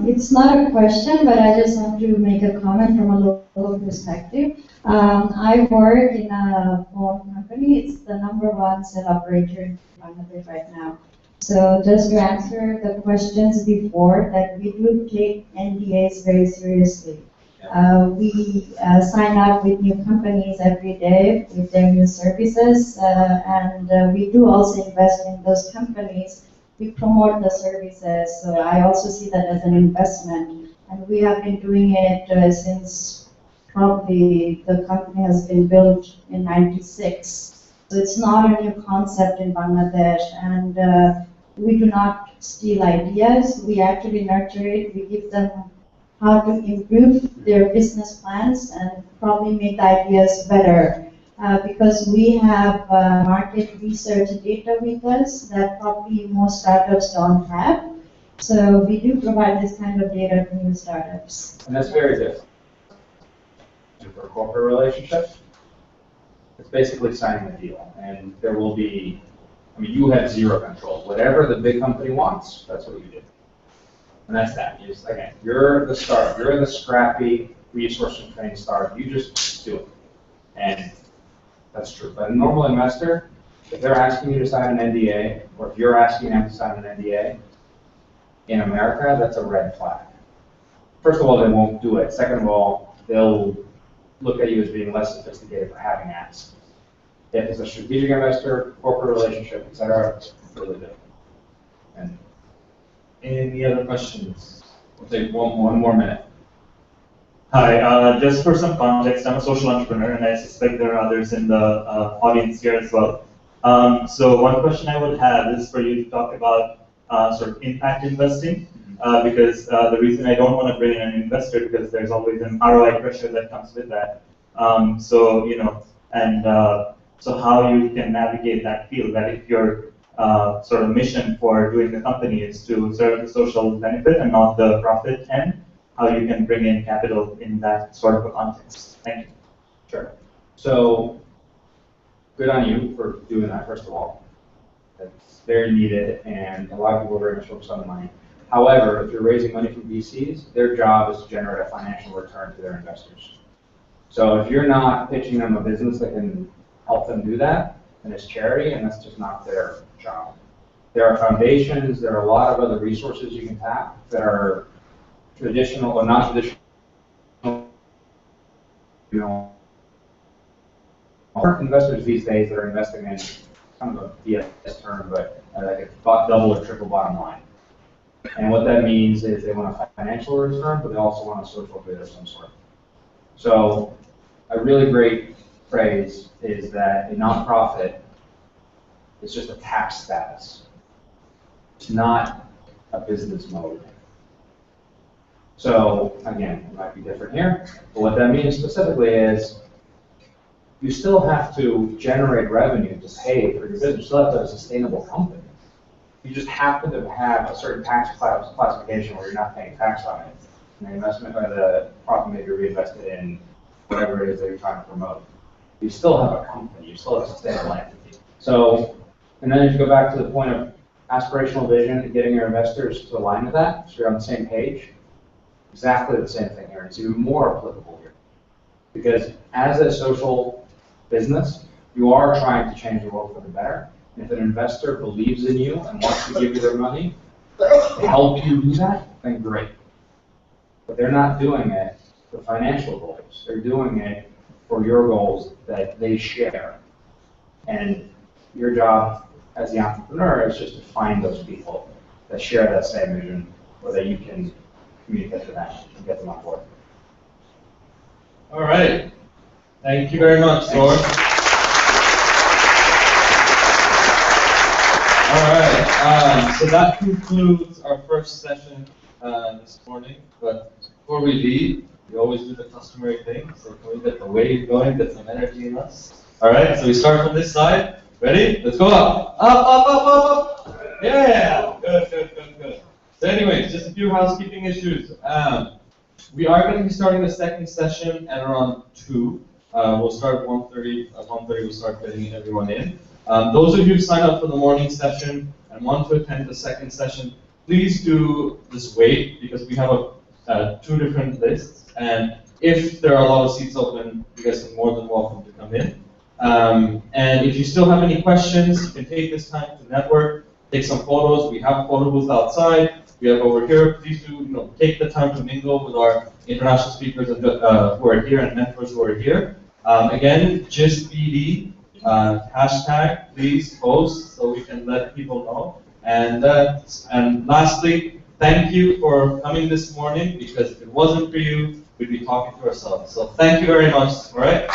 It's not a question, but I just want to make a comment from a local perspective. I work in a phone company. It's the #1 cell operator in Bangladesh right now. So just to answer the questions before, that we do take NDAs very seriously. We sign up with new companies every day with their new services, and we do also invest in those companies. We promote the services, so I also see that as an investment. And we have been doing it since probably the company has been built in '96. So it's not a new concept in Bangladesh, and we do not steal ideas. We actually nurture it. We give them how to improve their business plans and probably make the ideas better. Because we have market research data with us that probably most startups don't have. So we do provide this kind of data to new startups. And that's very different. For a corporate relationship, it's basically signing a deal. And there will be, I mean, you have zero control. Whatever the big company wants, that's what you do. And that's that. You just, again, you're the startup. You're the scrappy, resource-trained startup. You just do it. And that's true. But a normal investor, if they're asking you to sign an NDA, or if you're asking them to sign an NDA, in America, that's a red flag. First of all, they won't do it. Second of all, they'll look at you as being less sophisticated for having asked. If it's a strategic investor, corporate relationship, etc., it's really different. And any other questions? We'll take one more minute. Hi, just for some context, I'm a social entrepreneur, and I suspect there are others in the audience here as well. So one question I would have is for you to talk about sort of impact investing, because the reason I don't want to bring in an investor because there's always an ROI pressure that comes with that. So you know, and so how you can navigate that field, that if your sort of mission for doing the company is to serve the social benefit and not the profit end, how you can bring in capital in that sort of a context. Thank you. Sure. So, good on you for doing that, first of all. That's very needed, and a lot of people are very much focused on the money. However, if you're raising money from VCs, their job is to generate a financial return to their investors. So if you're not pitching them a business that can help them do that, then it's charity, and that's just not their job. There are foundations, there are a lot of other resources you can tap that are traditional or not traditional, you know, investors these days that are investing in kind of a BS term, but like a double or triple bottom line. And what that means is they want a financial return, but they also want a social good of some sort. So a really great phrase is that a nonprofit is just a tax status. It's not a business mode. So again, it might be different here, but what that means specifically is you still have to generate revenue to pay for your business. You still have to have a sustainable company. you just happen to have a certain tax classification where you're not paying tax on it, and the investment or the profit may be reinvested in whatever it is that you're trying to promote, you still have a company, you still have a sustainable entity. So, and then if you go back to the point of aspirational vision and getting your investors to align with that, so you're on the same page, exactly the same thing here. It's even more applicable here. Because as a social business, you are trying to change the world for the better. And if an investor believes in you and wants to give you their money to help you do that, then great. But they're not doing it for financial goals. They're doing it for your goals that they share. And your job as the entrepreneur is just to find those people that share that same vision, or that you can communicate to them and get them on board. All right. Thank you very much, Zor. All right. So that concludes our first session this morning. But before we leave, we always do the customary thing. So can we get the wave going, get some energy in us? All right. So we start from this side. Ready? Let's go up. Up, up, up, up, up. Yeah. Good, good, good, good. So anyways, just a few housekeeping issues. We are going to be starting the second session at around 2. We'll start at 1:30. At 1:30, we'll start getting everyone in. Those of you who sign up for the morning session and want to attend the second session, please do just wait, because we have 2 different lists. And if there are a lot of seats open, you guys are more than welcome to come in. And if you still have any questions, you can take this time to network, take some photos. We have photo booths outside. We have over here. Please do take the time to mingle with our international speakers and, who are here and mentors who are here. Again, GistBD, hashtag, please post so we can let people know. And lastly, thank you for coming this morning, because if it wasn't for you, we'd be talking to ourselves. So thank you very much. All right.